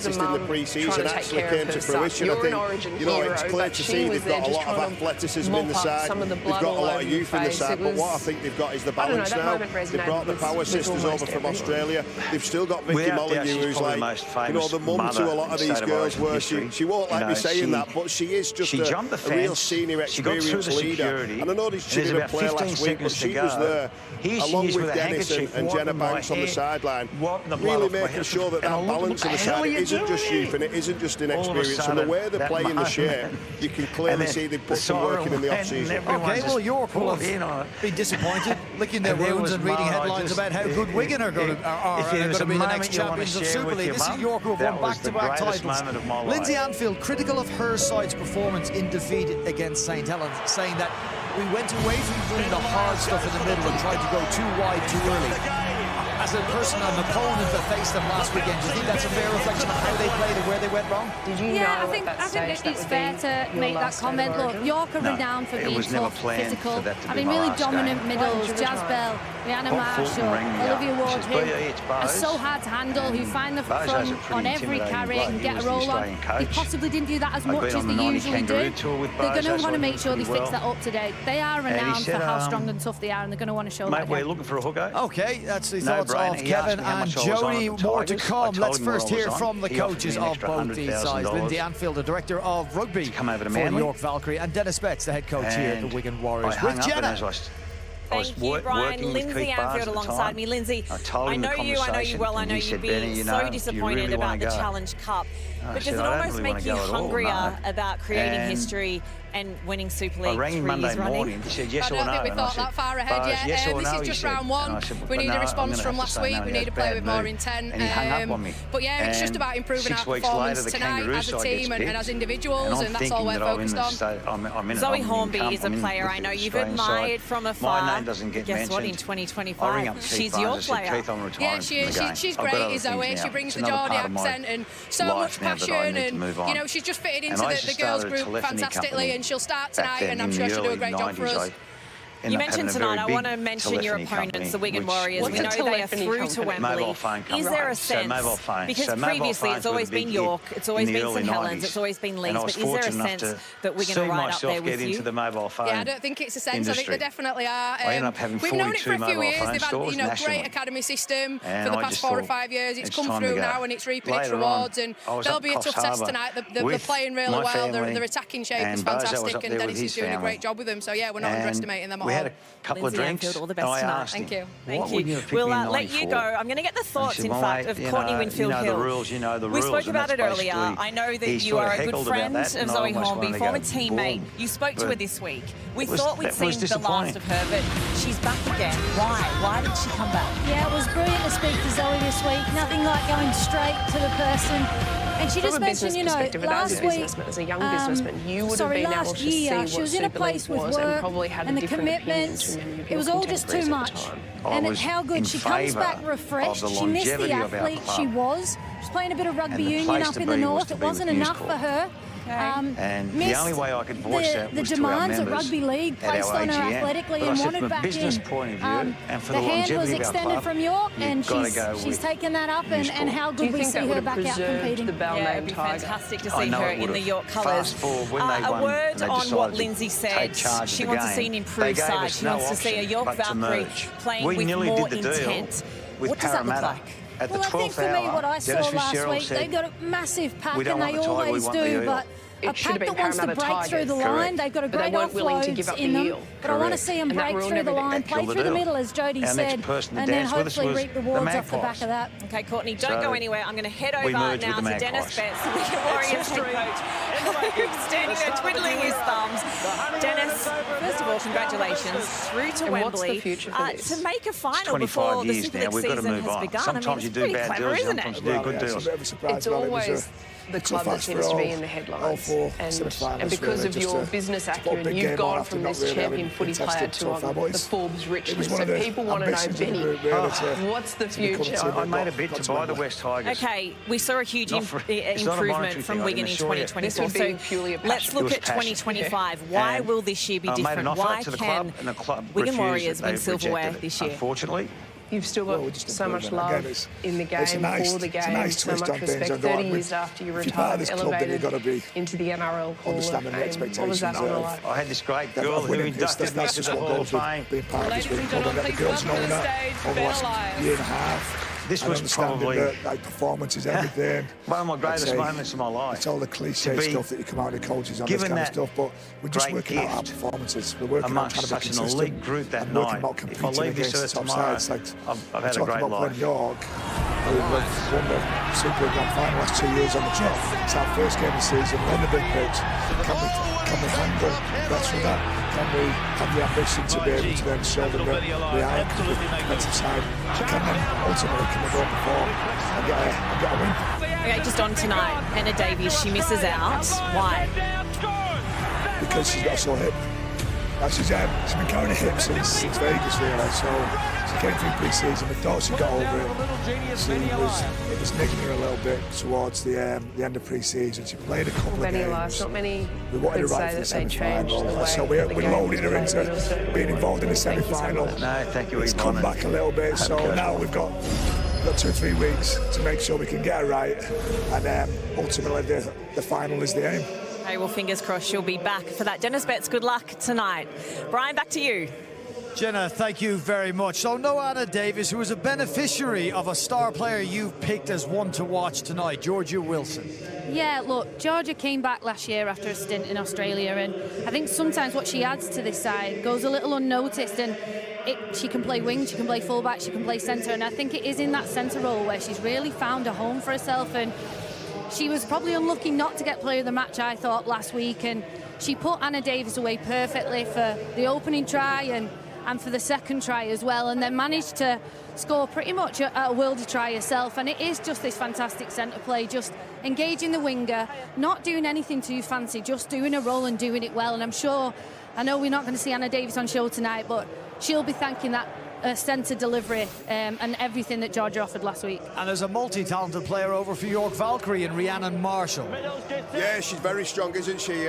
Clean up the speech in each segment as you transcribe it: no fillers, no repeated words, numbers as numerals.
practiced in the pre-season actually came to fruition. I think, you know, it's clear to see they've got a lot of athleticism in the side. They've got a lot of youth in the side, but what I think they've got is the balance now. They've brought the Power sisters over from Australia. They've still got Vicky Molyneux, who's like, you know, the mum to a lot of these girls were. She won't like me saying that, but she is just a real senior, experienced leader. And I know she didn't play last week, but she was there, along with Dennis and Jenna Banks on the sideline, really making sure that that balance on the side isn't just youth and it isn't just inexperience. And the way they play in the shape, you can clearly see they've put some work in the off-season. Okay, well, York will have been disappointed, licking their wounds and reading headlines about how good Wigan are going to be the next champions of Super League. This is York who have won back-to-back titles. Lindsay Anfield, critical of her side's performance in defeat against St Helens, saying that we went away from doing the hard stuff in the middle and tried to go too wide too early. As a person, an opponent that faced them last weekend, do you think that's a fair reflection of how they played and where they went wrong? Did you know I think it's fair to make that comment. Look, York are renowned for being tough, physical, having really dominant middles. Jazz Bell, Rihanna Marshall, Olivia Ward, who are so hard to handle, who find the front on every carry and get a roll on. They possibly didn't do that as much as they usually do. They're going to want to make sure they fix that up today. They are renowned for how strong and tough they are, and they're going to want to show that. We're looking for a hooker. Okay, that's the thoughts of Kevin and Jody. More to come. Let's first hear from the coaches of both these sides. Lindsay Anfield, the director of rugby for York Valkyrie, and Dennis Betts, the head coach here at the Wigan Warriors. With Jenna. Thank you, Brian. Lindsay Anfield alongside me. Lindsay, I know you well. I know you'd be so disappointed about the Challenge Cup. But does it almost make you hungrier about creating history and winning Super League 3 years running? Monday morning, he said yes or no. I don't think we thought that far ahead yet. This is just round one. We need a response from last week. We need to play with more intent. But yeah, it's just about improving our performance tonight as a team and as individuals, and that's all we're focused on. Zoe Hornby is a player I know you've admired from afar. Guess what, in 2025, she's your player. Yeah, she is. She's great, is Zoe. She brings the Geordie accent and so much passion, and you know, she's just fitted into the girls group fantastically, and she'll start tonight, and I'm sure she'll do a great job for us. You mentioned tonight, I want to mention your opponents, the Wigan Warriors. We know they are through to Wembley. Is there a sense, because previously it's always been York, it's always been St Helens, it's always been Leeds, but is there a sense that Wigan are right up there with you? Yeah, I don't think it's a sense. I think they definitely are. We've known it for a few years. They've had, you know, great academy system for the past 4 or 5 years. It's come through now and it's reaping its rewards, and there'll be a tough test tonight. They're playing really well. Their attacking shape is fantastic, and Dennis is doing a great job with them. So yeah, we're not underestimating them. We had a couple of drinks. Anfield, all the best tonight. Thank you. Thank you. We'll let you go. I'm going to get the thoughts, in fact, of Courtney Winfield Hill. We spoke about it earlier. I know that you are a good friend of Zoe Hornby, former teammate. You spoke to her this week. We thought we'd seen the last of her, but she's back again. Why? Why did she come back? Yeah, it was brilliant to speak to Zoe this week. Nothing like going straight to the person. And she just mentioned, you know, last week, as a young businessman, you would have been able to see what she was in a place with work and the commitments. It was all just too much. And how good she comes back refreshed. She missed the athlete she was. She was playing a bit of rugby union up in the north. It wasn't enough for her. And the only way I could voice that was the demands that rugby league placed on her athletically and wanted back in. And for the the hand was longevity of our extended club, from York, and she's taken that up, and how good we see her back out competing. Yeah, it'd be fantastic to see her in the York colours. A word on what Lindsay said. She wants to see an improved side. She wants to see a York Valkyrie playing with more intent. What does that look like? Well, I think for me, what I saw last week, they got a massive pack, and they always do, but a pack that wants to break through the line. They've got a great offloads in them, but I want to see them break through the line, play through the middle, as Jody said, and then hopefully reap rewards off the back of that. Okay, Courtney, don't go anywhere. I'm going to head over now to Dennis Betts, the Wigan Warriors head coach, who's standing there twiddling his thumbs. Dennis, first of all, congratulations, through to Wembley to make a final before the Super League season has begun. Sometimes you do bad deals, sometimes you do good deals. It's always the club that seems to be in the headlines, and because of your business acumen, you've gone from this champion footy player to the Forbes rich list. So people want to know, Benny, what's the future? I made a bid to buy the West Tigers. Okay, we saw a huge improvement from Wigan in 2024. So let's look at 2025. Why will this year be different? Why can Wigan Warriors win silverware this year? Unfortunately, You've still got so much love in the game, for the game, so much respect. 30 years after you retired, elevated into the NRL Hall of Fame. What was that honour like? I had this great girl who inducted me to the Hall of Fame. Ladies and gentlemen, please welcome to the stage, Ben Elias. Year and a half. This was probably that performance is everything. one of my greatest moments of my life. It's all the cliche stuff that you come out of coaches on this kind of stuff, but we're just working out our performances. We're working out trying to be consistent. Such an elite group that night. If I leave this earth tomorrow, I've had a great life. York, we've won the Super League Grand Final last 2 years on the trot. It's our first game of the season. We're on the big pitch. Can we handle that through that? Can we have the ambition to be able to then show them that we are a competitive side? Can then ultimately can we go before and get a win? Okay, just on tonight, Anna Davies, she misses out. Why? Because she's got a sore hip. She's been carrying a hip since Vegas, really. So she came through pre-season. We thought she got over it. It was niggling her a little bit towards the end of pre-season. She played a couple of games. Not many we wanted her right for the semi-final. So we loaded her into being involved in the semi-final. No, thank you. It's come back a little bit. So now we've got 2 or 3 weeks to make sure we can get her right. And ultimately the final is the aim. Okay, well, fingers crossed she'll be back for that. Dennis Betts, good luck tonight. Brian, back to you. Jenna, thank you very much. So no Anna Davies, who is a beneficiary of a star player you've picked as one to watch tonight, Georgia Wilson. Yeah, look, Georgia came back last year after a stint in Australia, and I think sometimes what she adds to this side goes a little unnoticed, and she can play wing, she can play fullback, she can play centre, and I think it is in that centre role where she's really found a home for herself. And she was probably unlucky not to get player of the match, I thought, last week, and she put Anna Davies away perfectly for the opening try and for the second try as well, and then managed to score pretty much a worldie try herself. And it is just this fantastic centre play, just engaging the winger, not doing anything too fancy, just doing a role and doing it well. And I know we're not going to see Anna Davies on show tonight, but she'll be thanking that centre delivery and everything that Georgia offered last week. And there's a multi-talented player over for York Valkyrie in Rhiannon Marshall. Yeah, she's very strong, isn't she?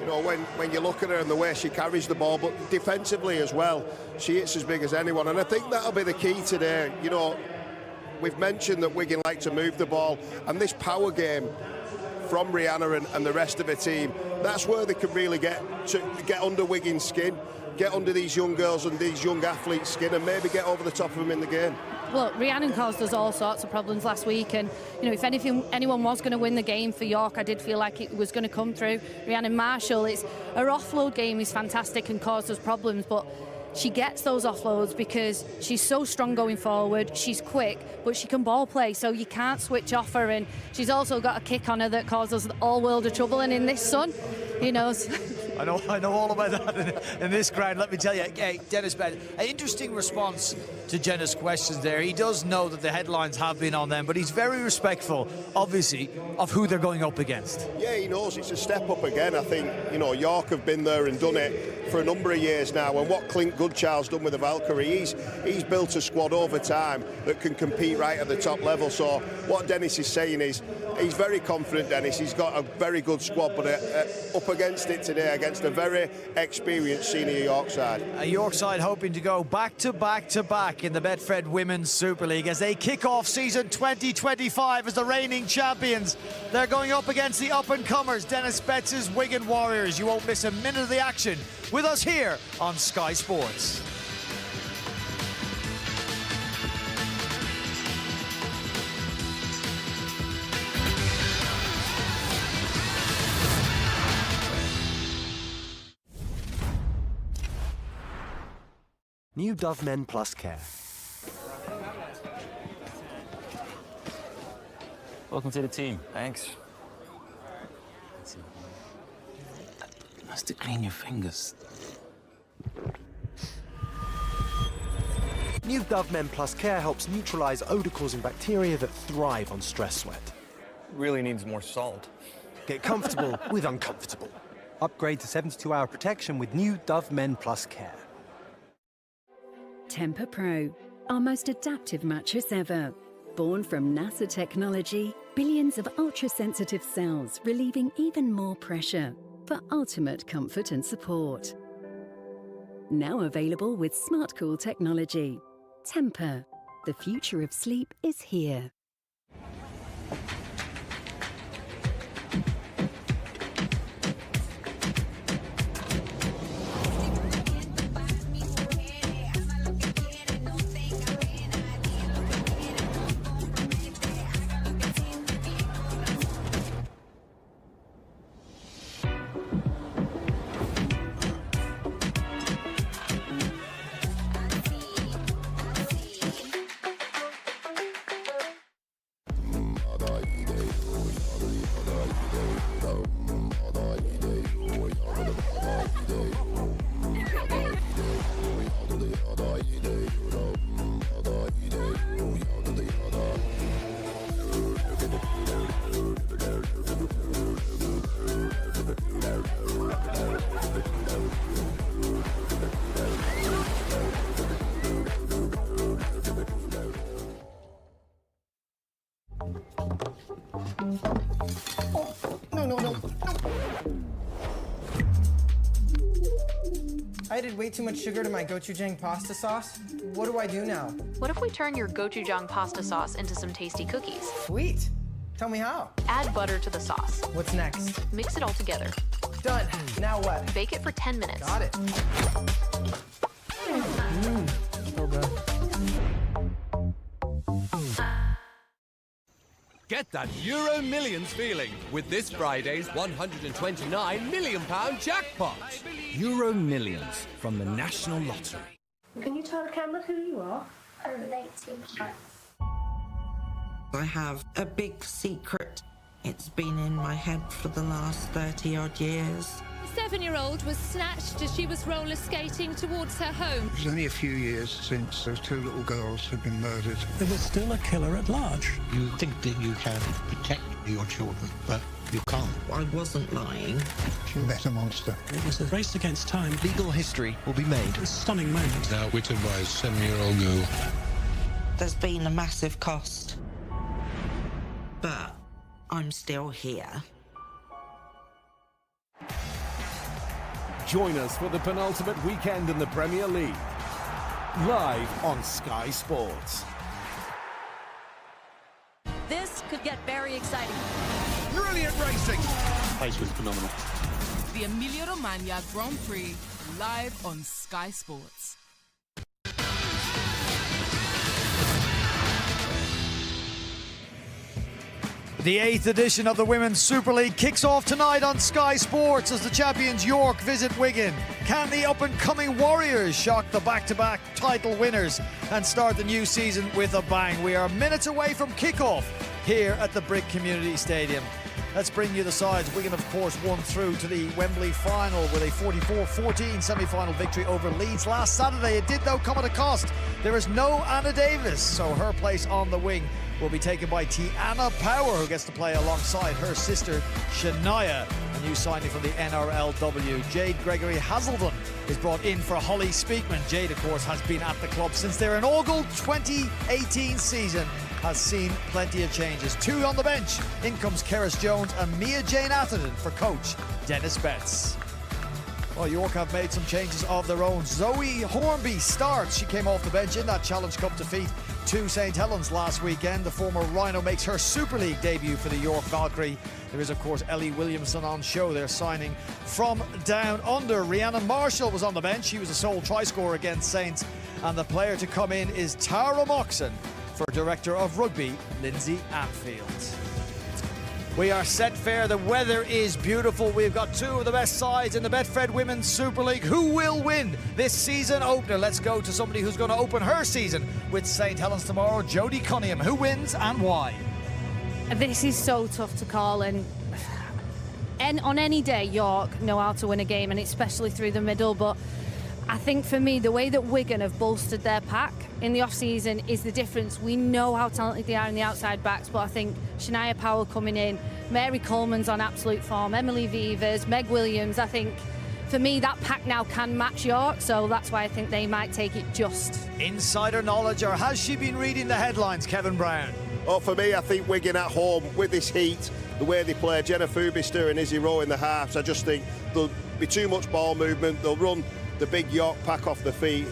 You know, when you look at her and the way she carries the ball, but defensively as well, she hits as big as anyone. And I think that'll be the key today. You know, we've mentioned that Wigan like to move the ball, and this power game from Rihanna and the rest of her team, that's where they can really get under Wigan's skin, get under these young girls and these young athletes' skin, and maybe get over the top of them in the game. Look, Rhiannon caused us all sorts of problems last week, and you know, if anyone was going to win the game for York, I did feel like it was going to come through Rhiannon Marshall. Her offload game is fantastic and caused us problems, but she gets those offloads because she's so strong going forward. She's quick, but she can ball play, so you can't switch off her. And she's also got a kick on her that causes all world of trouble. And in this sun, who knows? I know all about that in this ground. Let me tell you, hey, Dennis Bennett, an interesting response to Jenna's questions there. He does know that the headlines have been on them, but he's very respectful, obviously, of who they're going up against. Yeah, he knows it's a step up again. I think, you know, York have been there and done it for a number of years now, and what Clint Goodchild's done with the Valkyrie, he's built a squad over time that can compete right at the top level. So what Dennis is saying is he's very confident, Dennis. He's got a very good squad, but up against it today, against a very experienced senior York side. A York side hoping to go back to back in the Betfred Women's Super League as they kick off season 2025 as the reigning champions. They're going up against the up-and-comers, Dennis Betts' Wigan Warriors. You won't miss a minute of the action with us here on Sky Sports. New Dove Men Plus Care. Welcome to the team. Thanks. Nice to clean your fingers. New Dove Men Plus Care helps neutralize odor-causing bacteria that thrive on stress sweat. Really needs more salt. Get comfortable with uncomfortable. Upgrade to 72-hour protection with new Dove Men Plus Care. Temper Pro, our most adaptive mattress ever. Born from NASA technology, billions of ultra-sensitive cells relieving even more pressure for ultimate comfort and support. Now available with SmartCool technology. Temper. The future of sleep is here. No. I added way too much sugar to my gochujang pasta sauce. What do I do now? What if we turn your gochujang pasta sauce into some tasty cookies? Sweet. Tell me how. Add butter to the sauce. What's next? Mix it all together. Done. Now what? Bake it for 10 minutes. Got it. So good. Get that Euro Millions feeling with this Friday's £129 million jackpot. Euro Millions from the National Lottery. Can you tell the camera who you are? I'm 18. I have a big secret. It's been in my head for the last 30-odd years. The 7-year-old was snatched as she was roller skating towards her home. It was only a few years since those two little girls had been murdered. There was still a killer at large. You think that you can protect your children, but you can't. I wasn't lying. She met a monster. It was a race against time. Legal history will be made. A stunning moment. Outwitted by a 7-year-old girl. There's been a massive cost. But I'm still here. Join us for the penultimate weekend in the Premier League. Live on Sky Sports. This could get very exciting. Brilliant racing. Pace was phenomenal. The Emilia-Romagna Grand Prix live on Sky Sports. The 8th edition of the Women's Super League kicks off tonight on Sky Sports as the champions York visit Wigan. Can the up-and-coming Warriors shock the back-to-back title winners and start the new season with a bang? We are minutes away from kickoff here at the Brick Community Stadium. Let's bring you the sides. Wigan, of course, won through to the Wembley final with a 44-14 semi-final victory over Leeds last Saturday. It did, though, come at a cost. There is no Anna Davis, so her place on the wing will be taken by Tiana Power, who gets to play alongside her sister Shania, a new signing from the NRLW. Jade Gregory Hazelden is brought in for Holly Speakman. Jade, of course, has been at the club since their inaugural 2018 season, has seen plenty of changes. Two on the bench. In comes Keris Jones and Mia Jane Atherton for coach Dennis Betts. Well, York have made some changes of their own. Zoe Hornby starts. She came off the bench in that Challenge Cup defeat to St Helens last weekend. The former Rhino makes her Super League debut for the York Valkyrie. There is, of course, Ellie Williamson on show. They're signing from down under. Rhiannon Marshall was on the bench. She was a sole try scorer against Saints. And the player to come in is Tara Moxon for Director of Rugby, Lindsay Anfield. We are set fair. The weather is beautiful. We've got two of the best sides in the Betfred Women's Super League. Who will win this season opener? Let's go to somebody who's going to open her season with St Helens tomorrow, Jodie Cunningham. Who wins and why? This is so tough to call, and on any day, York know how to win a game, and especially through the middle. But I think for me, the way that Wigan have bolstered their pack in the off-season is the difference. We know how talented they are in the outside backs, but I think Shania Powell coming in, Mary Coleman's on absolute form, Emily Vivers, Meg Williams. I think, for me, that pack now can match York, so that's why I think they might take it just. Insider knowledge, or has she been reading the headlines, Kevin Brown? Oh, for me, I think Wigan at home, with this heat, the way they play, Jenna Fubister and Izzy Rowe in the halves, I just think there'll be too much ball movement. They'll run the big York pack off the feet.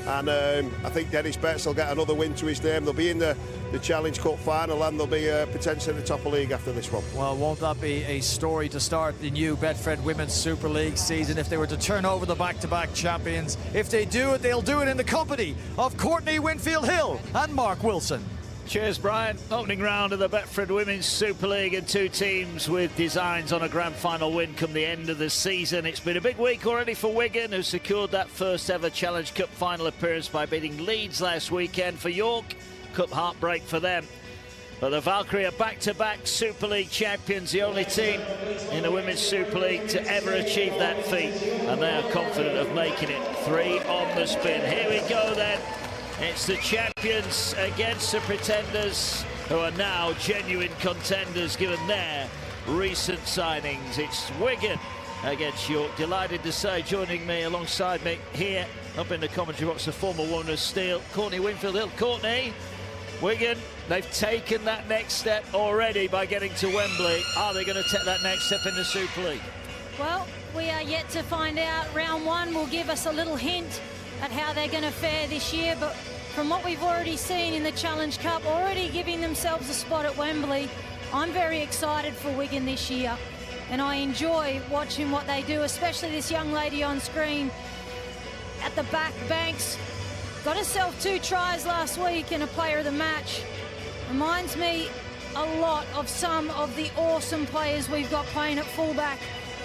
And I think Dennis Betts will get another win to his name. They'll be in the Challenge Cup final, and they'll be potentially in the top of the league after this one. Well, won't that be a story to start the new Betfred Women's Super League season if they were to turn over the back-to-back champions? If they do it, they'll do it in the company of Courtney Winfield-Hill and Mark Wilson. Cheers, Brian. Opening round of the Betfred Women's Super League, and two teams with designs on a grand final win come the end of the season. It's been a big week already for Wigan, who secured that first ever Challenge Cup final appearance by beating Leeds last weekend. For York, cup heartbreak for them. But the Valkyrie are back-to-back Super League champions, the only team in the Women's Super League to ever achieve that feat. And they are confident of making it. 3 on the spin. Here we go then. It's the champions against the pretenders, who are now genuine contenders given their recent signings. It's Wigan against York. Delighted to say, joining me alongside me here up in the commentary box, the former Woman of Steel, Courtney Winfield-Hill. Courtney, Wigan, they've taken that next step already by getting to Wembley. Are they going to take that next step in the Super League? Well, we are yet to find out. Round 1 will give us a little hint at how they're going to fare this year, but from what we've already seen in the Challenge Cup, already giving themselves a spot at Wembley, I'm very excited for Wigan this year, and I enjoy watching what they do, especially this young lady on screen at the back, Banks. Got herself 2 tries last week and a player of the match. Reminds me a lot of some of the awesome players we've got playing at fullback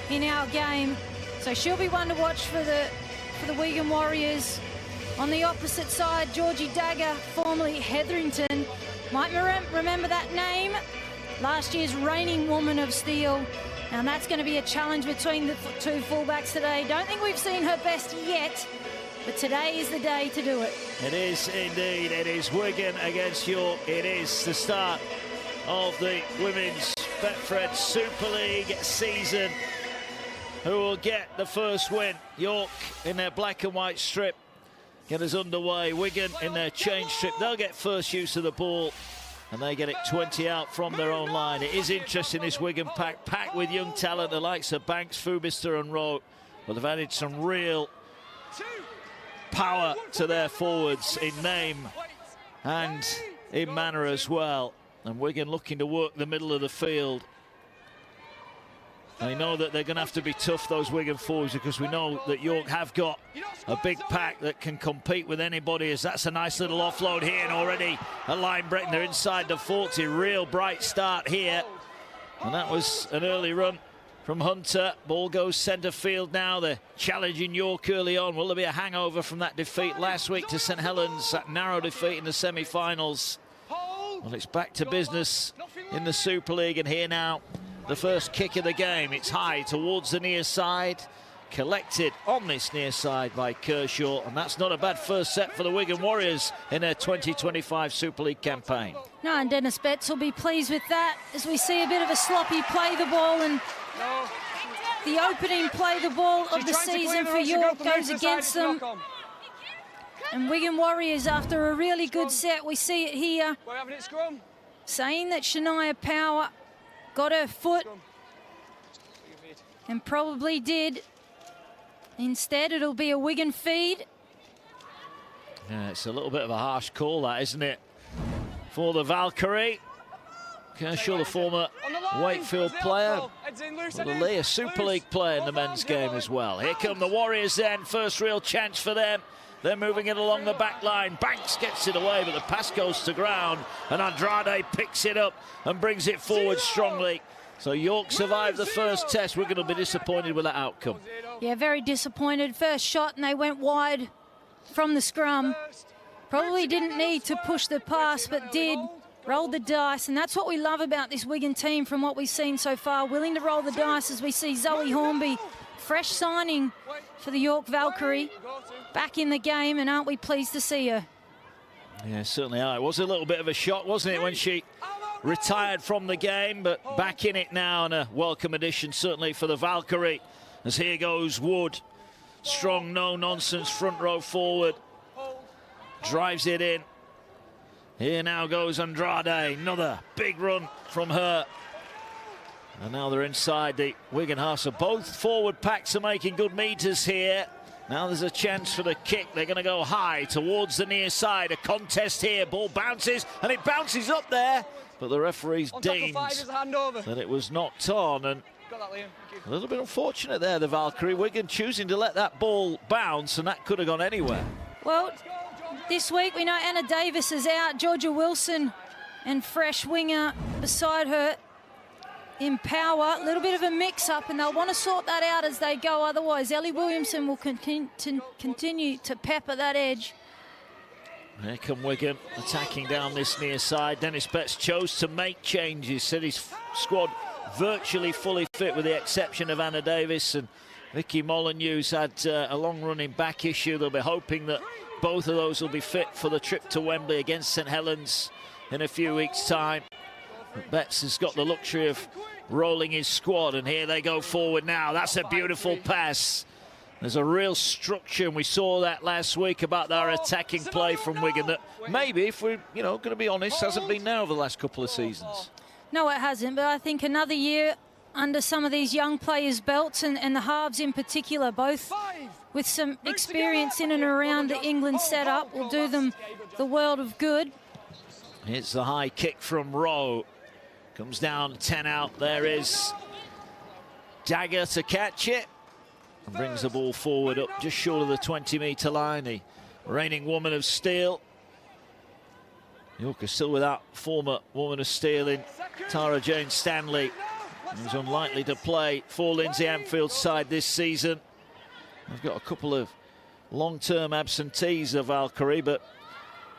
in our game, so she'll be one to watch for the Wigan Warriors. On the opposite side, Georgie Dagger, formerly Hetherington. Might remember that name. Last year's reigning Woman of Steel. And that's going to be a challenge between the 2 fullbacks today. Don't think we've seen her best yet, but today is the day to do it. It is indeed. It is Wigan against York. It is the start of the Women's Betfred Super League season. Who will get the first win? York in their black and white strip get us underway. Wigan in their change strip. They'll get first use of the ball, and they get it 20 out from their own line. It is interesting, this Wigan pack, packed with young talent, the likes of Banks, Fubister and Rowe. But they've added some real power to their forwards in name and in manner as well. And Wigan looking to work the middle of the field. They know that they're going to have to be tough, those Wigan forwards, because we know that York have got a big pack that can compete with anybody. As that's a nice little offload here, and already a line break. They're inside the 40. Real bright start here. And that was an early run from Hunter. Ball goes centre field now. They're challenging York early on. Will there be a hangover from that defeat last week to St Helens, that narrow defeat in the semi-finals? Well, it's back to business in the Super League, and here now, the first kick of the game. It's high towards the near side, collected on this near side by Kershaw, and that's not a bad first set for the Wigan Warriors in their 2025 Super League campaign. No, and Dennis Betts will be pleased with that, as we see a bit of a sloppy play the ball, and the opening play the ball of the season for York goes against them. And Wigan Warriors, after a really good set, we see it here, saying that Shania Power got her foot and probably did. Instead, it'll be a Wigan feed. Yeah, it's a little bit of a harsh call, that, isn't it, for the Valkyrie. Kershaw, the former Wakefield player, probably a Super League player in the men's game as well. Here come the Warriors then, first real chance for them. They're moving it along the back line. Banks gets it away, but the pass goes to ground, and Andrade picks it up and brings it forward strongly. So York survived the first test. We're going to be disappointed with that outcome. Yeah, very disappointed. First shot, and they went wide from the scrum. Probably didn't need to push the pass, but did. Rolled the dice, and that's what we love about this Wigan team from what we've seen so far. Willing to roll the dice, as we see Zoe Hornby, fresh signing for the York Valkyrie, back in the game, and aren't we pleased to see her? Yeah, certainly are. It was a little bit of a shock, wasn't it, when she retired from the game, but back in it now, and a welcome addition certainly for the Valkyrie. As here goes Wood, strong, no-nonsense front row forward, drives it in. Here now goes Andrade, another big run from her. And now they're inside the Wigan half. So both forward packs are making good meters here. Now there's a chance for the kick. They're going to go high towards the near side. A contest here. Ball bounces, and it bounces up there. But the referee's deemed that it was knocked on. And a little bit unfortunate there, the Valkyrie. Wigan choosing to let that ball bounce, and that could have gone anywhere. Well, this week we know Anna Davis is out. Georgia Wilson and fresh winger beside her in power. A little bit of a mix-up, and they'll want to sort that out as they go. Otherwise, Ellie Williamson will continue to pepper that edge. Here come Wigan attacking down this near side. Dennis Betts chose to make changes, said his squad virtually fully fit with the exception of Anna Davis, and Vicky Molyneux's had a long-running back issue. They'll be hoping that both of those will be fit for the trip to Wembley against St Helens in a few weeks' time. But Betts has got the luxury of rolling his squad, and here they go forward now. That's a beautiful pass. There's a real structure, and we saw that last week about our attacking play from Wigan that maybe, if we're going to be honest, hasn't been there over the last couple of seasons. No, it hasn't, but I think another year under some of these young players' belts, and the halves in particular, both with some experience in and around the England setup, will do them the world of good. Here's the high kick from Rowe. Comes down, 10 out. There is Dagger to catch it. And brings the ball forward up just short of the 20-metre line. The reigning Woman of Steel. York is still without former Woman of Steel in Tara Jane Stanley, who's unlikely to play for Lindsay Anfield's side this season. They've got a couple of long-term absentees of Valkyrie, but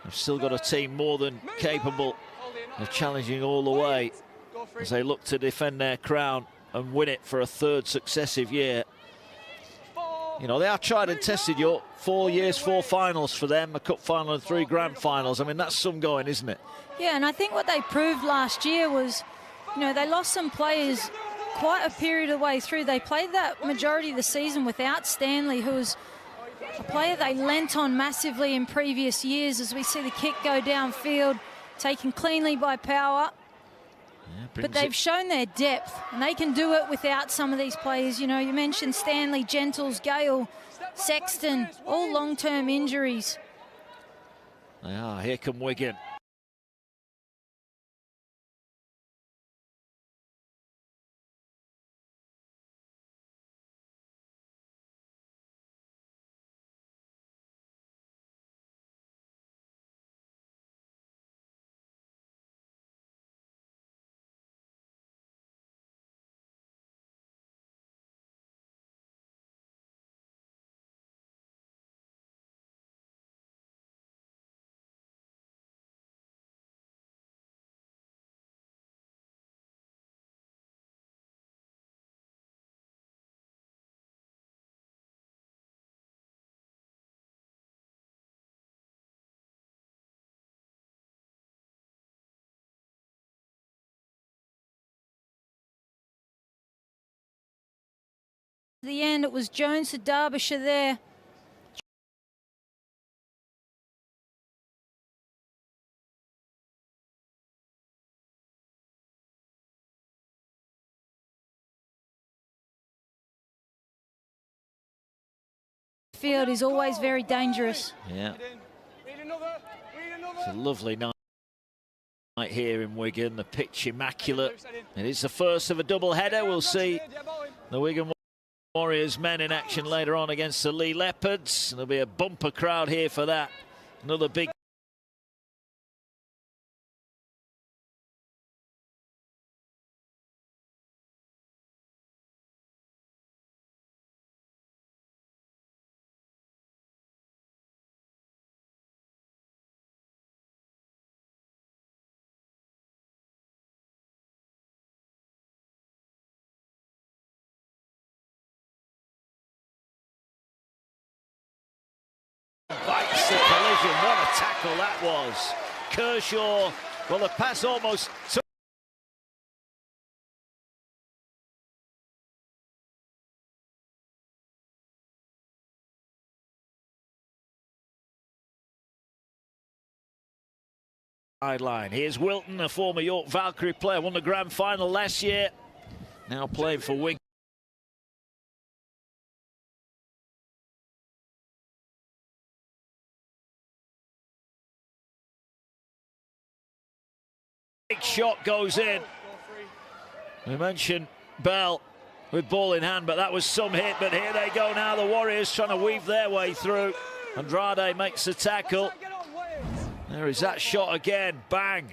they've still got a team more than capable of challenging all the way as they look to defend their crown and win it for a third successive year. You know, they are tried and tested, York. 4 years, 4 finals for them, a cup final and 3 grand finals. I mean, that's some going, isn't it? Yeah, and I think what they proved last year was, they lost some players quite a period of the way through. They played that majority of the season without Stanley, who was a player they lent on massively in previous years, as we see the kick go downfield, taken cleanly by Power. Yeah, but they've shown their depth, and they can do it without some of these players. You mentioned Stanley, Gentles, Gale, Sexton, all long-term injuries. They are. Here come Wigan. At the end, it was Jones to Derbyshire there. Field is always very dangerous. Yeah. It's a lovely night here in Wigan. The pitch immaculate. It is the first of a double header. We'll see the Wigan Warriors men in action later on against the Lee Leopards. There'll be a bumper crowd here for that. Another big bites the collision. What a tackle that was. Kershaw, well, the pass almost took sideline. Here's Wilton, a former York Valkyrie player, won the grand final last year, now playing for Wigan. Big shot goes in. We mentioned Bell with ball in hand, but that was some hit. But here they go now, the Warriors trying to weave their way through. Andrade makes the tackle. There is that shot again, bang.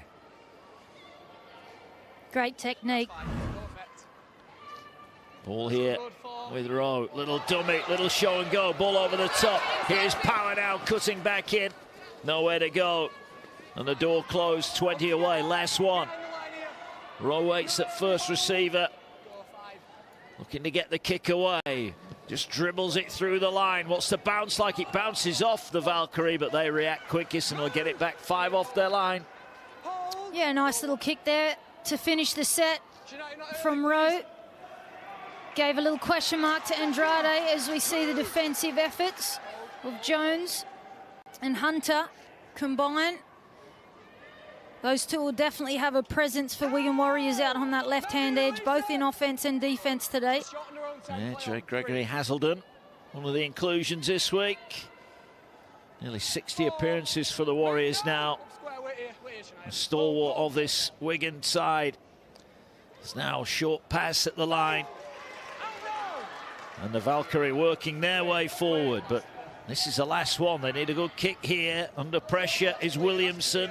Great technique. Ball here with Rowe, little dummy, little show and go, ball over the top. Here's Power now, cutting back in. Nowhere to go. And the door closed, 20 away, last one. Rowe waits at first receiver. Looking to get the kick away. Just dribbles it through the line. What's the bounce like? It bounces off the Valkyrie, but they react quickest and will get it back 5 off their line. Yeah, nice little kick there to finish the set from Rowe. Gave a little question mark to Andrade as we see the defensive efforts of Jones and Hunter combine. Those two will definitely have a presence for Wigan Warriors out on that left-hand edge, both in offence and defence today. Yeah, Jake Gregory Hazelden, one of the inclusions this week. Nearly 60 appearances for the Warriors now. A stalwart of this Wigan side. It's now a short pass at the line. And the Valkyrie working their way forward, but this is the last one. They need a good kick here. Under pressure is Williamson.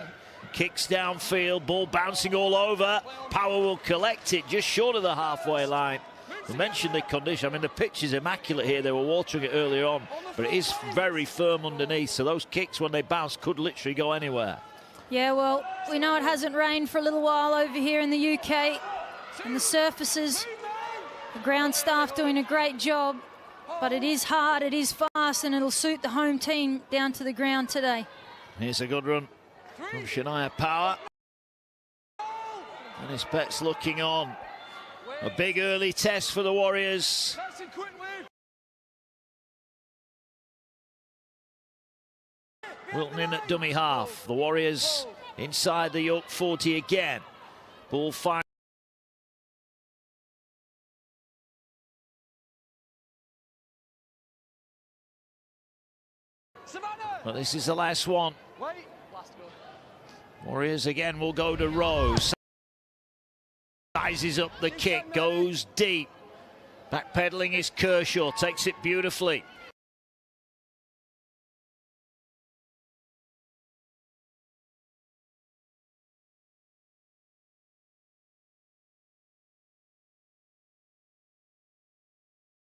Kicks downfield, ball bouncing all over. Power will collect it just short of the halfway line. We mentioned the condition. I mean, the pitch is immaculate here. They were watering it earlier on, but it is very firm underneath. So those kicks, when they bounce, could literally go anywhere. Yeah, well, we know it hasn't rained for a little while over here in the UK. And the surfaces, the ground staff doing a great job. But it is hard, it is fast, and it'll suit the home team down to the ground today. Here's a good run from Shania Power. And his pet's looking on. A big early test for the Warriors. Wilton in at dummy half. The Warriors inside the York 40 again. Ball fire. But this is the last one. Warriors again will go to Rose. Sizes up the kick, goes deep. Backpedaling is Kershaw, takes it beautifully.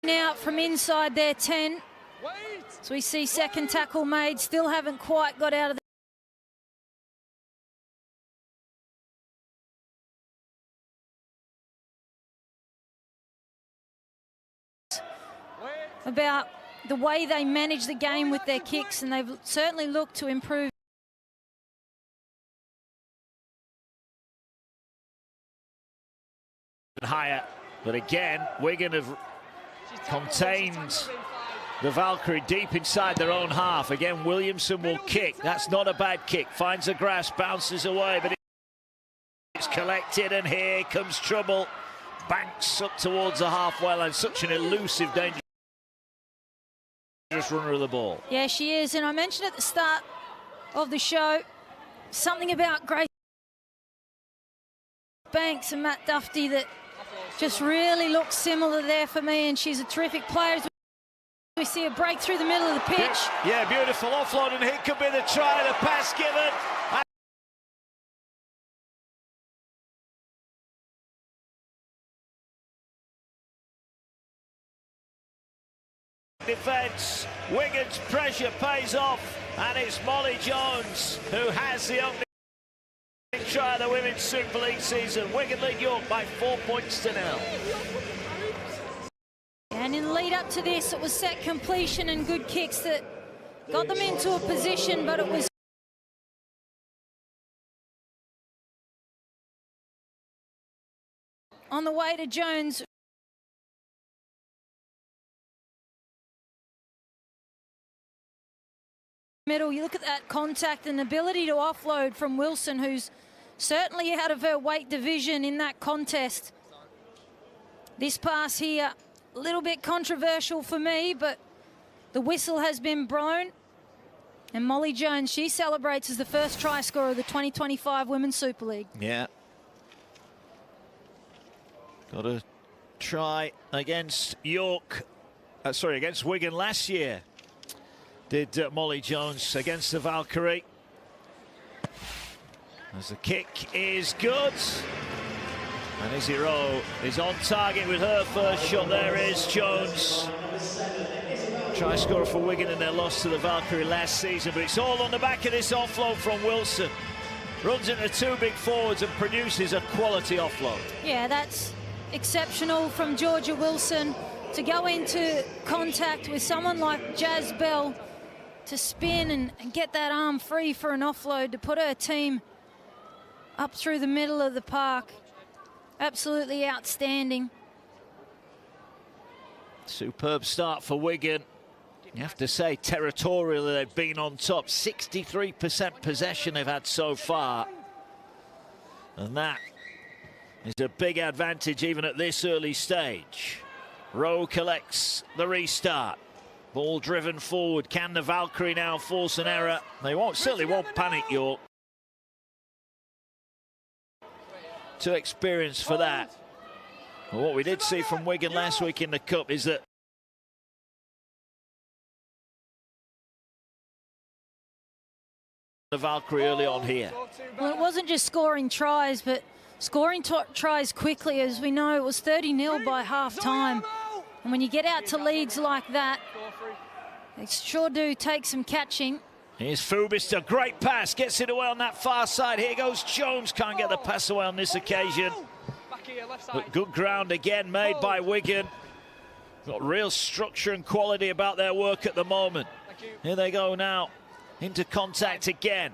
Out from inside their 10. So we see second tackle made, still haven't quite got out of the about the way they manage the game with their kicks, and they've certainly looked to improve. Higher, but again, Wigan have contained the Valkyrie deep inside their own half. Again, Williamson will kick. That's not a bad kick. Finds the grass, bounces away, but it's collected, and here comes trouble. Banks up towards the halfway line. Such an elusive, dangerous runner of the ball. Yeah, she is. And I mentioned at the start of the show something about Grace Banks and Matt Duffy that just really looks similar there for me, and she's a terrific player. We see a break through the middle of the pitch. Yeah, beautiful offload, and it could be the try, the pass given. Defence, Wigan's pressure pays off, and it's Molly Jones who has the opening try of the Women's Super League season. Wigan lead York by 4 points to 0. And in the lead up to this, it was set completion and good kicks that got them into a position, but it was on the way to Jones. Middle, you look at that contact and ability to offload from Wilson, who's certainly out of her weight division in that contest. This pass here, a little bit controversial for me, but the whistle has been blown. And Molly Jones, she celebrates as the first try scorer of the 2025 Women's Super League. Yeah, Got a try against against Wigan last year. Did Molly Jones against the Valkyrie. As the kick is good. And Izzy Rowe is on target with her first shot. There is Jones. Try scorer for Wigan in their loss to the Valkyrie last season, but it's all on the back of this offload from Wilson. Runs into two big forwards and produces a quality offload. Yeah, that's exceptional from Georgia Wilson to go into contact with someone like Jazz Bell, to spin and get that arm free for an offload, to put her team up through the middle of the park. Absolutely outstanding. Superb start for Wigan. You have to say, territorially, they've been on top. 63% possession they've had so far. And that is a big advantage even at this early stage. Rowe collects the restart. Ball driven forward. Can the Valkyrie now force an error? They certainly won't panic, York. Too experienced for that. Well, what we did see from Wigan last week in the Cup is that the Valkyrie early on here. Well, it wasn't just scoring tries, but scoring tries quickly. As we know, it was 30-0 by half-time. And when you get out to leads like that, they sure do take some catching. Here's Fubista, great pass, gets it away on that far side. Here goes Jones, can't get the pass away on this occasion. But good ground again made by Wigan. Got real structure and quality about their work at the moment. Here they go now, into contact again.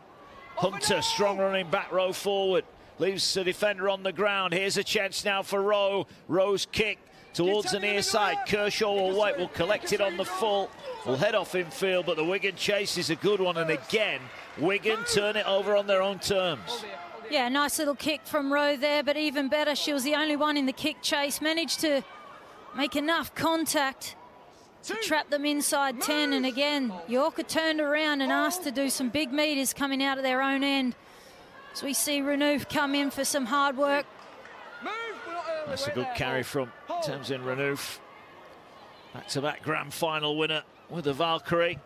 Hunter, strong running back row forward. Leaves the defender on the ground. Here's a chance now for Rowe. Rowe's kick towards the near side. Kershaw will wait, will collect it on the full. Will head off in field, but the Wigan chase is a good one. And again, Wigan turn it over on their own terms. Yeah, nice little kick from Rowe there, but even better, she was the only one in the kick chase. Managed to make enough contact to trap them inside 10. And again, Yorker turned around and asked to do some big meters coming out of their own end. So we see Renouf come in for some hard work. That's a good carry from Tamsin Renouf. Back-to-back grand final winner with the Valkyrie.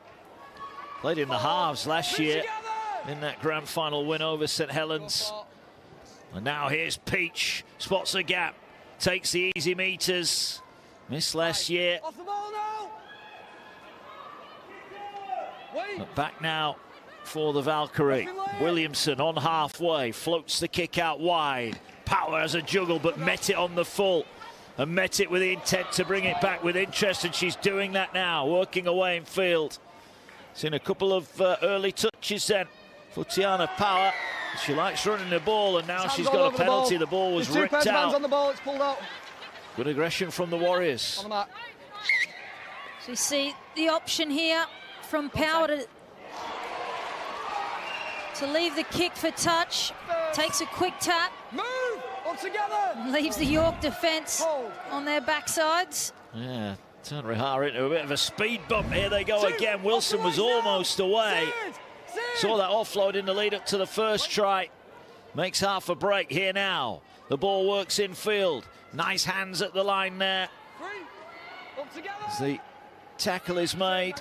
Played in the halves last year in that grand final win over St Helens. And now here's Peach, spots a gap, takes the easy meters. Missed last year. But back now for the Valkyrie. Williamson on halfway, floats the kick out wide. Power as a juggle, but met it on the full. And met it with the intent to bring it back with interest, and she's doing that now, working away in field. Seen a couple of early touches then for Tiana Power. She likes running the ball, and now she's got a penalty. The ball was ripped out. Hands on the ball, it's pulled out. Good aggression from the Warriors. On the mat. So you see the option here from Power to leave the kick for touch. Takes a quick tap. Move! All together! Leaves the York defence on their backsides. Yeah, turned Rihara into a bit of a speed bump. Here they go again. Wilson was almost away. Saw that offload in the lead up to the first try. Makes half a break here now. The ball works in field. Nice hands at the line there. As the tackle is made.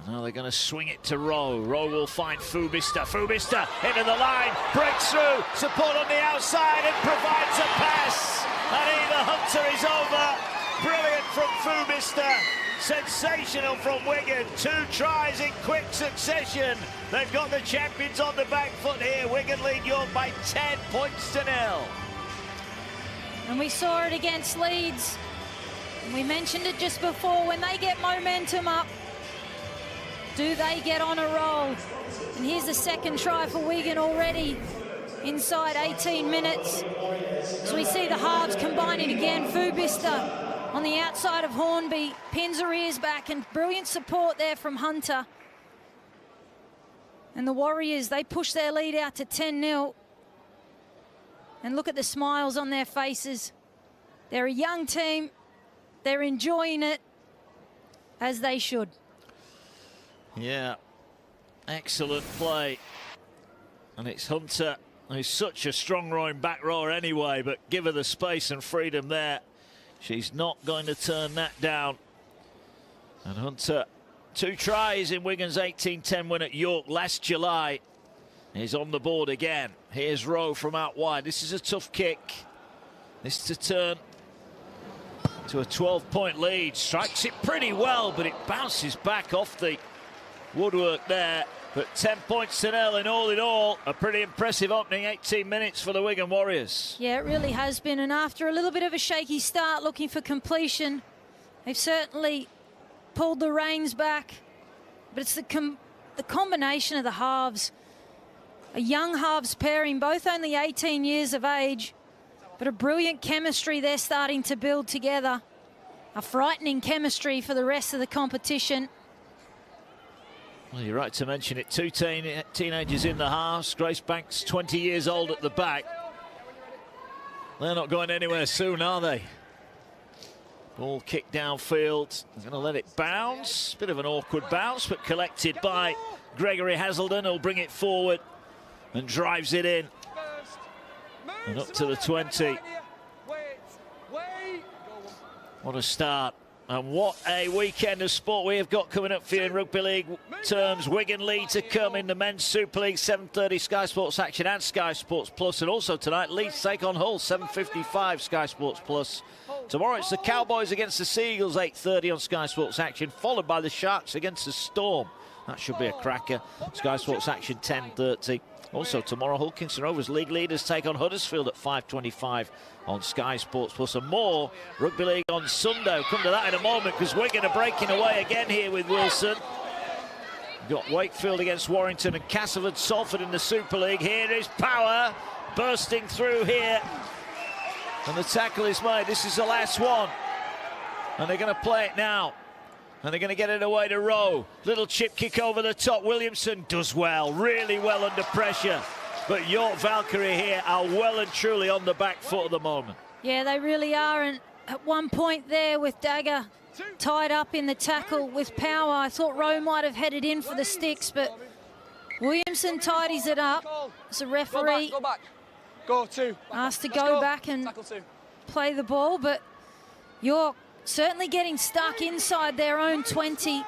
Now they're going to swing it to Rowe. Rowe will find Fubista. Fubista into the line, breaks through, support on the outside and provides a pass. And Eva Hunter is over. Brilliant from Fubista. Sensational from Wigan. 2 tries in quick succession. They've got the champions on the back foot here. Wigan lead York by 10 points to 0. And we saw it against Leeds. We mentioned it just before. When they get momentum up, do they get on a roll? And here's the second try for Wigan already inside 18 minutes. So we see the halves combining again. Fubista on the outside of Hornby, pins her ears back, and brilliant support there from Hunter. And the Warriors, they push their lead out to 10-0. And look at the smiles on their faces. They're a young team. They're enjoying it, as they should. Yeah, excellent play. And it's Hunter who's such a strong rowing back rower anyway, but give her the space and freedom there. She's not going to turn that down. And Hunter, 2 tries in Wigan's 18-10 win at York last July. He's on the board again. Here's Rowe from out wide. This is a tough kick. This to turn to a 12-point lead. Strikes it pretty well, but it bounces back off the woodwork there. But 10 points to nil in all, a pretty impressive opening 18 minutes for the Wigan Warriors. Yeah, it really has been. And after a little bit of a shaky start looking for completion, they've certainly pulled the reins back. But it's the combination of the halves. A young halves pairing, both only 18 years of age, but a brilliant chemistry they're starting to build together. A frightening chemistry for the rest of the competition. Well, you're right to mention it. 2 teenagers in the halves. Grace Banks, 20 years old at the back. They're not going anywhere soon, are they? Ball kicked downfield. They're going to let it bounce. Bit of an awkward bounce, but collected by Gregory Hazelden, who'll bring it forward and drives it in. And up to the 20. What a start. And what a weekend of sport we have got coming up for you in Rugby League terms. Wigan Leeds to come in the Men's Super League, 7:30 Sky Sports Action and Sky Sports Plus. And also tonight, Leeds take on Hull, 7:55 Sky Sports Plus. Tomorrow it's the Cowboys against the Seagulls, 8:30 on Sky Sports Action, followed by the Sharks against the Storm. That should be a cracker. Sky Sports Action, 10:30. Also tomorrow, Hull Kingston Rovers League leaders take on Huddersfield at 5:25 on Sky Sports Plus. And more Rugby League on Sunday. We'll come to that in a moment because Wigan are breaking away again here with Wilson. We've got Wakefield against Warrington and Castleford Salford in the Super League. Here is Power bursting through here. And the tackle is made. This is the last one. And they're going to play it now. And they're going to get it away to Rowe. Little chip kick over the top. Williamson does well, really well under pressure. But York Valkyrie here are well and truly on the back foot at the moment. Yeah, they really are. And at one point there with Dagger tied up in the tackle with Power, I thought Rowe might have headed in for the sticks, but Williamson tidies it up. As a referee asked to go back and play the ball, but York certainly getting stuck inside their own 20.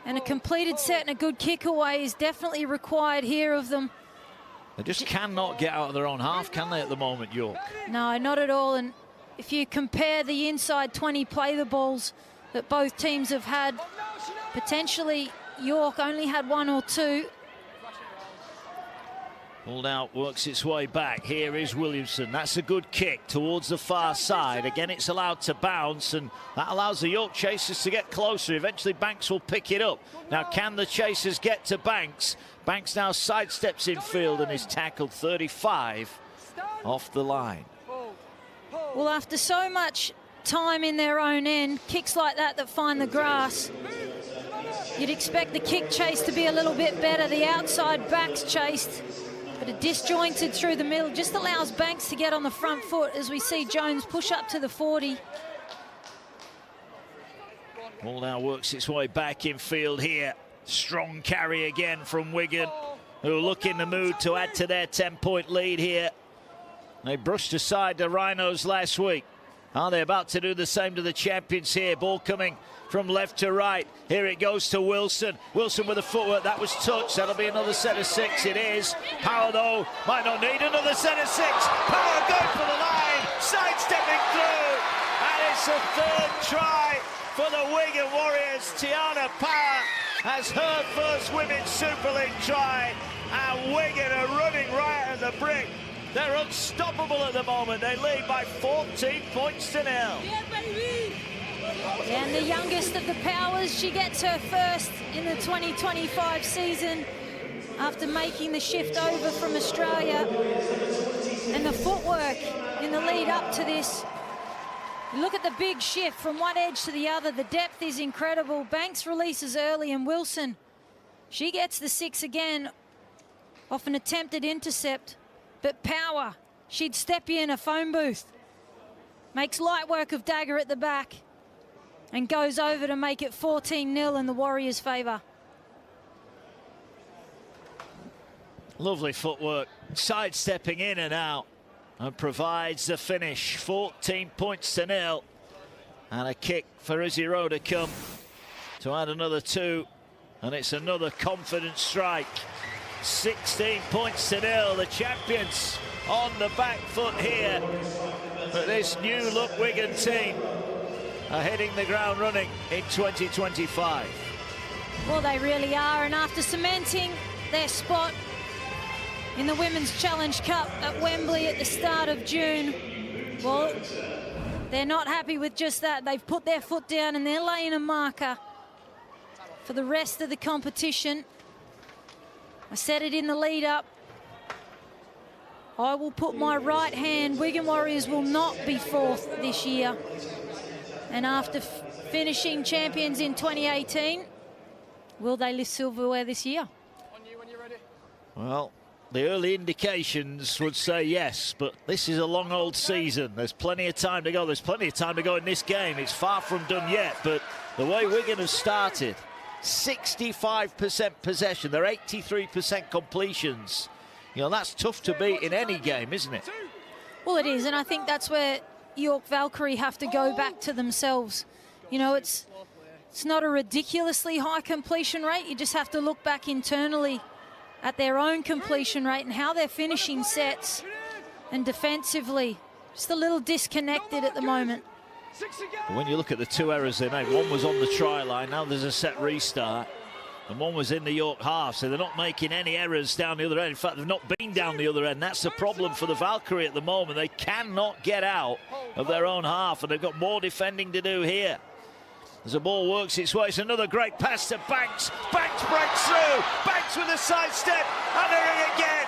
And a completed set and a good kick away is definitely required here of them. They just cannot get out of their own half, can they, at the moment, York? No, not at all. And if you compare the inside 20 play the balls that both teams have had, potentially York only had 1 or 2. Ball now works its way back. Here is Williamson. That's a good kick towards the far side. Again, it's allowed to bounce, and that allows the York chasers to get closer. Eventually, Banks will pick it up. Now, can the chasers get to Banks? Banks now sidesteps in field and is tackled 35 off the line. Well, after so much time in their own end, kicks like that find the grass, you'd expect the kick chase to be a little bit better. The outside backs chased, but it disjointed through the middle. Just allows Banks to get on the front foot as we see Jones push up to the 40. Ball now works its way back in field here. Strong carry again from Wigan, who look in the mood to add to their 10-point lead here. They brushed aside the Rhinos last week. Are they about to do the same to the champions here? Ball coming from left to right. Here it goes to Wilson. Wilson with the footwork. That was touched. That'll be another set of 6. It is. Power, though, might not need another set of 6. Power going for the line. Sidestepping through. And it's a 3rd try for the Wigan Warriors. Tiana Power has her first Women's Super League try. And Wigan are running right at the brick. They're unstoppable at the moment. They lead by 14 points to 0. Yeah, baby. And the youngest of the Powers, she gets her first in the 2025 season after making the shift over from Australia. And the footwork in the lead up to this. Look at the big shift from one edge to the other. The depth is incredible. Banks releases early, and Wilson, she gets the 6 again off an attempted intercept. But Power, she'd step in a phone booth. Makes light work of Dagger at the back and goes over to make it 14-0 in the Warriors' favour. Lovely footwork, sidestepping in and out, and provides the finish. 14 points to 0. And a kick for Izzy Rowe to come to add another 2. And it's another confident strike. 16 points to 0. The champions on the back foot here. But this new look Wigan team are hitting the ground running in 2025. Well, they really are. And after cementing their spot in the Women's Challenge Cup at Wembley at the start of June, well, they're not happy with just that. They've put their foot down and they're laying a marker for the rest of the competition. I said it in the lead up. I will put my right hand. Wigan Warriors will not be 4th this year. And after finishing champions in 2018, will they lift silverware this year? Well, the early indications would say yes, but this is a long old season. There's plenty of time to go. There's plenty of time to go in this game. It's far from done yet, but the way Wigan has started, 65% possession, they're 83% completions. You know, that's tough to beat in any game, isn't it? Well, it is, and I think that's where York Valkyrie have to go back to themselves. You know, it's not a ridiculously high completion rate. You just have to look back internally at their own completion rate and how they're finishing sets, and defensively just a little disconnected at the moment. When you look at the 2 errors they made, one was on the try line, now there's a set restart, and one was in the York half, so they're not making any errors down the other end. In fact, they've not been down the other end. That's the problem for the Valkyrie at the moment. They cannot get out of their own half, and they've got more defending to do here. As the ball works its way, it's another great pass to Banks. Banks breaks through. Banks with a sidestep, and they're in again.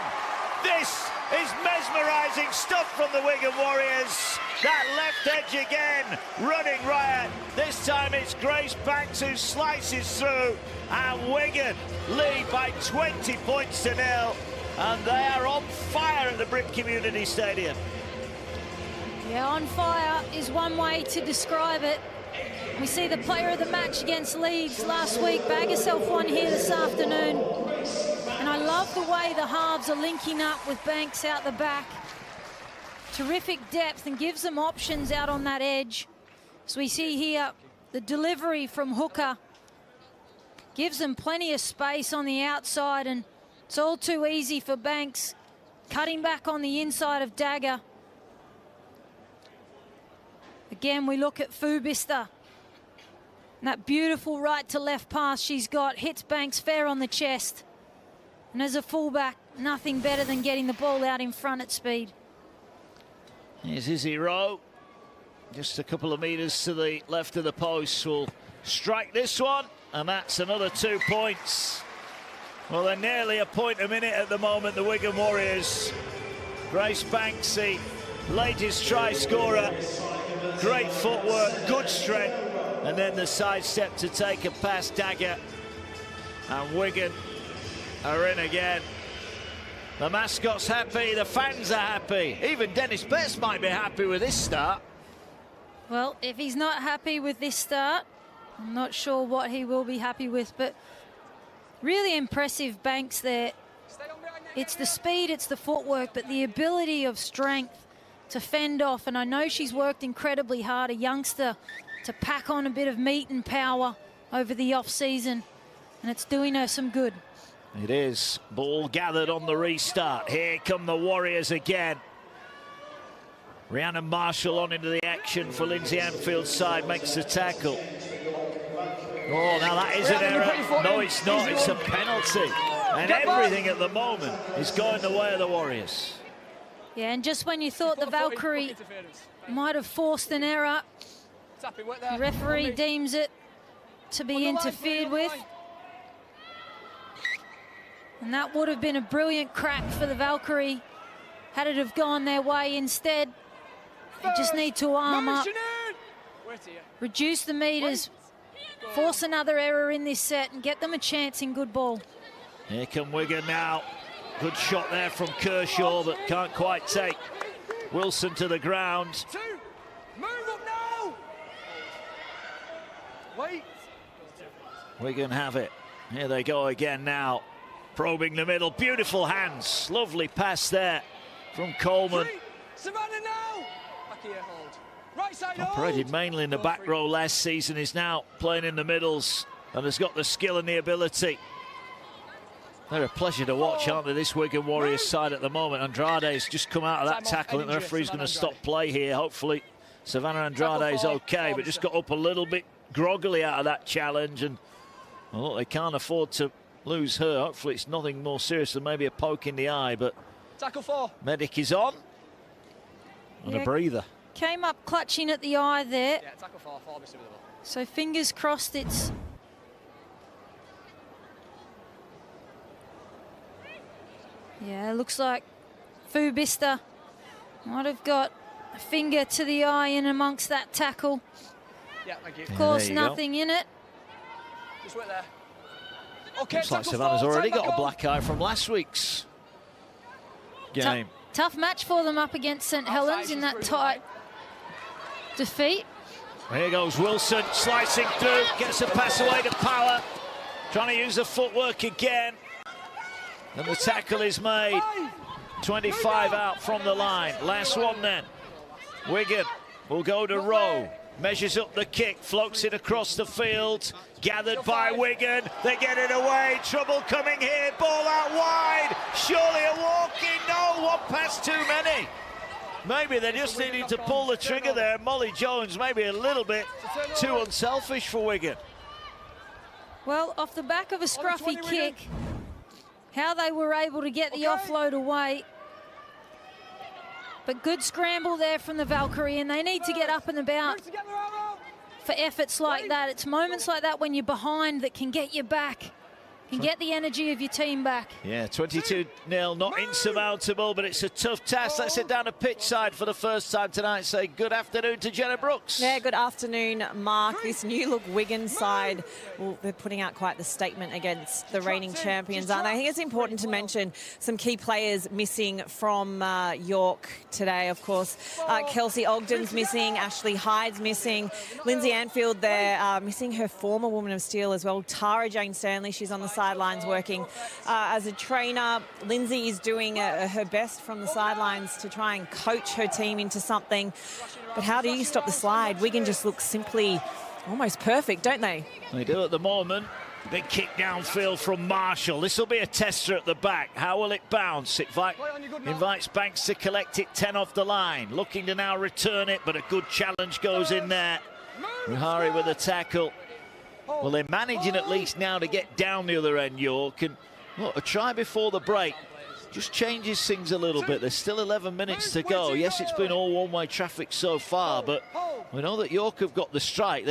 This is mesmerising stuff from the Wigan Warriors. That left edge again, running riot. This time it's Grace Banks who slices through, and Wigan lead by 20 points to 0. And they are on fire at the Brit Community Stadium. Yeah, on fire is one way to describe it. We see the player of the match against Leeds last week bag herself one here this afternoon. And I love the way the halves are linking up with Banks out the back. Terrific depth and gives them options out on that edge. So we see here the delivery from Hooker. Gives them plenty of space on the outside, and it's all too easy for Banks. Cutting back on the inside of Dagger. Again, we look at Fubista. And that beautiful right to left pass she's got hits Banks fair on the chest. And as a fullback, nothing better than getting the ball out in front at speed. Here's Izzy Rowe. Just a couple of metres to the left of the post. Will strike this one, and that's another 2 points. Well, they're nearly a point a minute at the moment, the Wigan Warriors. Grace Banks, the latest try scorer. Great footwork, good strength. And then the sidestep to take it past Dagger. And Wigan are in again. The mascot's happy, the fans are happy. Even Dennis Betts might be happy with this start. Well, if he's not happy with this start, I'm not sure what he will be happy with, but really impressive Banks there. It's the speed, it's the footwork, but the ability of strength to fend off. And I know she's worked incredibly hard, a youngster, to pack on a bit of meat and power over the off-season, and it's doing her some good. It is. Ball gathered on the restart. Here come the Warriors again. Rhiannon Marshall on into the action for Lindsay Anfield's side, makes the tackle. Oh, now that is an error. No, it's not. It's a penalty. And everything at the moment is going the way of the Warriors. Yeah, and just when you thought the Valkyrie might have forced an error, the referee deems it to be interfered with. And that would have been a brilliant crack for the Valkyrie had it have gone their way. Instead, they just need to arm up, reduce the meters, force another error in this set and get them a chance in good ball. Here come Wigan now. Good shot there from Kershaw, but can't quite take Wilson to the ground. Move up now! Wait. Wigan have it. Here they go again now. Probing the middle, beautiful hands, lovely pass there from Coleman. Savannah now! Back here, hold. Right side, Operated mainly in the back row last season, is now playing in the middles and has got the skill and the ability. They're a pleasure to watch, aren't they, this Wigan Warriors side at the moment. Andrade's just come out of that tackle, and the referee's going to stop play here. Hopefully Savannah Andrade's okay, but just got up a little bit groggily out of that challenge, and well, look, they can't afford to lose her. Hopefully it's nothing more serious than maybe a poke in the eye, but tackle 4. Medic is on. And a breather. Came up clutching at the eye there. Yeah, tackle 4, so fingers crossed it's... Yeah, looks like Fubista might have got a finger to the eye in amongst that tackle. Yeah, thank you. Of course, nothing in it. Just wait there. Okay, looks like Savannah's already got a black eye from last week's game. Tough match for them up against St Helens in that tight defeat. Here goes Wilson, slicing through, gets a pass away to Power. Trying to use the footwork again. And the tackle is made. 25 out from the line. Last one then. Wigan will go to Rowe. Measures up the kick, floats it across the field. Gathered by Wigan. They get it away. Trouble coming here. Ball out wide. Surely a walk-in. No, one pass too many. Maybe they just needed to pull the trigger there. Molly Jones maybe a little bit too unselfish for Wigan. Well, off the back of a scruffy kick, how they were able to get the offload away. But good scramble there from the Valkyrie, and they need to get up and about for efforts like that. It's moments like that when you're behind that can get you back, can get the energy of your team back. Yeah, 22-0, not insurmountable, but it's a tough task. Let's head down to pitch side for the first time tonight. Say good afternoon to Jenna Brooks. Yeah, good afternoon, Mark. This new look Wigan side, well, they're putting out quite the statement against the reigning champions, aren't they? I think it's important to mention some key players missing from York today, of course. Kelsey Ogden's missing, Ashley Hyde's missing, Lindsay Anfield there, missing her former Woman of Steel as well. Tara Jane Stanley, she's on the sidelines working as a trainer. Lindsay is doing her best from the sidelines to try and coach her team into something. But how do you stop the slide? Wigan just looks simply almost perfect, don't they? They do at the moment. Big kick downfield from Marshall. This will be a tester at the back. How will it bounce? It invites Banks to collect it 10 off the line. Looking to now return it, but a good challenge goes in there. Ruhari with a tackle. Well, they're managing at least now to get down the other end, York. And look, a try before the break just changes things a little bit. There's still 11 minutes to go. Yes, it's been all one-way traffic so far, but we know that York have got the strike.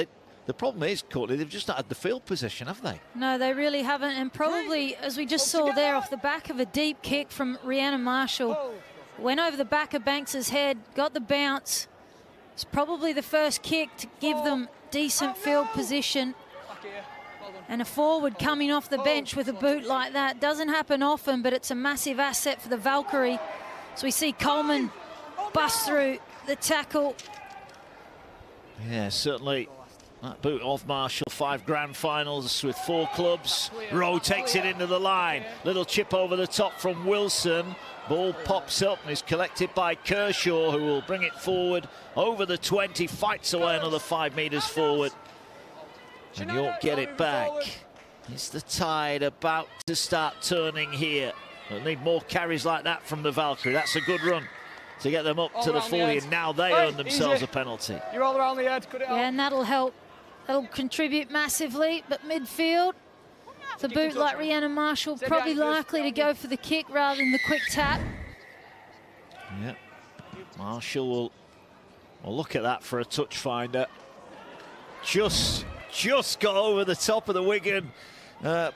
The problem is, Courtney, they've just not had the field position, have they? No, they really haven't. And probably, as we just saw there, off the back of a deep kick from Rhiannon Marshall, went over the back of Banks's head, got the bounce. It's probably the first kick to give them decent field position. And a forward coming off the bench with a boot like that doesn't happen often, but it's a massive asset for the Valkyrie. So we see Coleman bust through the tackle. Yeah, certainly that boot off Marshall. 5 grand finals with 4 clubs. Rowe takes it into the line. Little chip over the top from Wilson. Ball pops up and is collected by Kershaw, who will bring it forward over the 20. Fights away another 5 metres forward. And York get it back. It's the tide about to start turning here. They'll need more carries like that from the Valkyrie. That's a good run to get them up to the 40, and now they earn themselves a penalty. You're all around the head. Cut it out. Yeah, and that'll help. That'll contribute massively. But midfield, the boot like Rhiannon Marshall, probably likely to go for the kick rather than the quick tap. Yeah, Marshall will look at that for a touch finder. Just got over the top of the Wigan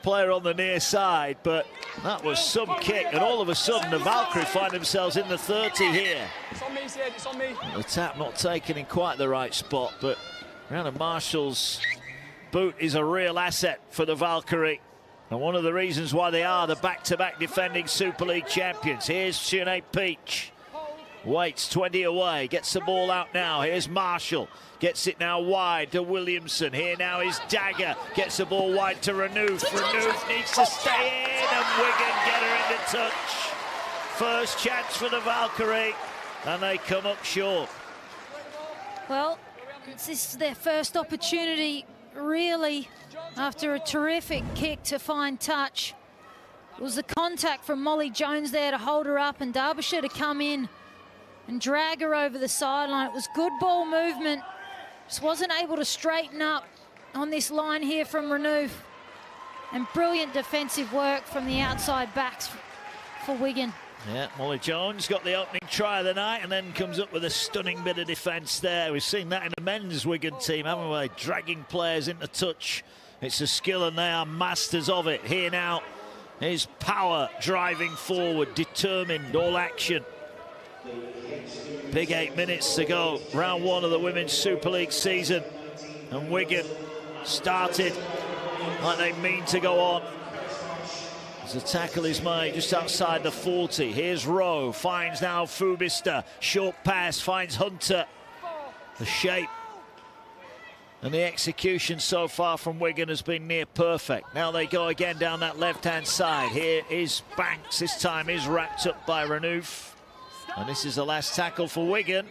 player on the near side, but that was some kick, and all of a sudden the Valkyrie find themselves in the 30 here. It's on me, Sid, it's on me. The tap not taken in quite the right spot, but Rhiannon Marshall's boot is a real asset for the Valkyrie, and one of the reasons why they are the back-to-back defending Super League champions. Here's Sinead Peach. Waits 20 away, gets the ball out now. Here's Marshall, gets it now wide to Williamson. Here now is Dagger, gets the ball wide to Renouf. Renouf needs to stay in, and Wigan get her into touch. First chance for the Valkyrie, and they come up short. Well, this is their first opportunity, really, after a terrific kick to find touch. It was the contact from Molly Jones there to hold her up, and Derbyshire to come in and drag her over the sideline. It was good ball movement. Just wasn't able to straighten up on this line here from Renouf. And brilliant defensive work from the outside backs for Wigan. Yeah, Molly Jones got the opening try of the night and then comes up with a stunning bit of defence there. We've seen that in the men's Wigan team, haven't we? Dragging players into touch. It's a skill and they are masters of it. Here now is Power driving forward, determined, all action. Big 8 minutes to go. Round 1 of the Women's Super League season. And Wigan started like they mean to go on. As the tackle is made just outside the 40. Here's Rowe, finds now Fubista. Short pass, finds Hunter. The shape and the execution so far from Wigan has been near perfect. Now they go again down that left-hand side. Here is Banks. This time is wrapped up by Renouf. And this is the last tackle for Wigan.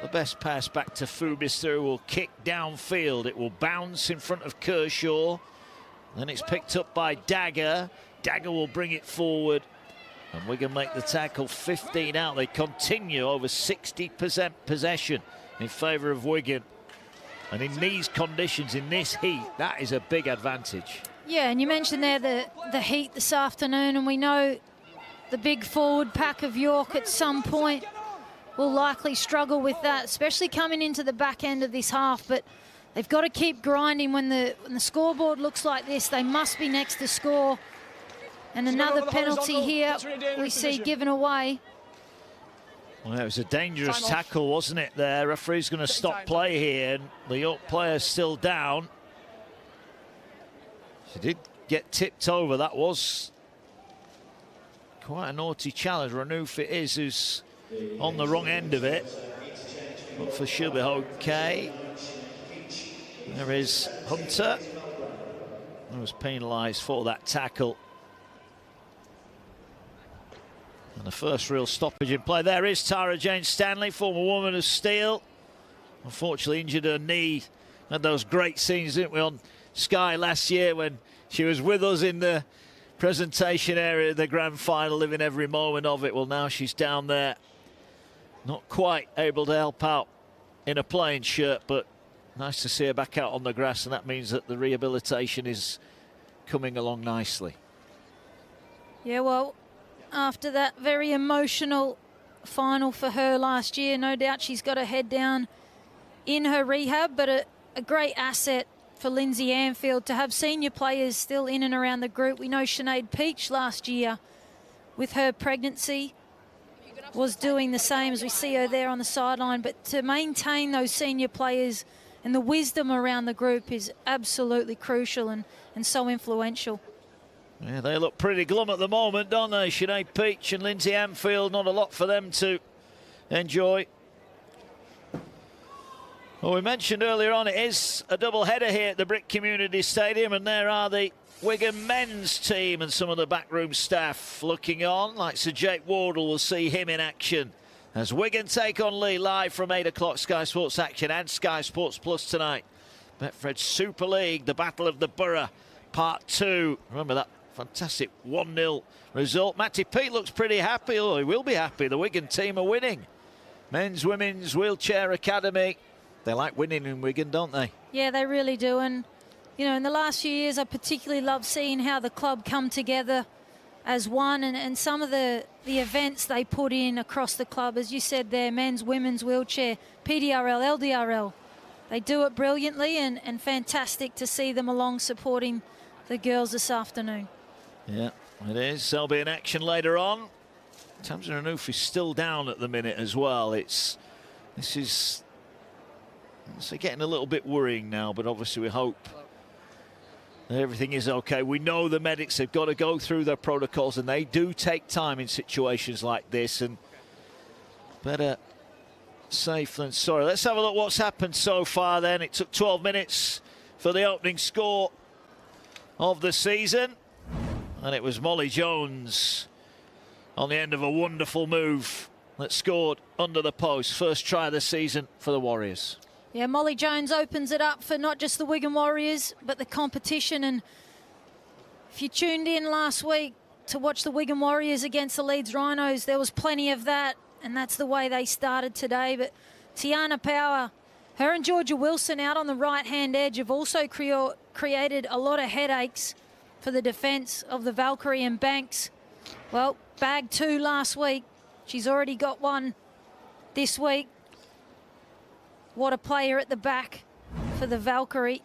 The best pass back to Fubista, who will kick downfield. It will bounce in front of Kershaw. Then it's picked up by Dagger. Dagger will bring it forward. And Wigan make the tackle. 15 out. They continue over 60% possession in favour of Wigan. And in these conditions, in this heat, that is a big advantage. Yeah, and you mentioned there the heat this afternoon, and we know the big forward pack of York at some point will likely struggle with that, especially coming into the back end of this half. But they've got to keep grinding. When the scoreboard looks like this, they must be next to score. And another penalty here we see given away. Well, it was a dangerous tackle, wasn't it, there? Referee's going to stop play here, and the York player's still down. She did get tipped over. That was quite a naughty challenge. Renouf it is, who's on the wrong end of it. Hopefully she'll be okay. There is Hunter, who was penalised for that tackle. And the first real stoppage in play. There is Tara Jane Stanley, former Woman of Steel. Unfortunately injured her knee. Had those great scenes, didn't we, on Sky last year when she was with us in the presentation area of the grand final, living every moment of it. Well, now she's down there, not quite able to help out in a playing shirt, but nice to see her back out on the grass, and that means that the rehabilitation is coming along nicely. Yeah, well, after that very emotional final for her last year, no doubt she's got her head down in her rehab, but a great asset for Lindsay Anfield to have senior players still in and around the group. We know Sinead Peach last year with her pregnancy was doing the same, as we see her there on the sideline, but to maintain those senior players and the wisdom around the group is absolutely crucial and so influential. Yeah, they look pretty glum at the moment, don't they? Sinead Peach and Lindsay Anfield, not a lot for them to enjoy. Well, we mentioned earlier on it is a double header here at the Brick Community Stadium, and there are the Wigan men's team and some of the backroom staff looking on, like Sir Jake Wardle. Will see him in action as Wigan take on Leigh live from 8 o'clock Sky Sports Action and Sky Sports Plus tonight. Betfred Super League, the Battle of the Borough, Part 2. Remember that fantastic 1-0 result. Matty Peat looks pretty happy, or he will be happy. The Wigan team are winning. Men's, women's, wheelchair academy. They like winning in Wigan, don't they? Yeah, they really do. And, you know, in the last few years, I particularly love seeing how the club come together as one, and some of the events they put in across the club, as you said there, men's, women's, wheelchair, PDRL, LDRL. They do it brilliantly, and fantastic to see them along supporting the girls this afternoon. Yeah, it is. They'll be in action later on. Tamsin Renouf is still down at the minute as well. This is getting a little bit worrying now, but obviously we hope everything is okay. We know the medics have got to go through their protocols, and they do take time in situations like this, and better safe than sorry. Let's have a look what's happened so far then. It took 12 minutes for the opening score of the season, and it was Molly Jones on the end of a wonderful move that scored under the post. First try of the season for the Warriors. Yeah, Molly Jones opens it up for not just the Wigan Warriors, but the competition. And if you tuned in last week to watch the Wigan Warriors against the Leeds Rhinos, there was plenty of that, and that's the way they started today. But Tiana Power, her and Georgia Wilson out on the right-hand edge have also created a lot of headaches for the defence of the Valkyrie and Banks. Well, bagged 2 last week. She's already got 1 this week. What a player at the back for the Valkyrie.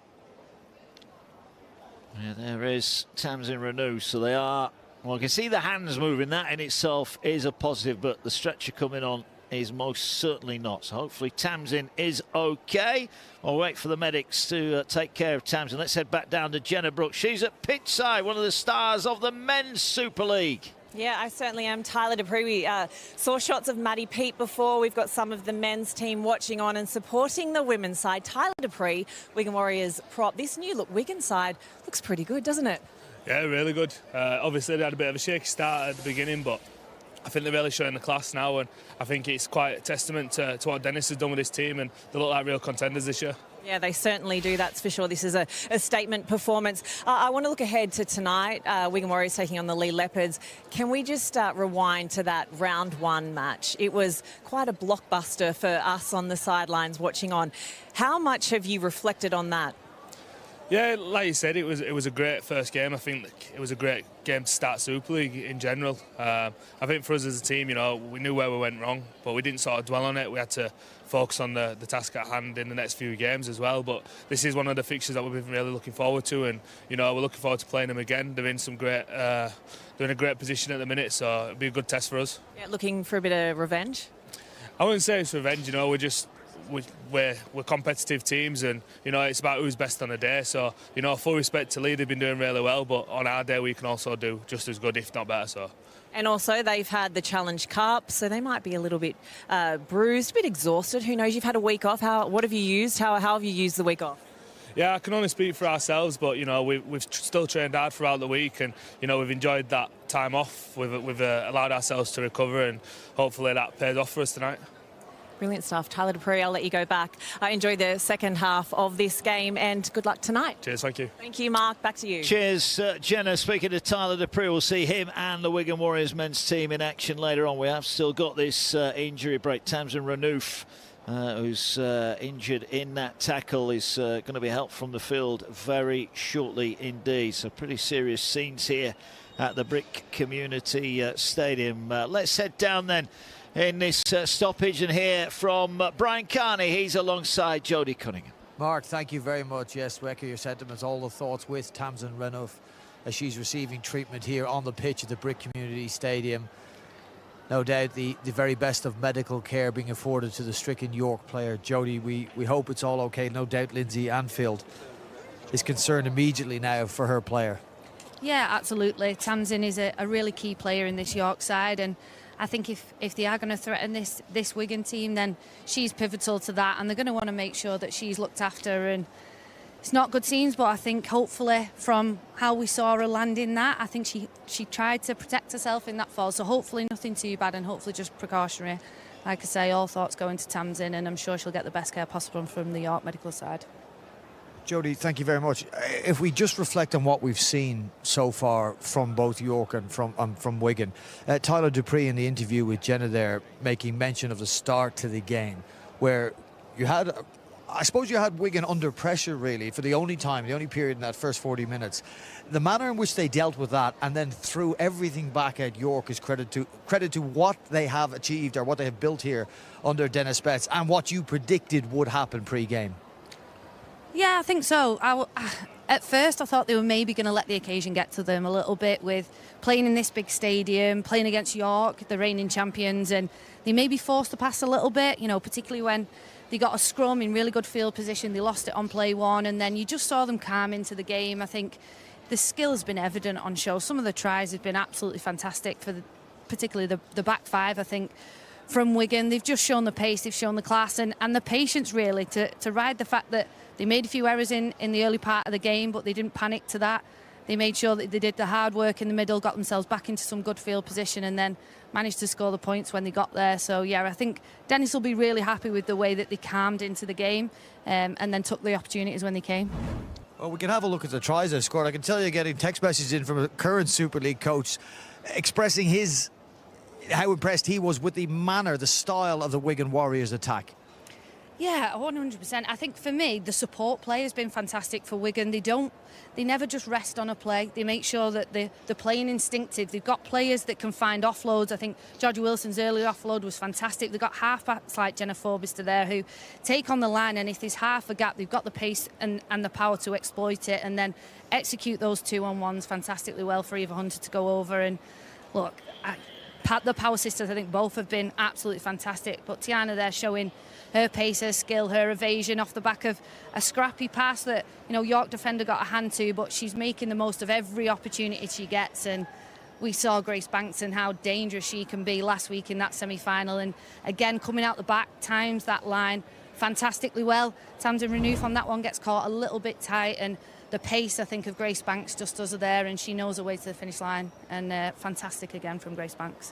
Yeah, there is Tamsin Renew. So they are, well, you can see the hands moving. That in itself is a positive, but the stretcher coming on is most certainly not. So hopefully Tamsin is okay. We'll wait for the medics to take care of Tamsin. Let's head back down to Jenna Brooks. She's at pitch side, one of the stars of the Men's Super League. Yeah, I certainly am. Tyler Dupree, we saw shots of Maddie Peat before. We've got some of the men's team watching on and supporting the women's side. Tyler Dupree, Wigan Warriors prop. This new look Wigan side looks pretty good, doesn't it? Yeah, really good. Obviously, they had a bit of a shaky start at the beginning, but I think they're really showing the class now, and I think it's quite a testament to what Dennis has done with his team, and they look like real contenders this year. Yeah, they certainly do, that's for sure. This is a statement performance. I want to look ahead to tonight, Wigan Warriors taking on the Lee Leopards. Can we just rewind to that round 1 match? It was quite a blockbuster for us on the sidelines watching on. How much have you reflected on that? Yeah, like you said, it was a great first game. I think it was a great game to start Super League in general. I think for us as a team, you know, we knew where we went wrong, but we didn't sort of dwell on it. We had to focus on the task at hand in the next few games as well. But this is one of the fixtures that we've been really looking forward to, and you know, we're looking forward to playing them again. They're in some great, they're in a great position at the minute, so it'll be a good test for us. Yeah, looking for a bit of revenge? I wouldn't say it's revenge. You know, we're competitive teams, and you know, it's about who's best on a day. So you know, full respect to Lee, they've been doing really well, but on our day we can also do just as good, if not better. So. And also they've had the Challenge Cup, so they might be a little bit bruised, a bit exhausted. Who knows? You've had a week off. What have you used? How have you used the week off? Yeah, I can only speak for ourselves, but you know, we've still trained hard throughout the week, and you know, we've enjoyed that time off. We've allowed ourselves to recover, and hopefully that pays off for us tonight. Brilliant stuff. Tyler Dupree, I'll let you go back. Enjoy the second half of this game, and good luck tonight. Cheers, thank you. Thank you, Mark. Back to you. Cheers, Jenna. Speaking to Tyler Dupree, we'll see him and the Wigan Warriors men's team in action later on. We have still got this injury break. Tamsin Renouf, who's injured in that tackle, is going to be helped from the field very shortly indeed. So pretty serious scenes here at the Brick Community Stadium. Let's head down then in this stoppage and hear from Brian Carney. He's alongside Jodie Cunningham. Mark, thank you very much. Yes, we echo your sentiments, all the thoughts with Tamsin Renouf as she's receiving treatment here on the pitch at the Brick Community Stadium. No doubt the very best of medical care being afforded to the stricken York player. Jodie, we hope it's all okay. No doubt Lindsay Anfield is concerned immediately now for her player. Yeah, absolutely. Tamsin is a really key player in this York side, and I think if they are going to threaten this Wigan team, then she's pivotal to that, and they're going to want to make sure that she's looked after. And it's not good scenes, but I think hopefully from how we saw her landing that, I think she tried to protect herself in that fall. So hopefully nothing too bad, and hopefully just precautionary. Like I say, all thoughts going to Tamsin, and I'm sure she'll get the best care possible from the York medical side. Jodie, thank you very much. If we just reflect on what we've seen so far from both York and from Wigan, Tyler Dupree in the interview with Jenna there making mention of the start to the game, where you had, I suppose you had Wigan under pressure really for the only period in that first 40 minutes. The manner in which they dealt with that and then threw everything back at York is credit to what they have achieved or what they have built here under Dennis Betts and what you predicted would happen pre-game. Yeah, I think so. At first, I thought they were maybe going to let the occasion get to them a little bit with playing in this big stadium, playing against York, the reigning champions, and they may be forced to pass a little bit, you know, particularly when They got a scrum in really good field position. They lost it on play 1, and then you just saw them calm into the game. I think the skill has been evident on show. Some of the tries have been absolutely fantastic for particularly the back 5, I think, from Wigan. They've just shown the pace, they've shown the class, and the patience, really, to ride the fact that they made a few errors in the early part of the game, but they didn't panic to that. They made sure that they did the hard work in the middle, got themselves back into some good field position, and then managed to score the points when they got there. So, yeah, I think Dennis will be really happy with the way that they calmed into the game and then took the opportunities when they came. Well, we can have a look at the tries they've scored. I can tell you, getting text messages in from a current Super League coach expressing how impressed he was with the manner, the style of the Wigan Warriors attack. Yeah, 100%. I think for me, the support play has been fantastic for Wigan. They never just rest on a play. They make sure that they're playing instinctive. They've got players that can find offloads. I think Georgie Wilson's early offload was fantastic. They've got half-backs like Jenna Forbister there who take on the line, and if there's half a gap, they've got the pace and the power to exploit it and then execute those 2-on-1s fantastically well for Eva Hunter to go over. And look, the Power Sisters, I think both have been absolutely fantastic. But Tiana there showing her pace, her skill, her evasion off the back of a scrappy pass that, York defender got a hand to, but she's making the most of every opportunity she gets. And we saw Grace Banks and how dangerous she can be last week in that semi-final. And again, coming out the back, times that line fantastically well. Tamsin Renouf on that one gets caught a little bit tight, and the pace, I think, of Grace Banks just does her there, and she knows her way to the finish line. And fantastic again from Grace Banks.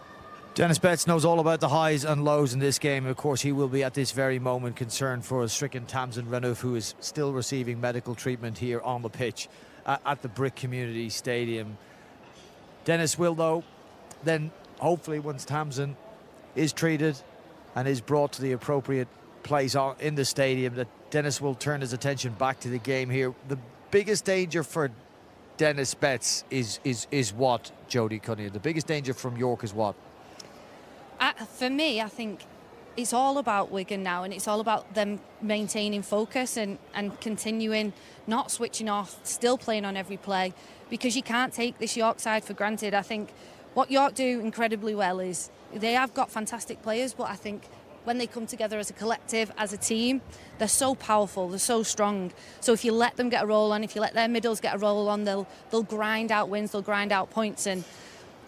Dennis Betts knows all about the highs and lows in this game. Of course, he will be at this very moment concerned for a stricken Tamsin Renouf, who is still receiving medical treatment here on the pitch at the Brick Community Stadium. Dennis will, though, then hopefully once Tamsin is treated and is brought to the appropriate place in the stadium, that Dennis will turn his attention back to the game here. The biggest danger for Dennis Betts is what, Jodie Cunningham? The biggest danger from York is what? For me, I think it's all about Wigan now, and it's all about them maintaining focus and continuing, not switching off, still playing on every play, because you can't take this York side for granted. I think what York do incredibly well is they have got fantastic players, but I think when they come together as a collective, as a team, they're so powerful, they're so strong. So if you let them get a roll on, if you let their middles get a roll on, they'll grind out wins, they'll grind out points. And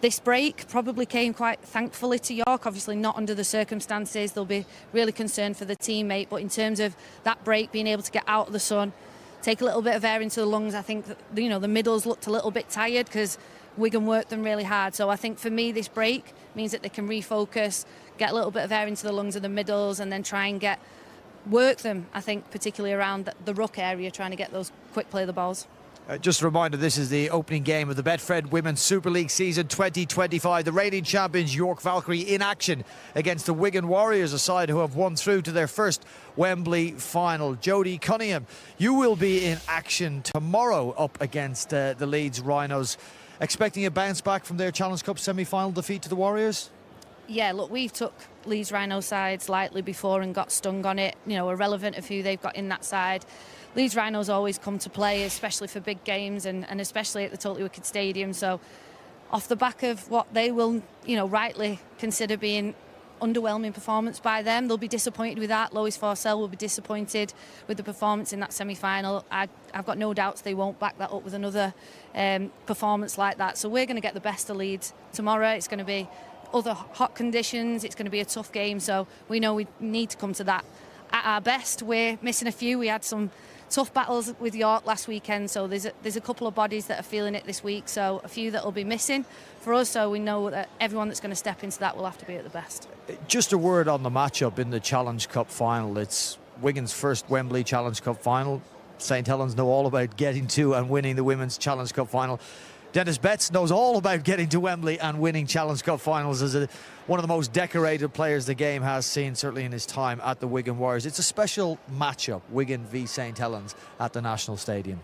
this break probably came quite thankfully to York, obviously not under the circumstances. They'll be really concerned for the teammate, but in terms of that break, being able to get out of the sun, take a little bit of air into the lungs, I think that, the middles looked a little bit tired because Wigan worked them really hard. So I think for me, this break means that they can refocus, get a little bit of air into the lungs of the middles, and then try and work them, I think, particularly around the ruck area, trying to get those quick play the balls. Just a reminder, this is the opening game of the Betfred Women's Super League season 2025. The reigning champions York Valkyrie in action against the Wigan Warriors, a side who have won through to their first Wembley final. Jodie Cunningham, you will be in action tomorrow up against the Leeds Rhinos. Expecting a bounce back from their Challenge Cup semi-final defeat to the Warriors? Yeah, look, we've took Leeds Rhino sides lightly before and got stung on it, irrelevant of who they've got in that side. Leeds Rhinos always come to play, especially for big games and especially at the Totally Wicked Stadium. So off the back of what they will, rightly consider being underwhelming performance by them, they'll be disappointed with that. Lois Forsell will be disappointed with the performance in that semi-final. I've got no doubts they won't back that up with another performance like that. So we're going to get the best of Leeds tomorrow. It's going to be other hot conditions. It's going to be a tough game. So we know we need to come to that at our best. We're missing a few. We had some tough battles with York last weekend, so there's a couple of bodies that are feeling it this week, so a few that will be missing for us, so we know that everyone that's going to step into that will have to be at the best. Just a word on the matchup in the Challenge Cup final. It's Wigan's first Wembley Challenge Cup final. St Helens know all about getting to and winning the Women's Challenge Cup final. Dennis Betts knows all about getting to Wembley and winning Challenge Cup finals as one of the most decorated players the game has seen, certainly in his time at the Wigan Warriors. It's a special matchup, Wigan v St Helens at the National Stadium.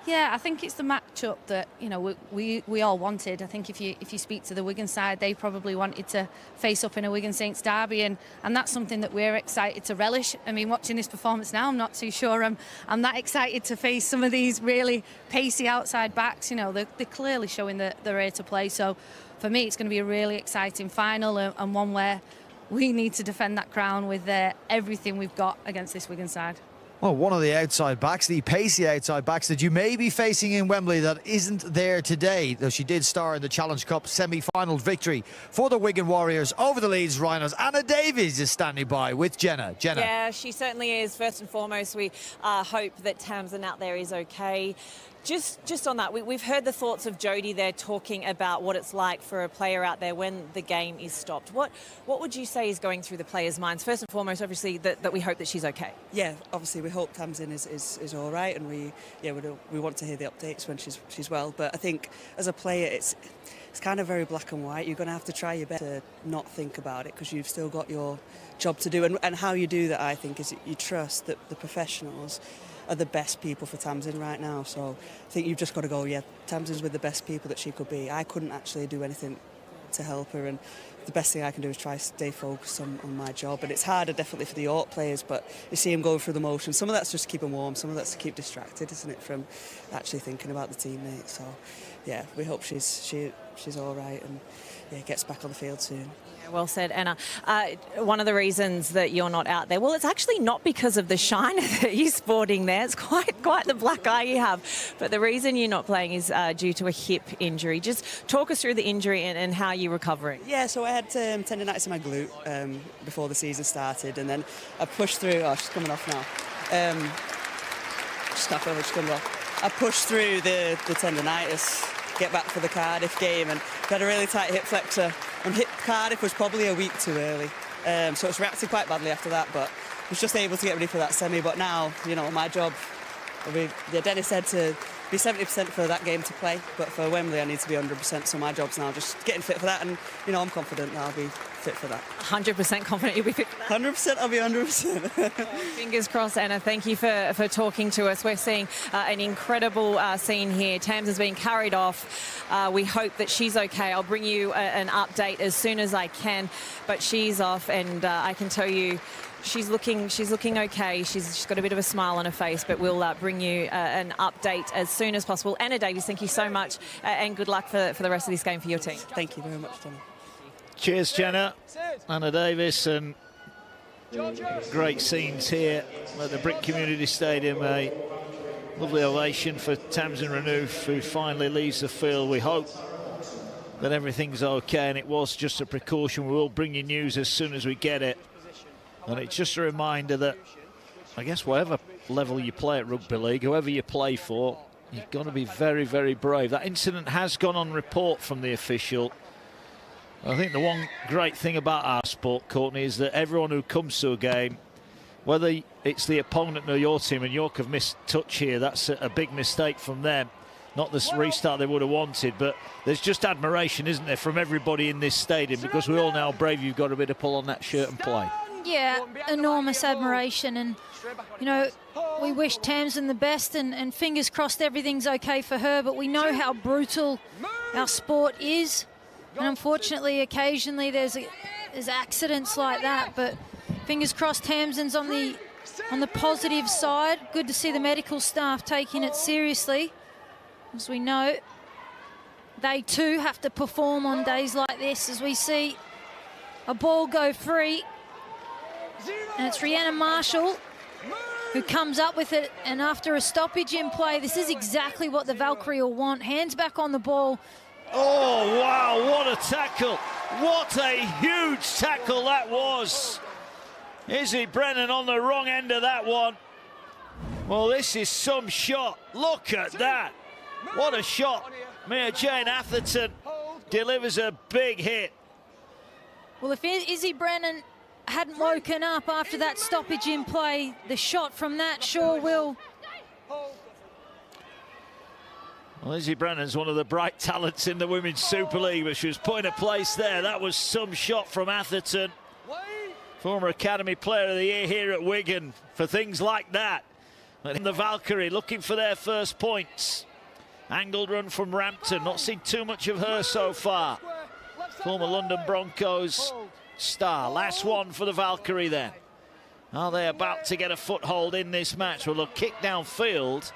Yeah, I think it's the matchup that we all wanted. I think if you speak to the Wigan side, they probably wanted to face up in a Wigan Saints derby, and that's something that we're excited to relish. I mean, watching this performance now, I'm not too sure I'm that excited to face some of these really pacey outside backs. They're clearly showing that they're here to play. So for me, it's going to be a really exciting final and one where we need to defend that crown with everything we've got against this Wigan side. Well, one of the outside backs, the pacey outside backs that you may be facing in Wembley that isn't there today, though she did star in the Challenge Cup semi-final victory for the Wigan Warriors over the Leeds Rhinos. Anna Davies is standing by with Jenna. Jenna. Yeah, she certainly is. First and foremost, we hope that Tamsin out there is okay. Just on that, we've heard the thoughts of Jodie there talking about what it's like for a player out there when the game is stopped. What would you say is going through the players' minds? First and foremost, obviously, that we hope that she's okay. Yeah, obviously we hope Tamsin is all right, and we want to hear the updates when she's well. But I think as a player, it's kind of very black and white. You're going to have to try your best to not think about it because you've still got your job to do. And how you do that, I think, is you trust that the professionals are the best people for Tamsin right now. So I think you've just got to go, yeah, Tamsin's with the best people that she could be. I couldn't actually do anything to help her, and the best thing I can do is try to stay focused on my job. And it's harder definitely for the York players, but you see them going through the motions. Some of that's just to keep them warm, some of that's to keep distracted, isn't it, from actually thinking about the teammates. So yeah, we hope she's all right and gets back on the field soon. Well said, Anna. One of the reasons that you're not out there, well, it's actually not because of the shiner that you're sporting there. It's quite the black eye you have. But the reason you're not playing is due to a hip injury. Just talk us through the injury and how you're recovering. Yeah, so I had tendinitis in my glute before the season started, and then I pushed through. Oh, she's coming off now. Just knock over, she's coming off. I pushed through the tendinitis, get back for the Cardiff game, and had a really tight hip flexor. And Cardiff was probably a week too early, so it's reacted quite badly after that, but I was just able to get ready for that semi. But now, my job, Dennis said to be 70% for that game to play, but for Wembley I need to be 100%, so my job's now just getting fit for that, and I'm confident that I'll be fit for that. 100% confident you'll be fit for that? 100%, I'll be 100%. Fingers crossed, Anna. Thank you for talking to us. We're seeing an incredible scene here. Tamsin's being carried off. We hope that she's okay. I'll bring you an update as soon as I can, but she's off, and I can tell you she's looking okay. She's got a bit of a smile on her face, but we'll bring you an update as soon as possible. Anna Davies, thank you so much, and good luck for the rest of this game for your team. Thank you very much, Jenna. Cheers, Jenna. Anna Davies, and great scenes here at the Brick Community Stadium. A lovely ovation for Tamsin Renouf, who finally leaves the field. We hope that everything's okay, and it was just a precaution. We will bring you news as soon as we get it. And it's just a reminder that, I guess, whatever level you play at rugby league, whoever you play for, you've got to be very, very brave. That incident has gone on report from the official. I think the one great thing about our sport, Courtney, is that everyone who comes to a game, whether it's the opponent or your team, and York have missed touch here, that's a big mistake from them. Not the restart they would have wanted, but there's just admiration, isn't there, from everybody in this stadium, because we all know how brave you've got to be to pull on that shirt and play. Yeah, enormous admiration, and we wish Tamsin the best, and fingers crossed everything's okay for her, but we know how brutal our sport is, and unfortunately occasionally there's accidents like that, but fingers crossed Tamsin's on the positive side. Good to see the medical staff taking it seriously. As we know, they too have to perform on days like this, as we see a ball go free. And it's Rhiannon Marshall who comes up with it, and after a stoppage in play, this is exactly what the Valkyrie will want. Hands back on the ball. Oh, wow, what a tackle. What a huge tackle that was. Izzy Brennan on the wrong end of that one. Well, this is some shot. Look at that. What a shot. Mia Jane Atherton delivers a big hit. Well, if Izzy Brennan hadn't woken up after that stoppage in play, the shot from that sure will. Well, Izzy Brennan's one of the bright talents in the Women's Super League, but she was put in a place there. That was some shot from Atherton. Former Academy Player of the Year here at Wigan for things like that. And the Valkyrie looking for their first points. Angled run from Rampton. Not seen too much of her so far. Former London Broncos star. Last one for the Valkyrie then. Are they about to get a foothold in this match? Well, they'll kick downfield.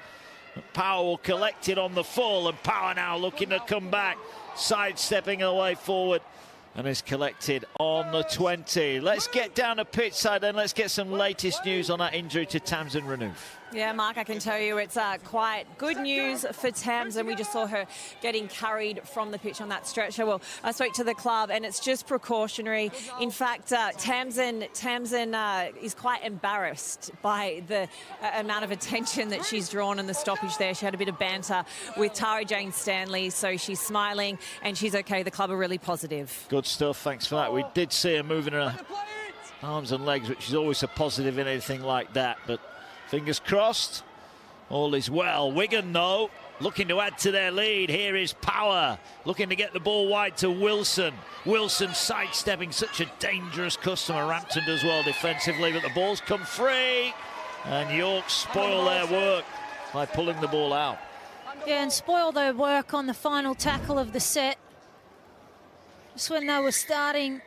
Power will collect it on the full, and Power now looking to come back, sidestepping her way forward. and is collected on the 20. Let's get down to pitch side and let's get some latest news on that injury to Tamsin Renouf. Yeah, Mark, I can tell you it's quite good news for Tamsin. We just saw her getting carried from the pitch on that stretcher. Well, I spoke to the club and it's just precautionary. In fact, Tamsin is quite embarrassed by the amount of attention that she's drawn in the stoppage there. She had a bit of banter with Tara Jane Stanley, so she's smiling and she's okay. The club are really positive. Good stuff, thanks for that. We did see her moving her arms and legs, which is always a positive in anything like that, but fingers crossed, all is well. Wigan, though, looking to add to their lead. Here is Power, looking to get the ball wide to Wilson. Wilson sidestepping such a dangerous customer. Rampton does well defensively, but the ball's come free. And York spoil their work by pulling the ball out. Yeah, and spoil their work on the final tackle of the set. Just when they were starting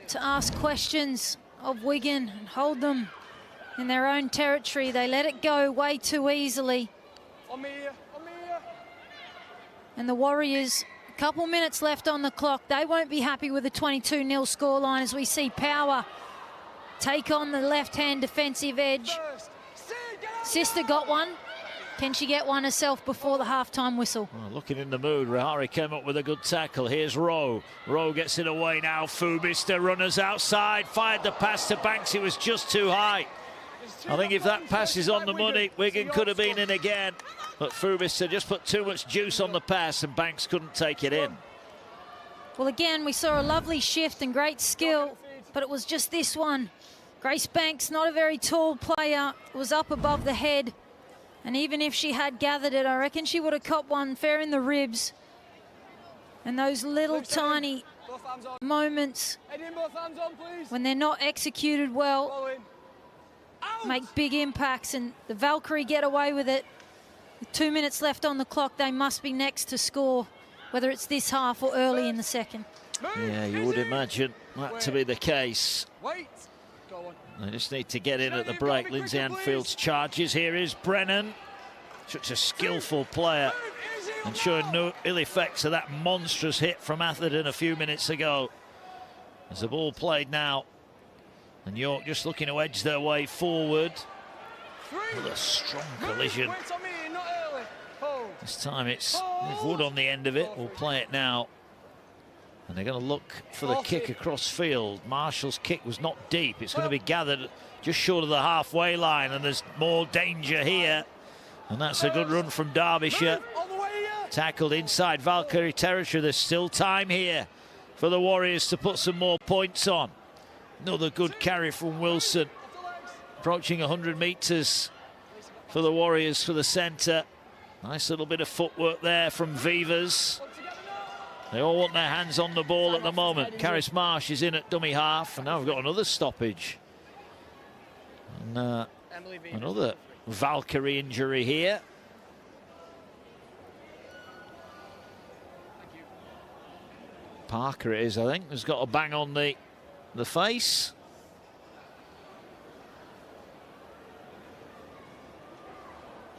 to ask questions of Wigan and hold them in their own territory, they let it go way too easily. And the Warriors, a couple minutes left on the clock. They won't be happy with a 22-0 scoreline as we see Power take on the left-hand defensive edge. Sister got one. Can she get one herself before the halftime whistle? Oh, looking in the mood, Rahari came up with a good tackle. Here's Rowe. Rowe gets it away now. Fubister, runners outside, fired the pass to Banks. It was just too high. I think if that pass is on the money, Wigan could have been in again. But Fubister just put too much juice on the pass and Banks couldn't take it in. Well, again, we saw a lovely shift and great skill, but it was just this one. Grace Banks, not a very tall player, was up above the head. And even if she had gathered it, I reckon she would have caught one fair in the ribs. And those little tiny moments when they're not executed well make big impacts, and the Valkyrie get away with it. With 2 minutes left on the clock, they must be next to score, whether it's this half or early in the second. Yeah, you would imagine that to be the case. They just need to get in at the break. Lindsay Anfield's charges. Here is Brennan. Such a skillful player and showing no ill effects of that monstrous hit from Atherton a few minutes ago. As the ball played now, and York just looking to edge their way forward. With a strong collision. This time it's with Wood on the end of it. We'll play it now. And they're going to look for the kick across field. Marshall's kick was not deep. It's going to be gathered just short of the halfway line, and there's more danger here. And that's a good run from Derbyshire. Tackled inside Valkyrie territory. There's still time here for the Warriors to put some more points on. Another good carry from Wilson. Approaching 100 metres for the Warriors for the centre. Nice little bit of footwork there from Vivas. They all want their hands on the ball at the moment. Caris Marsh is in at dummy half, and now we've got another stoppage. And another Valkyrie injury here. Parker it is, I think, has got a bang on the face.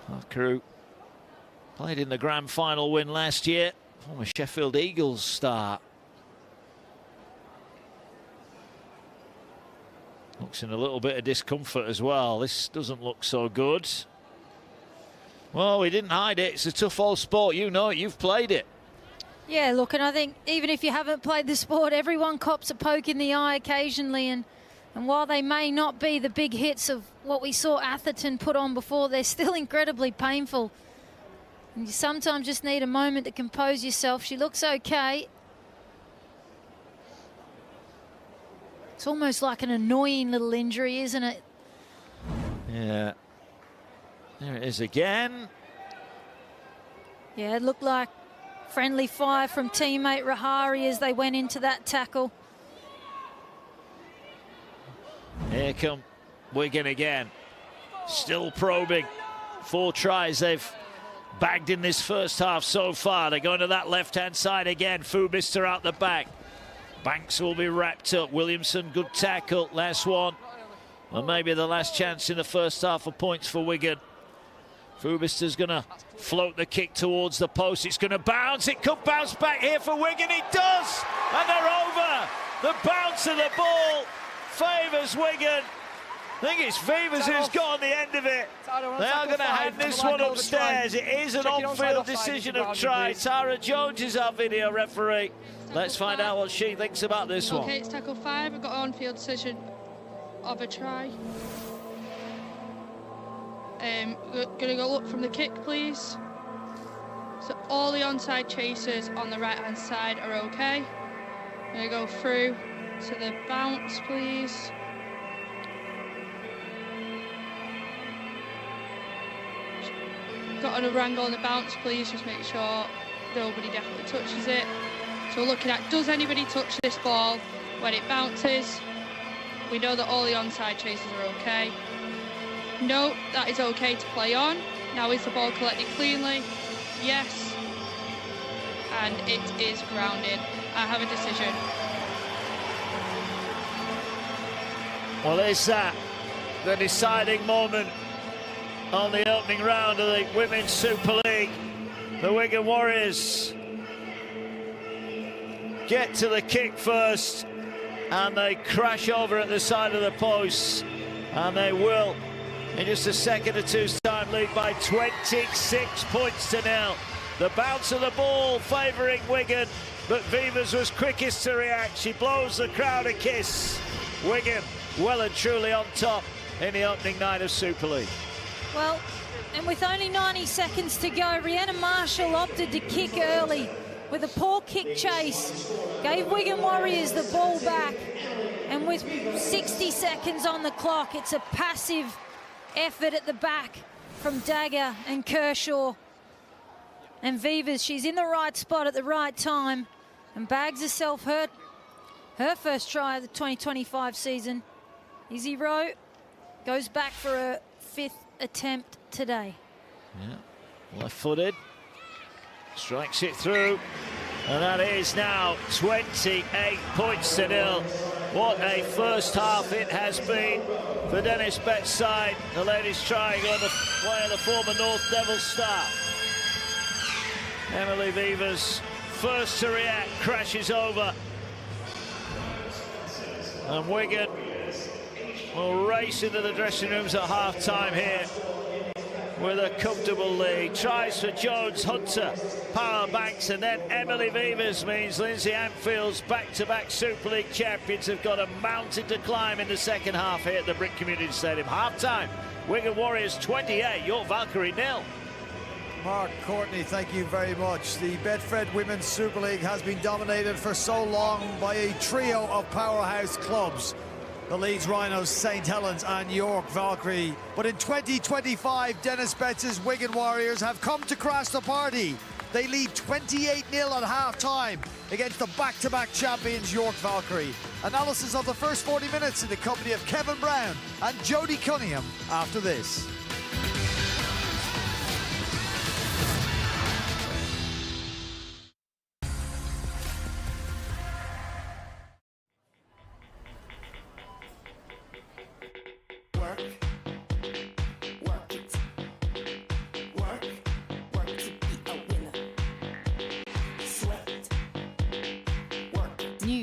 Parker played in the grand final win last year. Former Sheffield Eagles star. Looks in a little bit of discomfort as well. This doesn't look so good. Well, we didn't hide it. It's a tough old sport. You know it. You've played it. Yeah, look, and I think even if you haven't played the sport, everyone cops a poke in the eye occasionally. And while they may not be the big hits of what we saw Atherton put on before, they're still incredibly painful. And you sometimes just need a moment to compose yourself. She looks okay. It's almost like an annoying little injury, isn't it? Yeah. There it is again. Yeah, it looked like friendly fire from teammate Rahari as they went into that tackle. Here come Wigan again. Still probing. 4 tries they've bagged in this first half so far. They're going to that left-hand side again. Fubister out the back. Banks will be wrapped up. Williamson, good tackle. Last one. Well, maybe the last chance in the first half of points for Wigan. Fubister's going to float the kick towards the post. It's going to bounce. It could bounce back here for Wigan. It does. And they're over. The bounce of the ball favours Wigan. I think it's Vivas who's got on the end of it. They are going to hand this one upstairs. It is an on-field decision of try. Tara Jones is our video referee. Let's find out what she thinks about this one. Okay, it's tackle 5. I've got an on-field decision of a try. Going to go look from the kick, please. So all the onside chasers on the right-hand side are okay. I'm going to go through to the bounce, please. Got an wrangle on the bounce, please. Just make sure nobody definitely touches it. So we're looking at, does anybody touch this ball when it bounces? We know that all the onside chasers are okay. No, that is okay to play on. Now is the ball collected cleanly? Yes. And it is grounded. I have a decision. Well, is that the deciding moment on the opening round of the Women's Super League? The Wigan Warriors get to the kick first and they crash over at the side of the post, and they will in just a second or two's time lead by 26 points to 0. The bounce of the ball favouring Wigan, but Vivas was quickest to react. She blows the crowd a kiss. Wigan well and truly on top in the opening night of Super League. Well, and with only 90 seconds to go, Rhiannon Marshall opted to kick early with a poor kick chase. Gave Wigan Warriors the ball back. And with 60 seconds on the clock, it's a passive effort at the back from Dagger and Kershaw. And Vivas, she's in the right spot at the right time and bags herself her first try of the 2025 season. Izzy Rowe goes back for a 5th attempt today. Yeah, left-footed, strikes it through, and that is now 28 points to 0. What a first half it has been for Dennis Bett's side. The ladies trying on the way of the former North Devils star. Emily Vivas, first to react, crashes over. And Wigan will race into the dressing rooms at half-time here with a comfortable lead. Tries for Jones, Hunter, Power Banks, and then Emily Vivas means Lindsay Anfield's back-to-back Super League champions have got a mountain to climb in the second half here at the Brick Community Stadium. Half-time, Wigan Warriors 28, York Valkyrie 0. Mark Courtney, thank you very much. The Betfred Women's Super League has been dominated for so long by a trio of powerhouse clubs. The Leeds Rhinos, St Helens and York Valkyrie. But in 2025, Dennis Betts' Wigan Warriors have come to crash the party. They lead 28-0 at half-time against the back-to-back champions York Valkyrie. Analysis of the first 40 minutes in the company of Kevin Brown and Jodie Cunningham after this.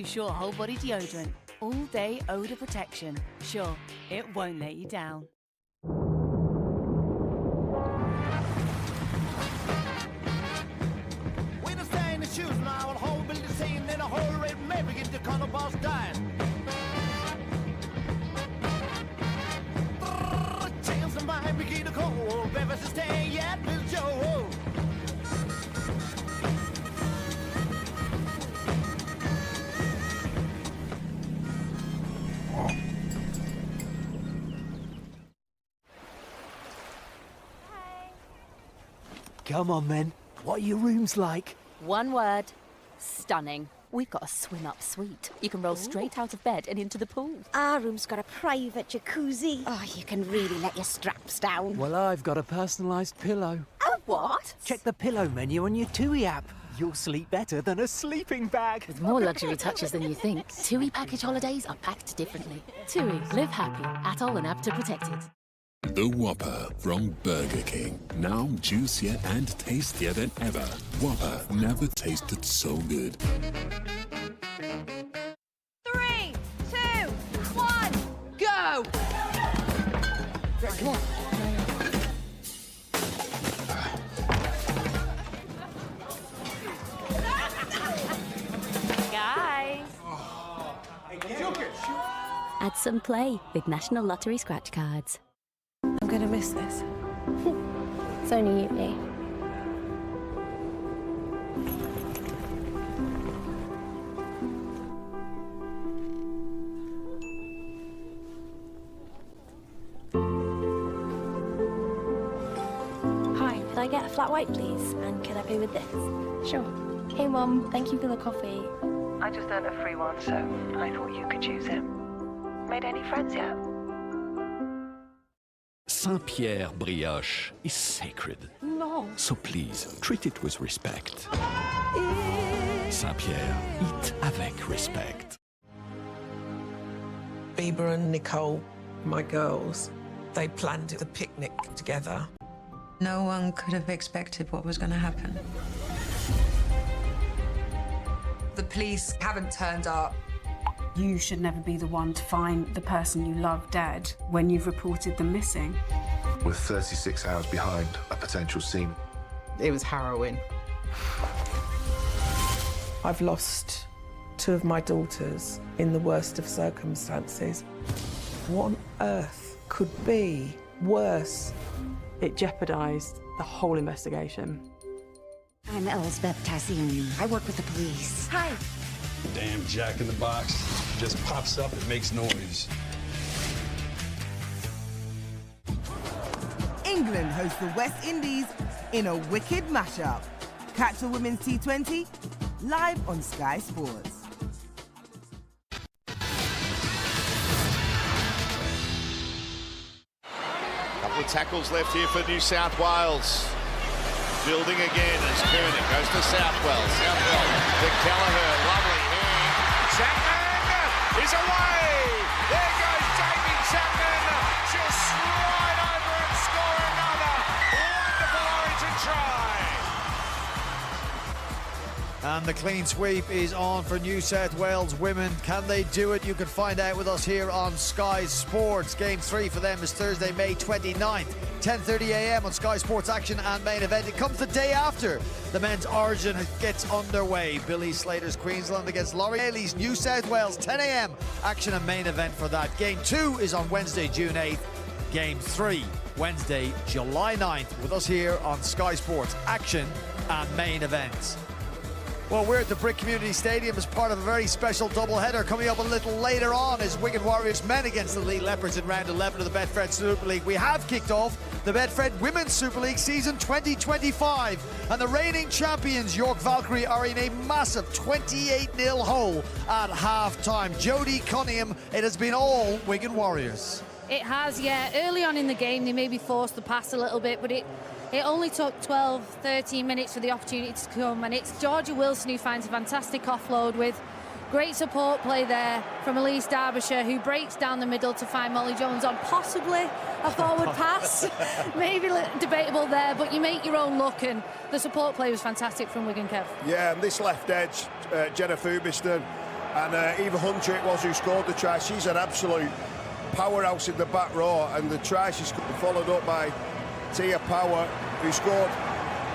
Sure whole body deodorant. All day odor protection. Sure, it won't let you down. When I stay in the shoes now, I'll hold the scene in a hurry, maybe get the corner boss dying. Chance of mine, begin to cold, baby, to stay yet, Bill Joe. Come on, then. What are your rooms like? One word, stunning. We've got a swim-up suite. You can roll straight out of bed and into the pool. Our room's got a private jacuzzi. Oh, you can really let your straps down. Well, I've got a personalised pillow. A what? Check the pillow menu on your TUI app. You'll sleep better than a sleeping bag. With more luxury touches than you think, TUI package holidays are packed differently. TUI, live happy. Atoll and app to protect it. The Whopper from Burger King. Now juicier and tastier than ever. Whopper never tasted so good. go! Yeah, come on. Guys. Add some play with National Lottery scratch cards. I'm going to miss this. It's only you, me. Hi, could I get a flat white, please? And can I pay with this? Sure. Hey, Mum, thank you for the coffee. I just earned a free one, so I thought you could use it. Made any friends yet? Saint-Pierre brioche is sacred. No. So please, treat it with respect. Saint-Pierre, eat avec respect. Bieber and Nicole, my girls, they planned the picnic together. No one could have expected what was going to happen. The police haven't turned up. You should never be the one to find the person you love dead when you've reported them missing. We're 36 hours behind a potential scene. It was harrowing. I've lost two of my daughters in the worst of circumstances. What on earth could be worse? It jeopardised the whole investigation. I'm Elsbeth Tassian. I work with the police. Hi. Damn Jack in the Box just pops up and makes noise. England hosts the West Indies in a wicked mashup. Catch the Women's T20 live on Sky Sports. Couple of tackles left here for New South Wales. Building again as Kernan goes to Southwell. Southwell to Kelleher. Lovely hand. Chapman is away. There goes Jamie Chapman. She'll slide over and score another wonderful Origin try. And the clean sweep is on for New South Wales women. Can they do it? You can find out with us here on Sky Sports. Game 3 for them is Thursday, May 29th, 10:30 a.m. on Sky Sports Action and Main Event. It comes the day after the men's Origin gets underway. Billy Slater's Queensland against Laurie Haley's New South Wales, 10 a.m. Action and Main Event for that. Game 2 is on Wednesday, June 8th. Game 3, Wednesday, July 9th, with us here on Sky Sports Action and Main Events. Well, we're at the Brick Community Stadium as part of a very special doubleheader. Coming up a little later on is Wigan Warriors men against the Leeds Leopards in round 11 of the Betfred Super League. We have kicked off the Betfred Women's Super League season 2025, and the reigning champions York Valkyrie are in a massive 28-0 hole at half-time. Jodie Cunningham, it has been all Wigan Warriors. It has, yeah. Early on in the game, they maybe forced the pass a little bit, but it only took 12, 13 minutes for the opportunity to come, and it's Georgia Wilson who finds a fantastic offload with great support play there from Elise Derbyshire, who breaks down the middle to find Molly Jones on possibly a forward pass. Maybe debatable there, but you make your own luck, and the support play was fantastic from Wigan, Kev. Yeah, and this left edge, Jenna Fubiston and Eva Hunter it was who scored the try. She's an absolute powerhouse in the back row, and the try she's followed up by Tia Power, who scored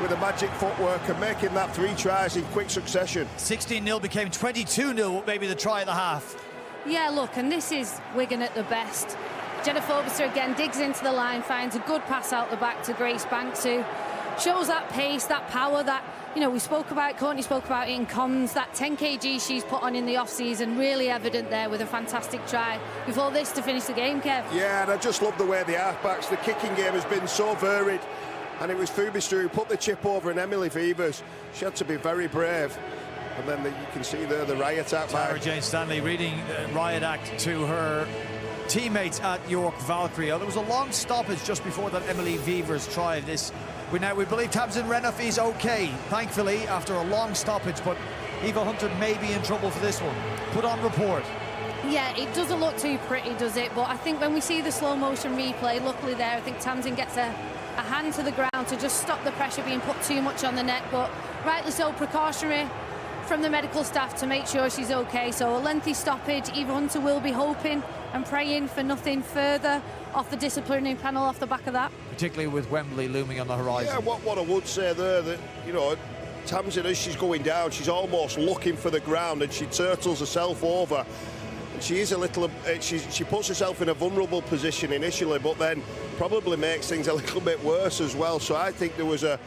with a magic footwork and making that 3 tries in quick succession. 16-0 became 22-0, maybe the try of the half. Yeah, look, and this is Wigan at the best. Jenna Fubiston again digs into the line, finds a good pass out the back to Grace Banks, who shows that pace, that power that, you know, we spoke about, Courtney spoke about it in comms, that 10 kg she's put on in the off-season, really evident there with a fantastic try before this to finish the game, Kev. Yeah, and I just love the way the halfbacks, the kicking game has been so varied, and it was Fubiston who put the chip over, and Emily Vivers, she had to be very brave. And then you can see there the riot act. Tara Jane Stanley reading riot act to her teammates at York Valkyrie. There was a long stoppage just before that Emily Vivers tried this. We believe Tamsin Renouf is okay, thankfully, after a long stoppage, but Eva Hunter may be in trouble for this one. Put on report. Yeah, it doesn't look too pretty, does it? But I think when we see the slow motion replay, luckily there, I think Tamsin gets a hand to the ground to just stop the pressure being put too much on the net, but rightly so, precautionary from the medical staff to make sure she's okay. So a lengthy stoppage. Eva Hunter will be hoping and praying for nothing further off the disciplinary panel off the back of that. Particularly with Wembley looming on the horizon. Yeah, what I would say there, that, you know, Tamsin, as she's going down, she's almost looking for the ground and she turtles herself over. And she is a little, she puts herself in a vulnerable position initially, but then probably makes things a little bit worse as well. So I think there was a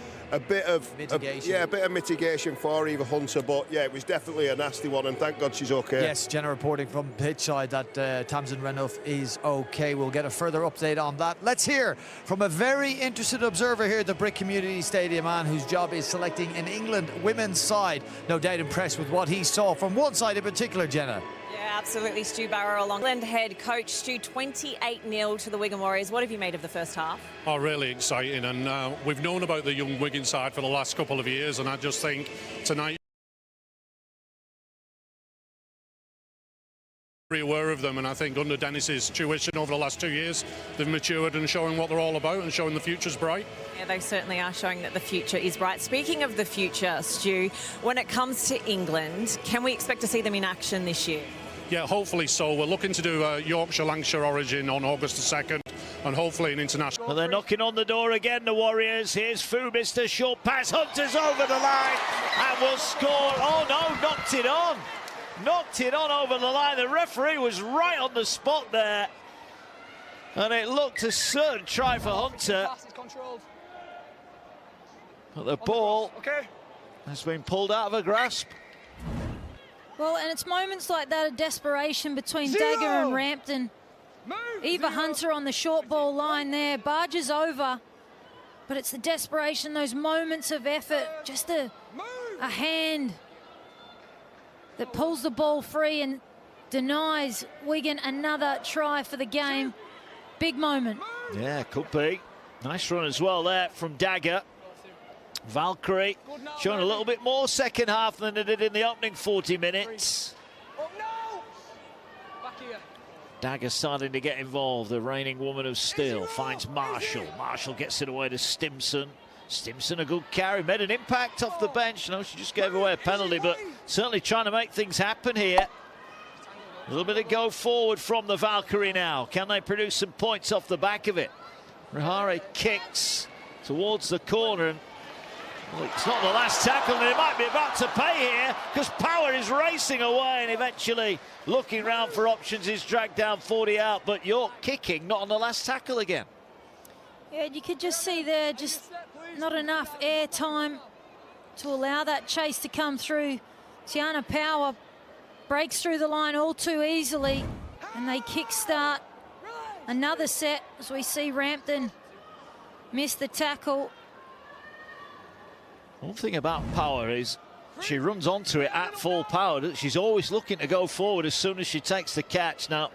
bit of mitigation. A bit of mitigation for Eva Hunter, but yeah, it was definitely a nasty one, and thank God she's okay. Yes, Jenna reporting from pitchside that Tamsin Renouf is okay. We'll get a further update on that. Let's hear from a very interested observer here at the Brick Community Stadium, man whose job is selecting an England women's side. No doubt impressed with what he saw from one side in particular, Jenna. Yeah, absolutely. Stu Barrow along. England head coach Stu, 28-0 to the Wigan Warriors. What have you made of the first half? Oh, really exciting. And we've known about the young Wigan side for the last couple of years. And I just think tonight, very aware of them. And I think under Dennis's tuition over the last 2 years, they've matured and showing what they're all about and showing the future's bright. Yeah, they certainly are showing that the future is bright. Speaking of the future, Stu, when it comes to England, can we expect to see them in action this year? Yeah, hopefully so. We're looking to do a Yorkshire-Lancashire origin on August the 2nd and hopefully an international. Well, they're knocking on the door again, the Warriors. Here's Fubis, short pass. Hunter's over the line and will score. Oh, no, knocked it on. Knocked it on over the line. The referee was right on the spot there. And it looked a certain try for Hunter. But the ball has been pulled out of her grasp. Well, and it's moments like that of desperation between Dagger and Rampton. Eva Hunter on the short ball line there, barges over. But it's the desperation, those moments of effort, just a hand that pulls the ball free and denies Wigan another try for the game. Big moment. Yeah, could be. Nice run as well there from Dagger. Valkyrie showing a little bit more second half than they did in the opening 40 minutes. Dagger starting to get involved. The reigning woman of steel finds Marshall. Marshall gets it away to Stimson. Stimson, a good carry, made an impact off the bench. No, she just gave away a penalty, but certainly trying to make things happen here. A little bit of go forward from the Valkyrie now. Can they produce some points off the back of it? Rahare kicks towards the corner. And well, it's not the last tackle, and it might be about to pay here because Power is racing away and eventually looking round for options. Is dragged down 40 out, but York kicking, not on the last tackle again. Yeah, you could just see there, just not enough air time to allow that chase to come through. Tiana Power breaks through the line all too easily, and they kickstart another set as we see Rampton miss the tackle. One thing about Power is she runs onto it at full power. She's always looking to go forward as soon as she takes the catch. Now,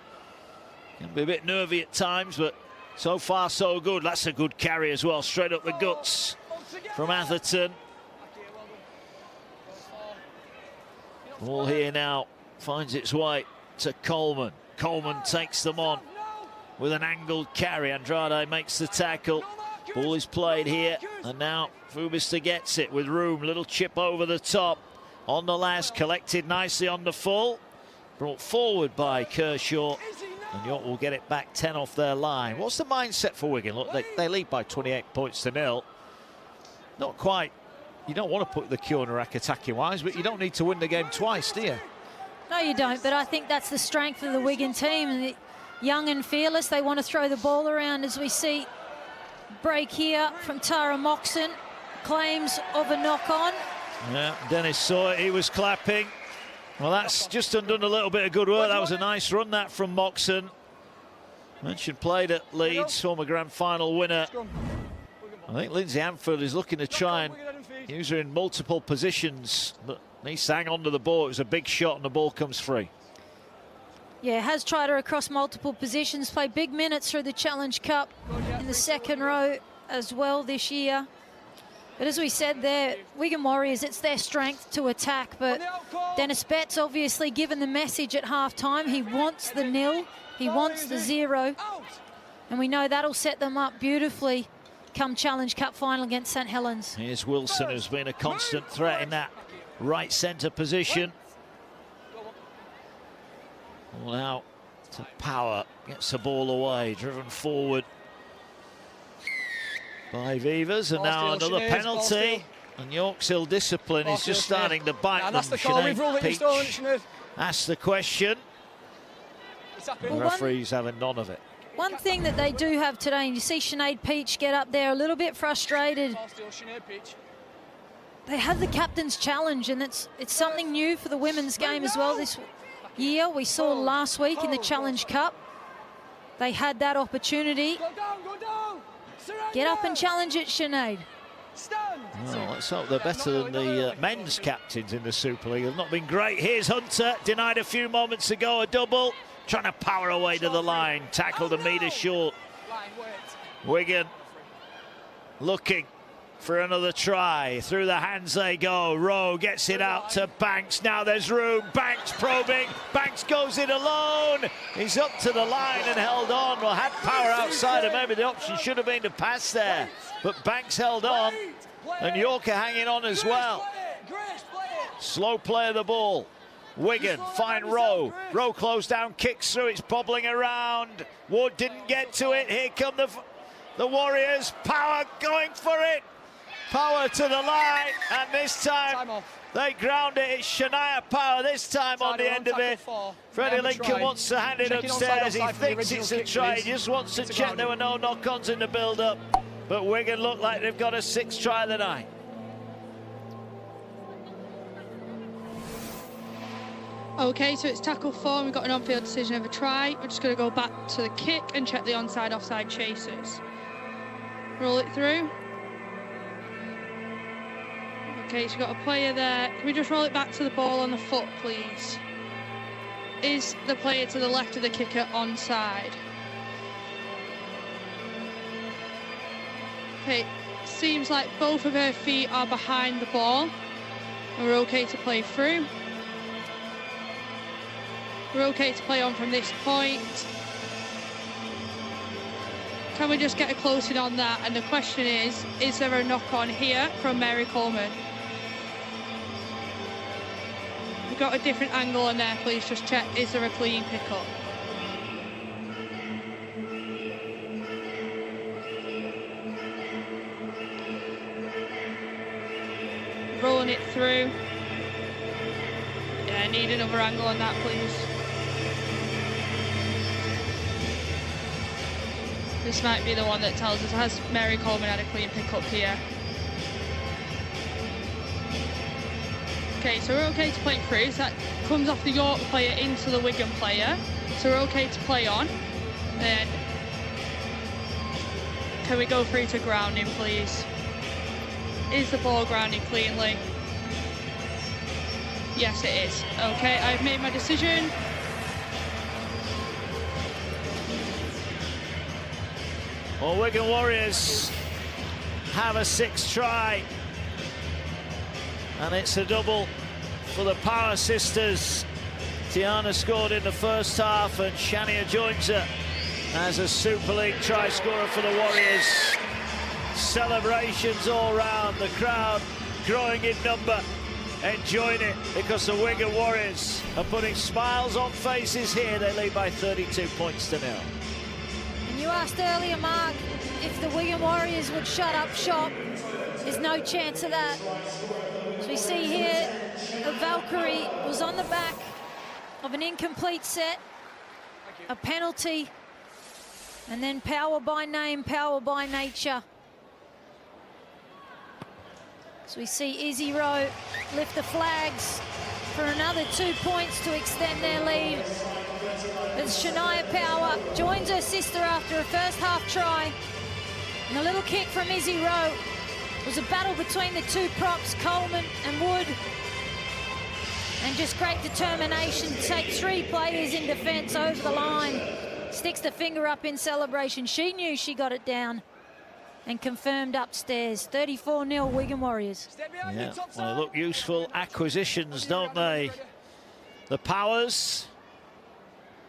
can be a bit nervy at times, but so far so good. That's a good carry as well, straight up the guts from Atherton. Ball here now finds its way to Coleman. Coleman takes them on with an angled carry. Andrade makes the tackle. Ball is played here, and now Fubista gets it with room. Little chip over the top. On the last, collected nicely on the full. Brought forward by Kershaw. And York will get it back 10 off their line. What's the mindset for Wigan? Look, they lead by 28 points to 0. Not quite. You don't want to put the cue on a rack attacking-wise, but you don't need to win the game twice, do you? No, you don't, but I think that's the strength of the Wigan team. And young and fearless, they want to throw the ball around as we see break here from Tara Moxon. Claims of a knock-on. Yeah, Dennis saw it, he was clapping. Well, that's just undone a little bit of good work. That was a nice run, that, from Moxon. Mentioned played at Leeds, former grand final winner. I think Lindsay Anfield is looking to try and use her in multiple positions, but he sang onto the ball. It was a big shot and the ball comes free. Yeah, has tried her across multiple positions, played big minutes through the Challenge Cup in the second row as well this year. But as we said there, Wigan Warriors, it's their strength to attack, but Dennis Betts obviously given the message at half-time. He wants the 0, he wants the 0, and we know that'll set them up beautifully come Challenge Cup final against St Helens. Here's Wilson, who's been a constant threat in that right centre position. Well, now To Power, gets the ball away, driven forward by Vivas, and now another penalty. And York's ill-discipline is just starting to bite them. That's the call. We've ruled it. You've stolen it, Sinead. Ask the question. The referee's having none of it. One thing that they do have today, and you see Sinead Peach get up there a little bit frustrated. They have the captain's challenge, and it's something new for the women's game as well this year. We saw last week in the Challenge Cup. They had that opportunity. Get up and challenge it, Sinead. Well, let's hope they're better than the men's captains in the Super League. They've not been great. Here's Hunter, denied a few moments ago, a double. Trying to power away to the line, tackled a metre short. Wigan looking for another try. Through the hands they go. Rowe gets it out to Banks. Now there's room. Banks probing. Banks goes in alone. He's up to the line and held on. Well, had Power outside, and maybe the option should have been to pass there. But Banks held on, and Yorker hanging on as well. Slow play of the ball. Wigan find Rowe. Rowe closed down, kicks through. It's bobbling around. Ward didn't get to it. Here come the Warriors. Power going for it. Power to the line, and this time they ground it. It's Shania Power this time on the end of it. Freddie Lincoln wants to hand it upstairs. He thinks it's a try. He just wants to check there were no knock-ons in the build-up. But Wigan look like they've got a sixth try of the night. Okay, so it's tackle 4. We've got an on-field decision of a try. We're just going to go back to the kick and check the onside-offside chasers. Roll it through. Okay, so we've got a player there. Can we just roll it back to the ball on the foot, please? Is the player to the left of the kicker onside? Okay, seems like both of her feet are behind the ball. And we're okay to play through. We're okay to play on from this point. Can we just get a close-in on that? And the question is there a knock-on here from Mary Coleman? We've got a different angle on there, please just check, is there a clean pick-up? Rolling it through. Yeah, need another angle on that, please. This might be the one that tells us, has Mary Coleman had a clean pick-up here? Okay, so we're okay to play through. So that comes off the York player into the Wigan player. So we're okay to play on. Then can we go through to grounding, please? Is the ball grounding cleanly? Yes, it is. Okay, I've made my decision. Well, Wigan Warriors have a sixth try. And it's a double for the Power sisters. Tiana scored in the first half, and Shania joins her as a Super League try scorer for the Warriors. Celebrations all round, the crowd growing in number, enjoying it because the Wigan Warriors are putting smiles on faces here. They lead by 32 points to 0. And you asked earlier, Mark, if the Wigan Warriors would shut up shop. There's no chance of that. As we see here, the Valkyrie was on the back of an incomplete set, a penalty, and then power by name, power by nature. So we see Izzy Rowe lift the flags for another 2 points to extend their lead. As Shania Power joins her sister after a first half try. And a little kick from Izzy Rowe. It was a battle between the two props, Coleman and Wood. And just great determination to take 3 players in defence over the line. Sticks the finger up in celebration. She knew she got it down and confirmed upstairs. 34-0 Wigan Warriors. Yeah, well, they look useful acquisitions, don't they? The Powers.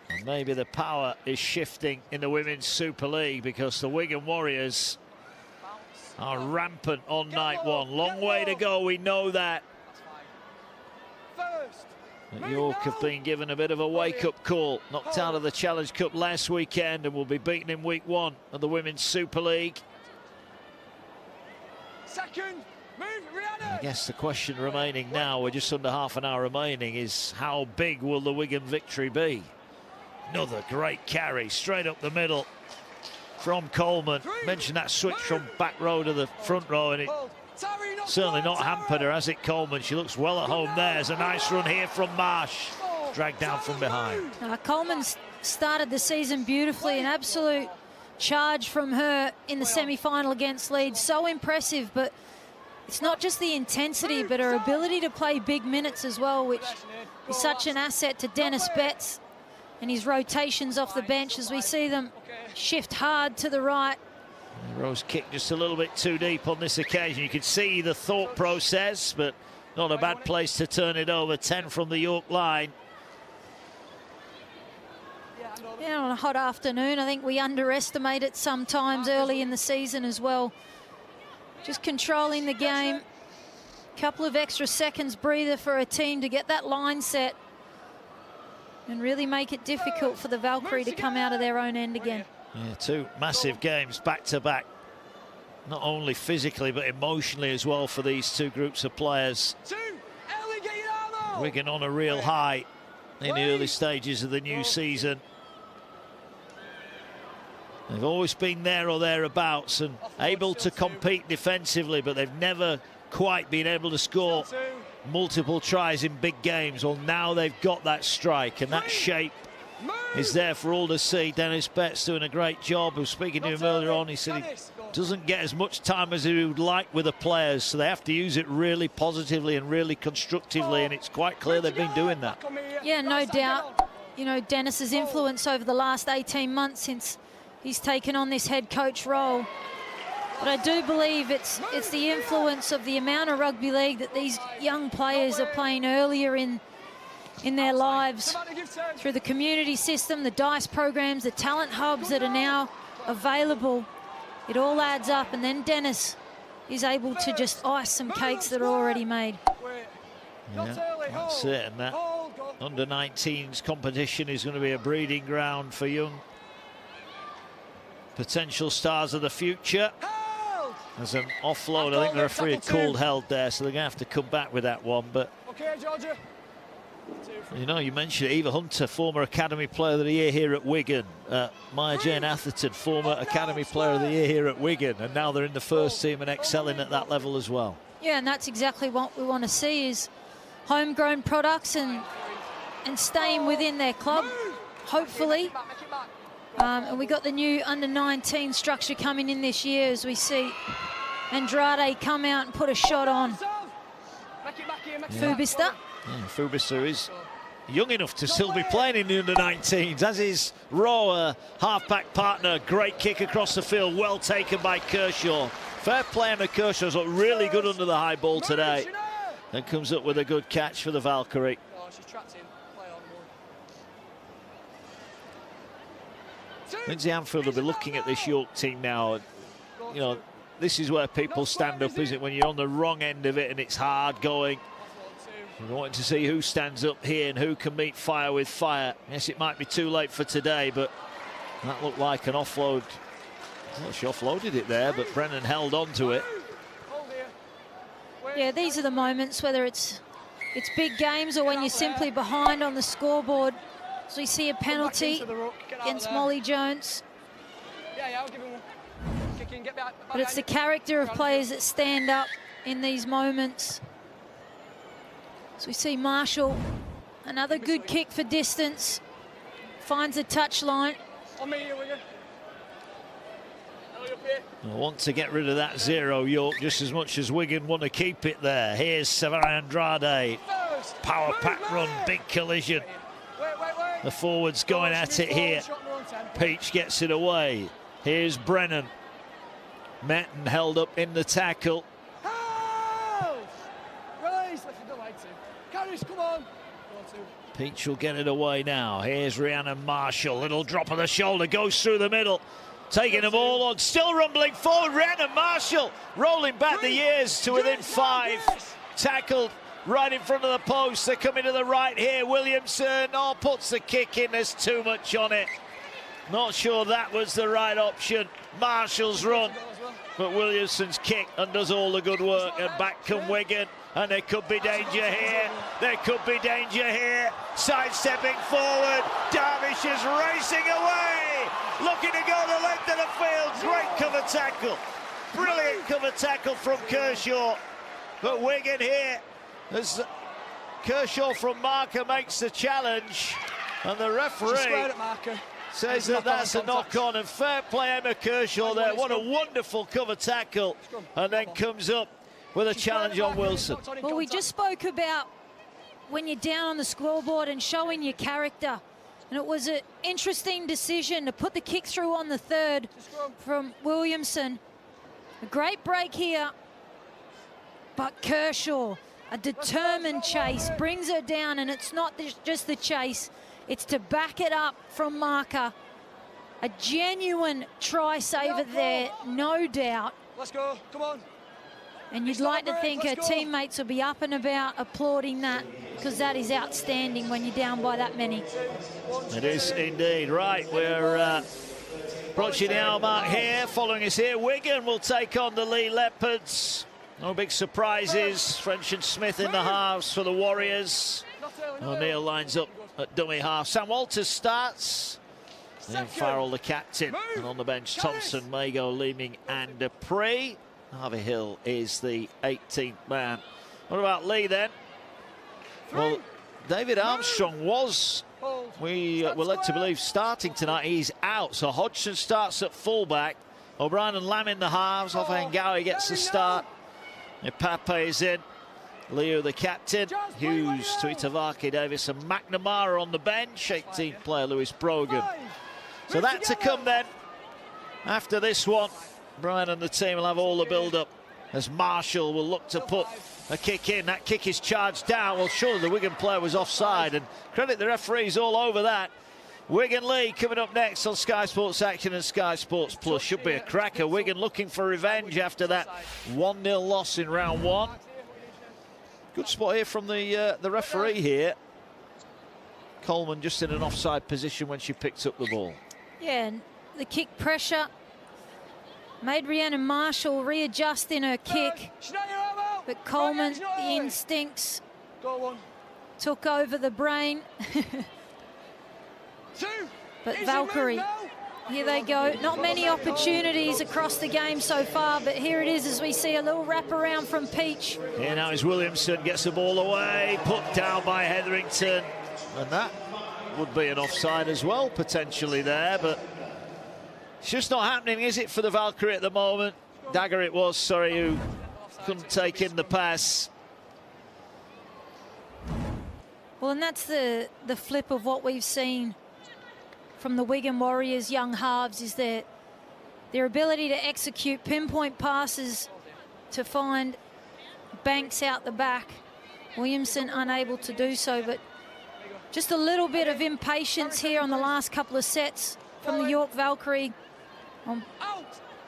And maybe the power is shifting in the Women's Super League because the Wigan Warriors are rampant on night one. Long way to go, we know that. But York have been given a bit of a wake-up call. Knocked out of the Challenge Cup last weekend and will be beaten in week 1 of the Women's Super League. I guess the question remaining now, we're just under half an hour remaining, is how big will the Wigan victory be? Another great carry straight up the middle from Coleman. Mentioned that switch from back row to the front row, and it certainly not hampered her, has it, Coleman? She looks well at home there. There's a nice run here from Marsh. Dragged down from behind. Coleman's started the season beautifully. An absolute charge from her in the semi-final against Leeds. So impressive, but it's not just the intensity, but her ability to play big minutes as well, which is such an asset to Dennis Betts and his rotations off the bench as we see them shift hard to the right. Rose kicked just a little bit too deep on this occasion. You could see the thought process, but not a bad place to turn it over. 10 from the York line. Yeah, on a hot afternoon, I think we underestimate it sometimes early in the season as well. Just controlling the game. Couple of extra seconds breather for a team to get that line set and really make it difficult for the Valkyrie to come out of their own end again. Yeah, 2 massive games back to back. Not only physically, but emotionally as well for these 2 groups of players. Wigan on a real high in the early stages of the new season. They've always been there or thereabouts and able to compete defensively, but they've never quite been able to score multiple tries in big games. Well, now they've got that strike, and that shape is there for all to see. Dennis Betts doing a great job. I was speaking to him earlier on. He said he doesn't get as much time as he would like with the players, so they have to use it really positively and really constructively, and it's quite clear they've been doing that. Yeah, no doubt. You know, Dennis's influence over the last 18 months since he's taken on this head coach role. But I do believe it's the influence of the amount of rugby league that these young players are playing earlier in their lives through the community system, the DICE programs, the talent hubs that are now available. It all adds up, and then Dennis is able to just ice some cakes that are already made. Yeah, that's it, and that under-19s competition is going to be a breeding ground for young potential stars of the future. There's an offload. I think the referee had called held there, so they're going to have to come back with that one. But you know, you mentioned Eva Hunter, former Academy Player of the Year here at Wigan. Maya Jane Atherton, former Academy Player of the Year here at Wigan, and now they're in the first team and excelling at that level as well. Yeah, and that's exactly what we want to see, is homegrown products and staying within their club, hopefully. And we got the new under-19 structure coming in this year as we see Andrade come out and put a shot on Fubista. Yeah, Fubista is young enough to still be playing in the under-19s, as is Rowe, half-back partner. Great kick across the field, well taken by Kershaw. Fair play on Kershaw's looked really good under the high ball today. And comes up with a good catch for the Valkyrie. Lindsay Anfield will be looking at this York team now. You know, this is where people stand up, isn't it? When you're on the wrong end of it and it's hard going. We're wanting to see who stands up here and who can meet fire with fire. Yes, it might be too late for today, but that looked like an offload. Well, she offloaded it there, but Brennan held on to it. Yeah, these are the moments, whether it's big games or when you're simply behind on the scoreboard. So we see a penalty against Molly Jones. But it's the character of players that stand up in these moments. So we see Marshall, another good kick for distance, finds the touchline. I want to get rid of that 0, York, just as much as Wigan want to keep it there. Here's Savannah Andrade. Power pack run, big collision. The forwards going at it here. Peach gets it away. Here's Brennan. Met and held up in the tackle. Peach will get it away now. Here's Rhiannon Marshall. Little drop of the shoulder, goes through the middle. Taking them all on, still rumbling forward. Rhiannon Marshall rolling back the years to within 5. Tackled right in front of the post. They're coming to the right here. Williamson, puts the kick in. There's too much on it. Not sure that was the right option. Marshall's run, but Williamson's kick undoes all the good work, and back come Wigan, and there could be danger here. There could be danger here. Sidestepping forward, Darvish is racing away, looking to go the length of the field. Great cover tackle, brilliant cover tackle from Kershaw, but Wigan here, as Kershaw from marker makes the challenge, and the referee says that that's a knock-on, and fair play Emma Kershaw there. What a wonderful cover tackle, and then comes up with a challenge on Wilson. Well, we just spoke about when you're down on the scoreboard and showing your character, and it was an interesting decision to put the kick through on the third from Williamson. A great break here, but Kershaw, a determined chase, brings her down, and it's not just the chase, it's to back it up from marker. A genuine try saver there, no doubt. Let's go, come on. And you'd like to think her teammates will be up and about applauding that, because that is outstanding when you're down by that many. It is indeed. Right, we're approaching the hour mark here. Following us here, Wigan will take on the Lee Leopards. No big surprises. French and Smith in the halves for the Warriors. O'Neill lines up at dummy half. Sam Walters starts. Then Farrell, the captain. And on the bench, Thompson, Mago, Leeming and Dupree. Harvey Hill is the 18th man. What about Lee then? Well, David Armstrong was, we were led to believe, starting tonight. He's out, so Hodgson starts at fullback. O'Brien and Lamb in the halves. Offengawi gets the start. Ipape is in. Leo, the captain. Hughes, Tuitavaki, Davis and McNamara on the bench. 18th player, Lewis Brogan. So that to come then. After this one, Brian and the team will have all the build-up as Marshall will look to put a kick in. That kick is charged down. Well, surely the Wigan player was offside, and credit the referees all over that. Wigan Lee coming up next on Sky Sports Action and Sky Sports Plus. Should be a cracker. Wigan looking for revenge after that 1-0 loss in round one. Good spot here from the referee here. Coleman just in an offside position when she picked up the ball. Yeah, and the kick pressure made Rhiannon Marshall readjust in her kick. But Coleman, the instincts took over the brain. But Valkyrie, here they go. Not many opportunities across the game so far, but here it is as we see a little wraparound from Peach. Here now is Williamson, gets the ball away, put down by Hetherington. And that would be an offside as well, potentially there, but it's just not happening, is it, for the Valkyrie at the moment? Dagger it was, sorry, who couldn't take in the pass. Well, and that's the flip of what we've seen from the Wigan Warriors young halves, is their ability to execute pinpoint passes to find Banks out the back. Williamson unable to do so, but just a little bit of impatience here on the last couple of sets from the York Valkyrie on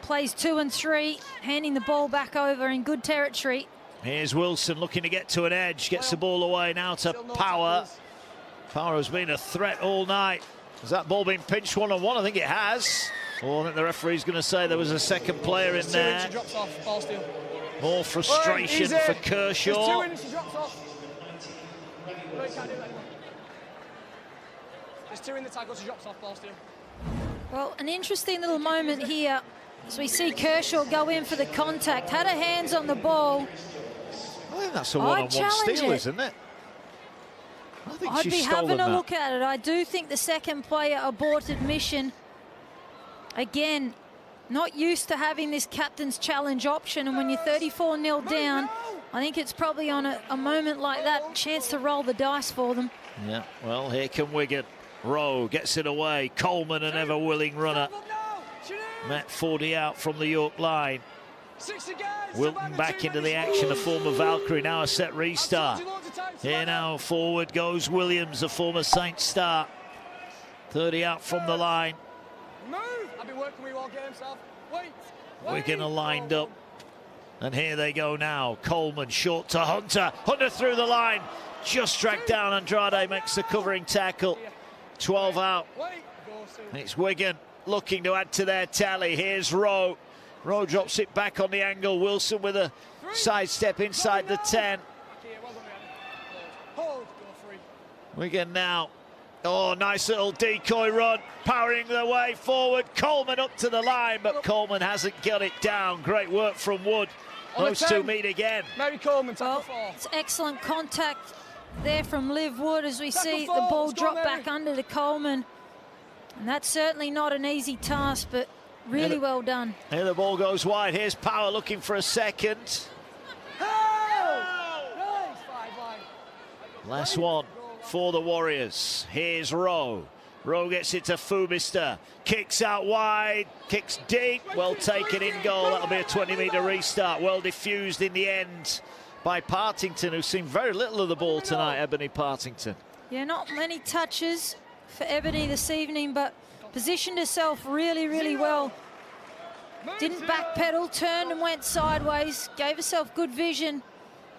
plays 2 and 3, handing the ball back over in good territory. Here's Wilson looking to get to an edge, gets the ball away now to Power. Power has been a threat all night. Has that ball been pinched one-on-one? I think it has. Oh, I think the referee's going to say there was a second player in there. More frustration for Kershaw. There's 2 in the tackle, she drops off, ball steal. Well, an interesting little moment here as we see Kershaw go in for the contact. Had her hands on the ball. I think that's a one-on-one steal, isn't it? I'd be having a look at it. I do think the second player aborted mission. Again, not used to having this captain's challenge option, and when you're 34-0 down, I think it's probably on a moment like that, chance to roll the dice for them. Yeah, well, here come Wigan. Rowe gets it away. Coleman, an ever-willing runner. Matt 40 out from the York line. Wilton back into the action, a former Valkyrie, now a set restart. Here now, forward goes Williams, a former Saints star. 30 out from the line. Wigan are lined up. And here they go now. Coleman short to Hunter. Hunter through the line. Just dragged down. Andrade makes the covering tackle. 12 out. It's Wigan looking to add to their tally. Here's Rowe. Rowe drops it back on the angle. Wilson with a sidestep inside the 10. Wigan now. Oh, nice little decoy run. Powering their way forward. Coleman up to the line, but Coleman hasn't got it down. Great work from Wood. Those two meet again. Mary Coleman, it's excellent contact there from Liv Wood as we see the ball drop back under to Coleman. And that's certainly not an easy task, but really well done. Here the ball goes wide. Here's Power looking for a second. Last one for the Warriors. Here's Rowe. Rowe gets it to Fubister. Kicks out wide. Kicks deep. Well taken in goal. That'll be a 20-metre restart. Well diffused in the end by Partington, who's seen very little of the ball tonight, Ebony Partington. Yeah, not many touches for Ebony this evening, but positioned herself really, really well. Didn't backpedal, turned and went sideways, gave herself good vision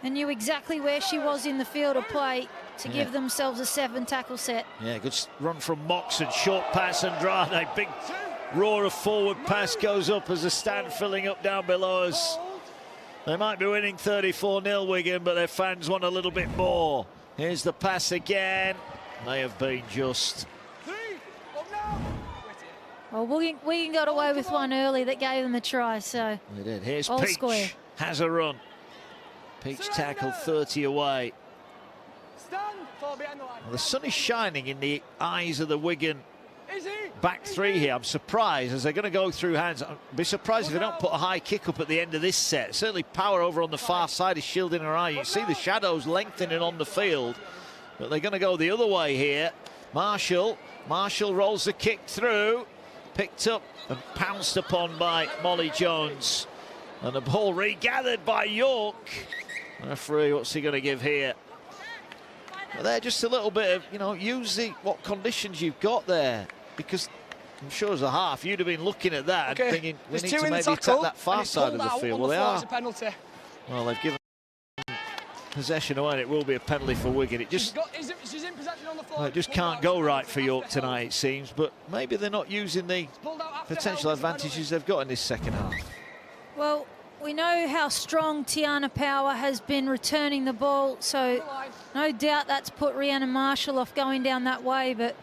and knew exactly where she was in the field of play to give themselves a 7-tackle set. Yeah, good run from Moxon, short pass, Andrade, big roar of forward pass goes up as the stand filling up down below us. They might be winning 34-0 Wigan, but their fans want a little bit more. Here's the pass again. May have been just. Well, Wigan got away with one early that gave them a try, so. They did. Here's all Peach. Square. Has a run. Peach tackled 30 away. Well, the sun is shining in the eyes of the Wigan back three here. I'm surprised as they're going to go through hands. I'd be surprised if they don't put a high kick up at the end of this set. Certainly Power over on the far side is shielding her eye. You see the shadows lengthening on the field, but they're going to go the other way here. Marshall rolls the kick through, picked up and pounced upon by Molly Jones, and the ball regathered by York. Referee, what's he going to give here? But they're just a little bit of, you know, use what conditions you've got there, because I'm sure as a half you'd have been looking at that and thinking we need to maybe attack that far side of the field. Well, they are. Well, they've given possession away, and it will be a penalty for Wigan. It just, it just can't go right for York tonight, it seems. But maybe they're not using the potential advantages they've got in this second half. Well, we know how strong Tiana Power has been returning the ball, so no doubt that's put Rhiannon Marshall off going down that way. But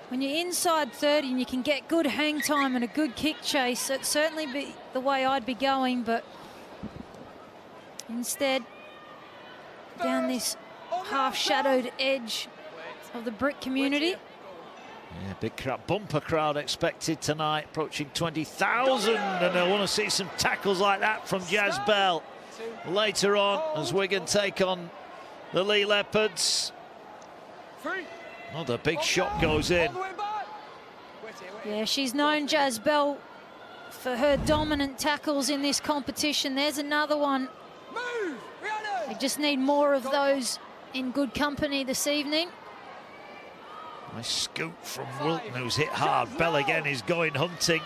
when you're inside 30 and you can get good hang time and a good kick chase, that'd certainly be the way I'd be going. But instead, down this half-shadowed edge of the brick community. Yeah, big crowd, bumper crowd expected tonight, approaching 20,000, and they'll want to see some tackles like that from Jazz Bell later on as Wigan take on the Lee Leopards. Another big shot goes in. Yeah, she's known, Jazz Bell, for her dominant tackles in this competition. There's another one. They just need more of those in good company this evening. Nice scoop from Wilton, who's hit hard. Bell again is going hunting.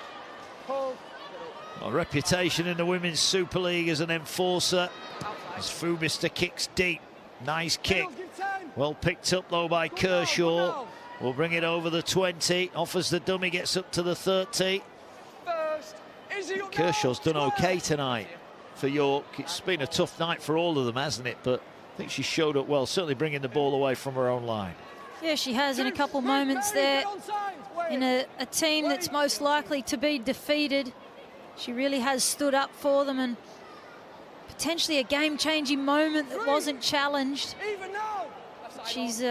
A reputation in the Women's Super League as an enforcer. As Fubister kicks deep. Nice kick. Well picked up though by Kershaw. Will bring it over the 20. Offers the dummy, gets up to the 30. Kershaw's done okay tonight for York. It's been a tough night for all of them, hasn't it? But I think she showed up well, certainly bringing the ball away from her own line. Yeah, she has in a couple moments there in a team that's most likely to be defeated. She really has stood up for them, and potentially a game-changing moment that wasn't challenged. She's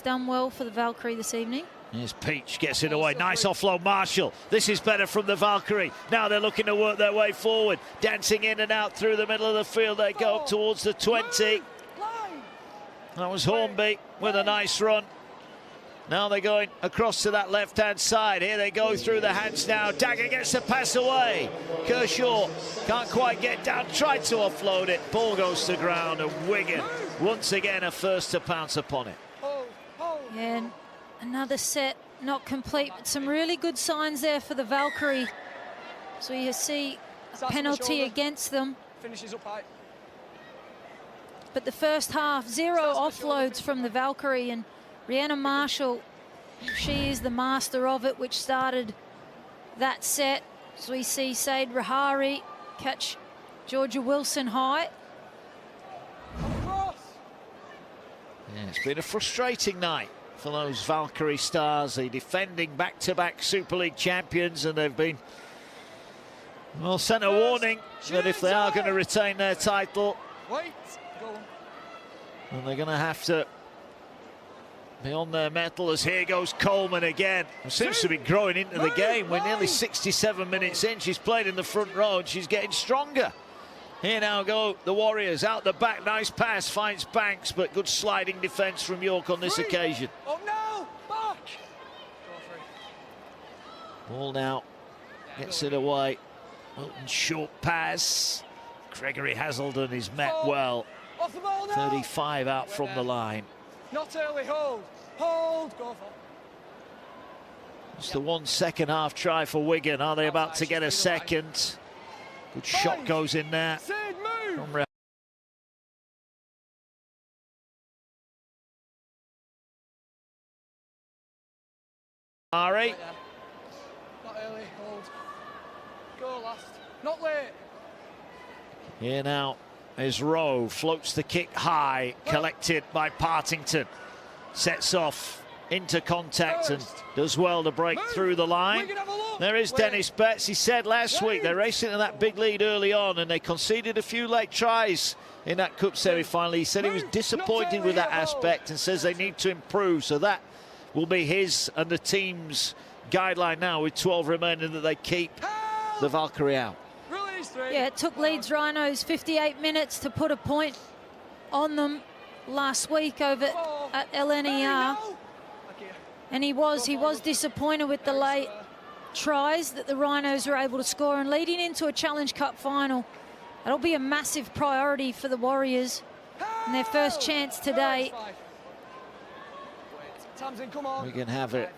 done well for the Valkyrie this evening. Here's Peach, gets it away. Nice offload, Marshall. This is better from the Valkyrie. Now they're looking to work their way forward. Dancing in and out through the middle of the field. They go up towards the 20. That was Hornby with a nice run. Now they're going across to that left-hand side. Here they go through the hands now. Dagger gets the pass away. Kershaw can't quite get down. Tried to offload it. Ball goes to ground, and Wigan once again are first to pounce upon it. Yeah, and another set not complete, but some really good signs there for the Valkyrie. So you see penalty against them. Finishes up high. But the first half, 0 offloads from the Valkyrie, and Rhianna Marshall, she is the master of it, which started that set. So we see Said Rahari catch Georgia Wilson high. Yeah, it's been a frustrating night for those Valkyrie stars, the defending back-to-back Super League champions, and they've been, well, sent a warning that if they are going to retain their title, then they're going to have to be on their mettle. As here goes Coleman again, who seems to be growing into the game. We're nearly 67 minutes in. She's played in the front row and she's getting stronger. Here now go the Warriors out the back. Nice pass, finds Banks, but good sliding defence from York on this occasion. Oh no, back. Ball now gets it away. Wilton short pass. Gregory Hazelden is met well. Off the ball now. 35 out from the line. Not early, hold. Hold, go for it. It's the 1 second half try for Wigan. Are they about to get a second? Good shot goes in there. From Ari. Not early, hold. Go last. Not late. Here now is Rowe, floats the kick high, collected by Partington. Sets off into contact and does well to break through the line. There is Dennis Betts. He said last week they're racing to that big lead early on and they conceded a few late tries in that cup semi-final. He said he was disappointed with that aspect and says they need to improve. So that will be his and the team's guideline now, with 12 remaining, that they keep the Valkyrie out. Yeah, it took Leeds Rhinos 58 minutes to put a point on them last week over at LNER. And he was disappointed with the late tries that the Rhinos were able to score, and leading into a Challenge Cup final, that'll be a massive priority for the Warriors and their first chance today. We can have it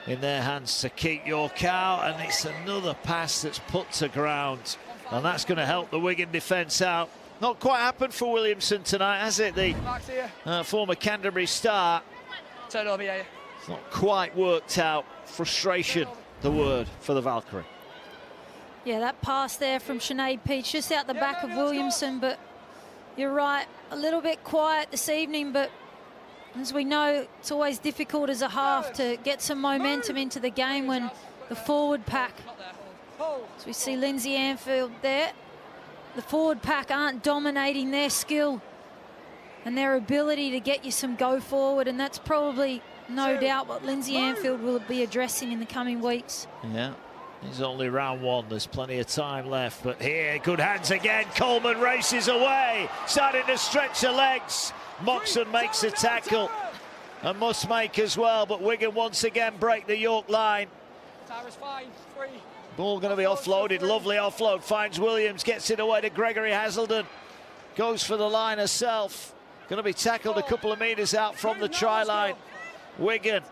in their hands to keep York out, and it's another pass that's put to ground, and that's going to help the Wigan defence out. Not quite happened for Williamson tonight, has it? The former Canterbury star. Turn over, yeah. It's not quite worked out. Frustration, the word for the Valkyrie. Yeah, that pass there from Sinead Peach, just out the back of Williamson, but you're right, a little bit quiet this evening, but as we know, it's always difficult as a half to get some momentum into the game when the forward pack, so we see Lindsay Anfield there, the forward pack aren't dominating their skill and their ability to get you some go forward, and that's probably, no doubt, what Lindsay Anfield will be addressing in the coming weeks. Yeah, it's only round one, there's plenty of time left, but here, good hands again, Coleman races away, starting to stretch the legs. Moxon makes a tackle and must make as well, but Wigan once again break the York line. Ball going to be offloaded, lovely offload, finds Williams, gets it away to Gregory Hazelden, goes for the line herself, going to be tackled a couple of metres out from the try line. Wigan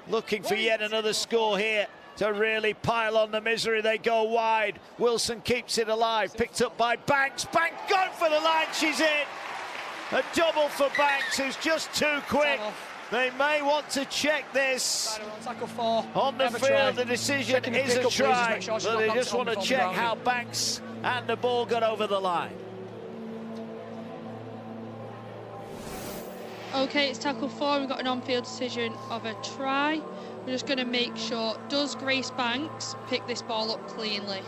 looking for yet another score here to really pile on the misery. They go wide, Wilson keeps it alive, picked up by Banks, Banks going for the line, she's in. A double for Banks, who's just too quick. They may want to check this on the field. The decision is a try, but they just want to check how Banks and the ball got over the line. Okay, it's tackle 4. We've got an on-field decision of a try. We're just going to make sure, does Grace Banks pick this ball up cleanly?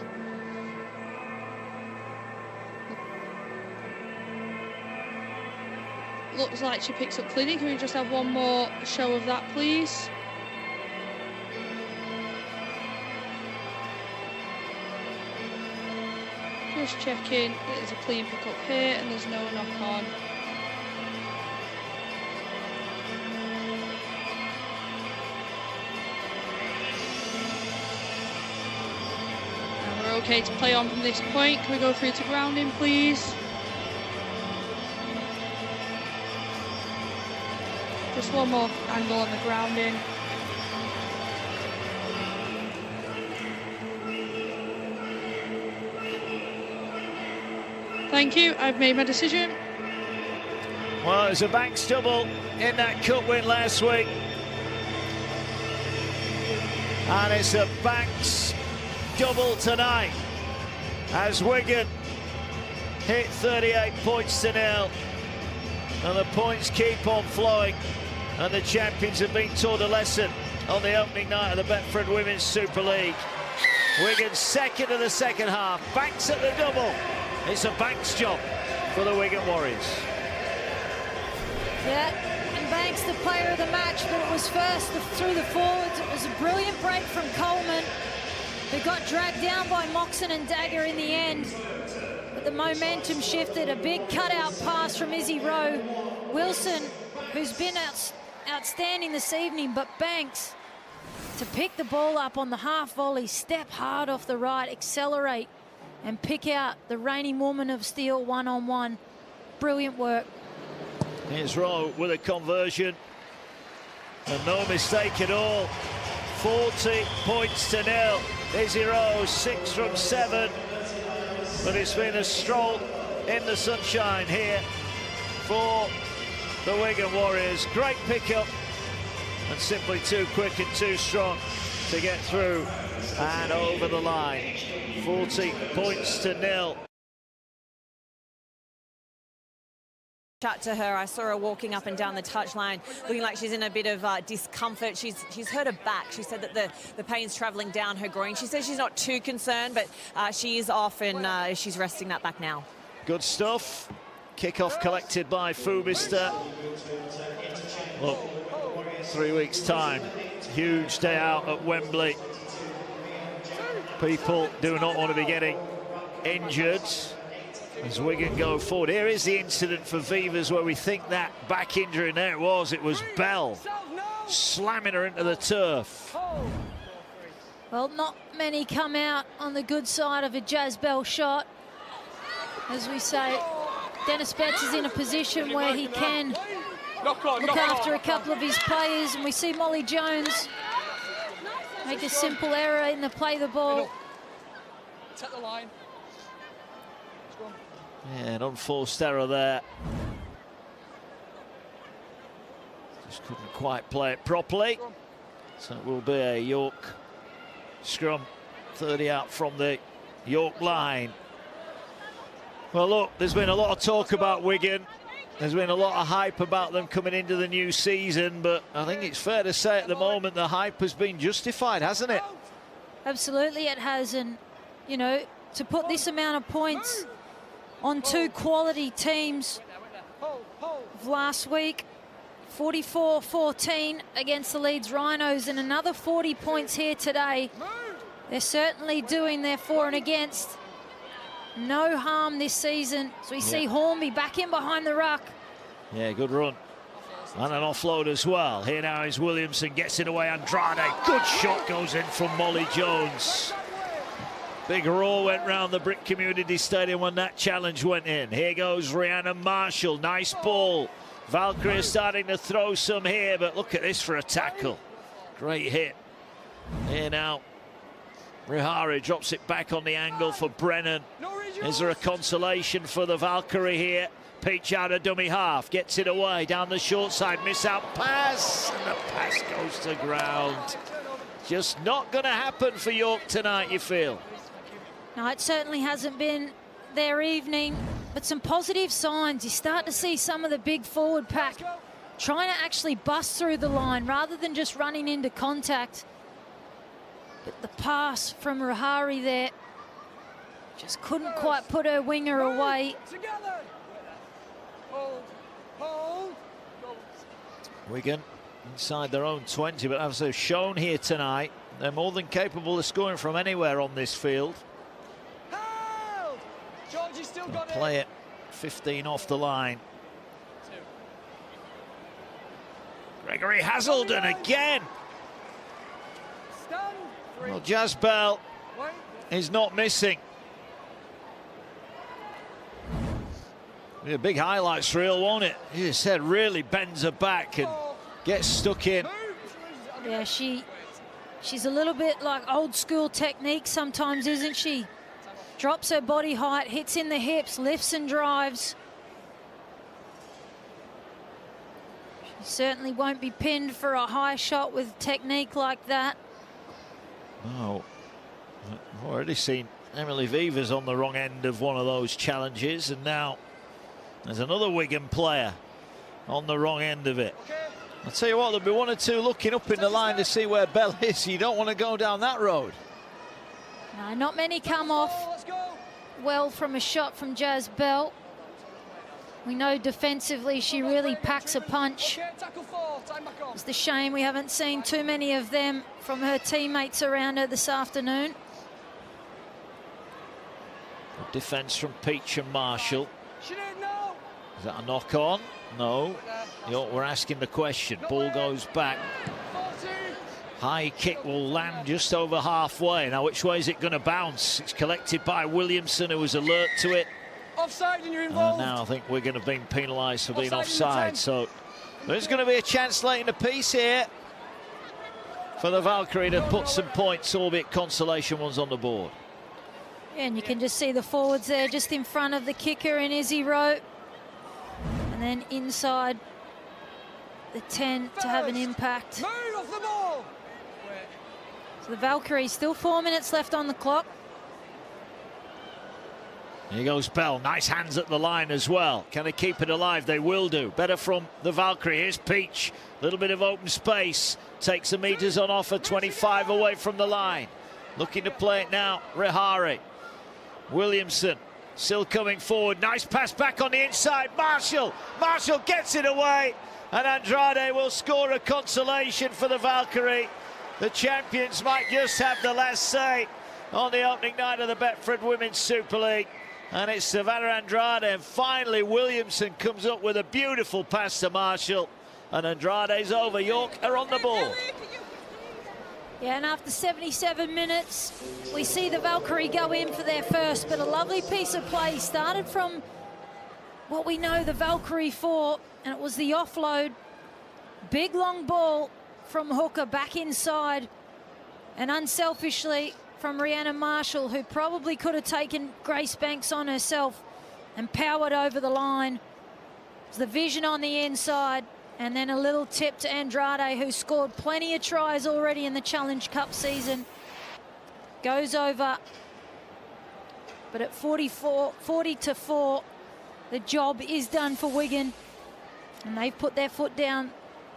Looks like she picks up cleanly. Can we just have one more show of that, please? Just checking that there's a clean pick up here and there's no knock on. And we're okay to play on from this point. Can we go through to grounding, please? Just one more angle on the grounding. Thank you, I've made my decision. Well, there's a Banks double in that cup win last week. And it's a Banks double tonight as Wigan hit 38 points to 0. And the points keep on flowing. And the champions have been taught a lesson on the opening night of the Betfred Women's Super League. Wigan second in the second half. Banks at the double. It's a Banks job for the Wigan Warriors. Yeah, and Banks the player of the match, but it was first through the forwards. It was a brilliant break from Coleman, who got dragged down by Moxon and Dagger in the end. But the momentum shifted. A big cutout pass from Izzy Rowe. Wilson, who's been outstanding this evening, but Banks to pick the ball up on the half volley, step hard off the right, accelerate, and pick out the reigning woman of steel one-on-one. Brilliant work. Here's Rowe with a conversion. And no mistake at all. 40 points to 0. Izzy Rowe, 6 from 7. But it's been a stroll in the sunshine here for the Wigan Warriors. Great pickup. And simply too quick and too strong to get through and over the line. 40 points to 0. Chat to her. I saw her walking up and down the touchline, looking like she's in a bit of discomfort. She's hurt her back. She said that the pain's travelling down her groin. She says she's not too concerned, but she is off and she's resting that back now. Good stuff. Kickoff collected by Fubister. Look, 3 weeks' time. Huge day out at Wembley. People do not want to be getting injured as Wigan go forward. Here is the incident for Vivas where we think that back injury, and there it was Bell slamming her into the turf. Well, not many come out on the good side of a Jazz Bell shot. As we say, Dennis Betts is in a position where he can look after a couple of his players, and we see Molly Jones make a simple error in the play the ball. Take the line. Yeah, an unforced error there. Just couldn't quite play it properly. So it will be a York scrum. 30 out from the York line. Well, look, there's been a lot of talk about Wigan. There's been a lot of hype about them coming into the new season, but I think it's fair to say at the moment the hype has been justified, hasn't it? Absolutely it has, and, you know, to put this amount of points on two quality teams of last week, 44-14 against the Leeds Rhinos, and another 40 points here today. They're certainly doing their for and against. No harm this season. So we see Hornby back in behind the ruck. Yeah, good run. And an offload as well. Here now is Williamson, gets it away. Andrade, good shot goes in from Molly Jones. Big roar went round the Brick Community Stadium when that challenge went in. Here goes Rhiannon Marshall, nice ball. Valkyrie is starting to throw some here, but look at this for a tackle. Great hit. Here now, Rihari drops it back on the angle for Brennan. Is there a consolation for the Valkyrie here? Peach out of dummy half, gets it away down the short side, miss out pass, and the pass goes to ground. Just not going to happen for York tonight, you feel? No, it certainly hasn't been their evening, but some positive signs. You start to see some of the big forward pack trying to actually bust through the line rather than just running into contact. But the pass from Rihari there just couldn't quite put her winger away. Wigan inside their own 20, but as they've shown here tonight, they're more than capable of scoring from anywhere on this field. Play it 15 off the line. Gregory Hazelden again. Well, Jazz Bell is not missing. Be a big highlights reel, won't it? You just said really bends her back and gets stuck in. Yeah, she's a little bit like old school technique sometimes, isn't she? Drops her body height, hits in the hips, lifts and drives. She certainly won't be pinned for a high shot with technique like that. Oh, I've already seen Emily Vivers on the wrong end of one of those challenges, and now there's another Wigan player on the wrong end of it. I'll tell you what, there'll be one or two looking up in the line to see where Bell is. You don't want to go down that road. No, not many come off well from a shot from Jazz Bell. We know defensively she really packs a punch. It's the shame we haven't seen too many of them from her teammates around her this afternoon. Good defence from Peach and Marshall. Is that a knock on? No. We're asking the question. Ball goes back. High kick will land just over halfway. Now, which way is it going to bounce? It's collected by Williamson, who was alert to it. Offside and you're involved. Now I think we're going to be penalised for being offside. So there's going to be a chance late in the piece here for the Valkyrie to put some points, albeit consolation ones on the board. Yeah, and you can just see the forwards there just in front of the kicker in Izzy Rowe. And then inside the 10 to have an impact. Move off the ball. So the Valkyrie, still 4 minutes left on the clock. Here goes Bell. Nice hands at the line as well. Can they keep it alive? They will do. Better from the Valkyrie. Here's Peach. A little bit of open space. Takes the meters on offer. 25 away from the line. Looking to play it now. Rihari. Williamson still coming forward. Nice pass back on the inside. Marshall gets it away. And Andrade will score a consolation for the Valkyrie. The champions might just have the last say on the opening night of the Betfred Women's Super League. And it's Savannah Andrade, and finally Williamson comes up with a beautiful pass to Marshall. And Andrade's over. York are on the ball. Yeah, and after 77 minutes, we see the Valkyrie go in for their first, but a lovely piece of play started from what we know the Valkyrie for, and it was the offload. Big long ball from Hooker back inside, and unselfishly from Rhiannon Marshall, who probably could have taken Grace Banks on herself and powered over the line. It was the vision on the inside, and then a little tip to Andrade, who scored plenty of tries already in the Challenge Cup season. Goes over, but at 40-4, the job is done for Wigan, and they've put their foot down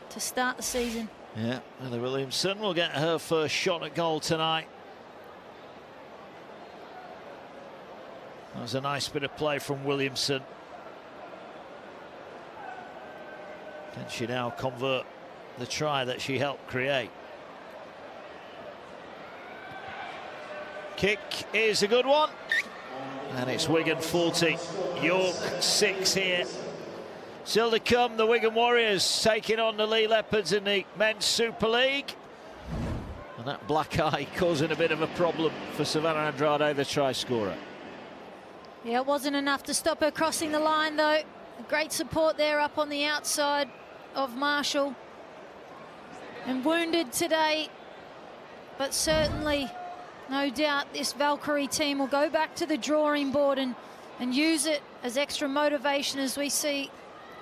to start the season. Yeah, Ellie Williamson will get her first shot at goal tonight. That was a nice bit of play from Williamson. Can she now convert the try that she helped create? Kick is a good one. And it's Wigan 40, York 6 here. Still to come, the Wigan Warriors taking on the Lee Leopards in the Men's Super League. And that black eye causing a bit of a problem for Savannah Andrade, the try scorer. Yeah, it wasn't enough to stop her crossing the line, though. Great support there up on the outside of Marshall. And wounded today, but certainly, no doubt, this Valkyrie team will go back to the drawing board and use it as extra motivation, as we see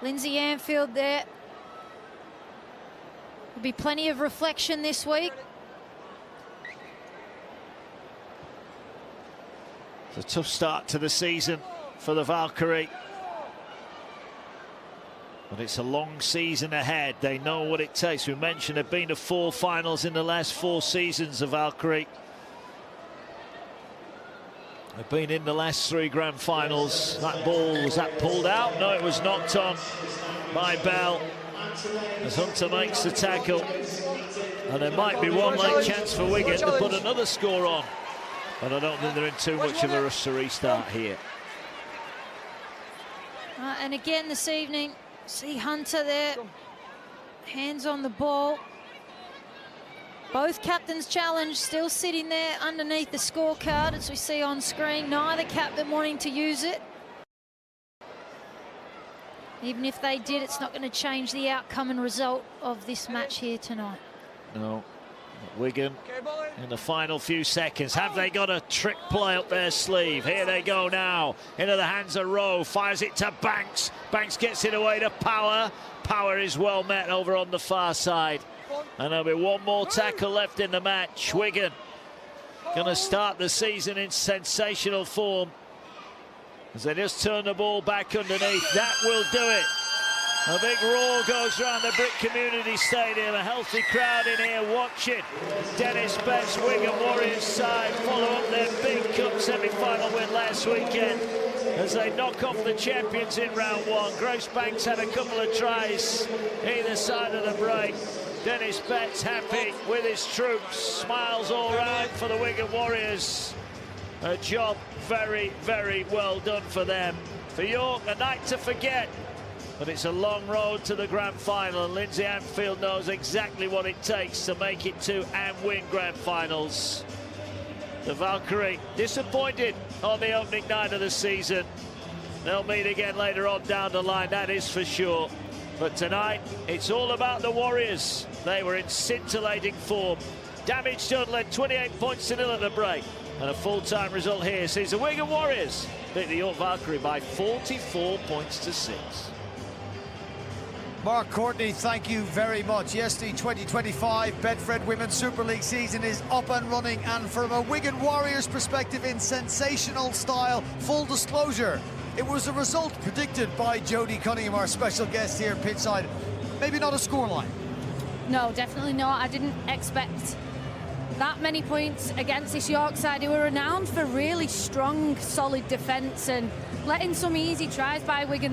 Lindsay Anfield there. There'll be plenty of reflection this week. It's a tough start to the season for the Valkyrie. But it's a long season ahead. They know what it takes. We mentioned they've been to 4 finals in the last 4 seasons of Valkyrie. They've been in the last 3 grand finals. That ball, was that pulled out? No, it was knocked on by Bell as Hunter makes the tackle. And there might be one late chance for Wigan to put another score on. But I don't think they're in too much of a rush to restart here. And again this evening, see Hunter there, hands on the ball. Both captains challenged, still sitting there underneath the scorecard, as we see on screen. Neither captain wanting to use it. Even if they did, it's not going to change the outcome and result of this match here tonight. No, Wigan in the final few seconds. Have they got a trick play up their sleeve? Here they go now. Into the hands of Rowe. Fires it to Banks. Banks gets it away to Power. Power is well met over on the far side. And there'll be one more tackle left in the match. Wigan going to start the season in sensational form as they just turn the ball back underneath. That will do it. A big roar goes around the Brick Community Stadium. A healthy crowd in here watching Dennis Betts' Wigan Warriors side follow up their big cup semi-final win last weekend as they knock off the champions in round one. Grace Banks had a couple of tries either side of the break. Dennis Betts happy with his troops. Smiles all round for the Wigan Warriors. A job very, very well done for them. For York, a night to forget. But it's a long road to the grand final, and Lindsay Anfield knows exactly what it takes to make it to and win grand finals. The Valkyrie disappointed on the opening night of the season. They'll meet again later on down the line, that is for sure. But tonight, it's all about the Warriors. They were in scintillating form. Damage done, led 28 points to 0 at the break. And a full-time result here sees the Wigan Warriors beat the York Valkyrie by 44 points to 6. Mark Courtney, thank you very much. Yes, the 2025 Betfred Women's Super League season is up and running, and from a Wigan Warriors perspective, in sensational style. Full disclosure, it was a result predicted by Jodie Cunningham, our special guest here pitchside. Maybe not a scoreline. No, definitely not. I didn't expect that many points against this York side, who were renowned for really strong, solid defence and letting some easy tries by Wigan.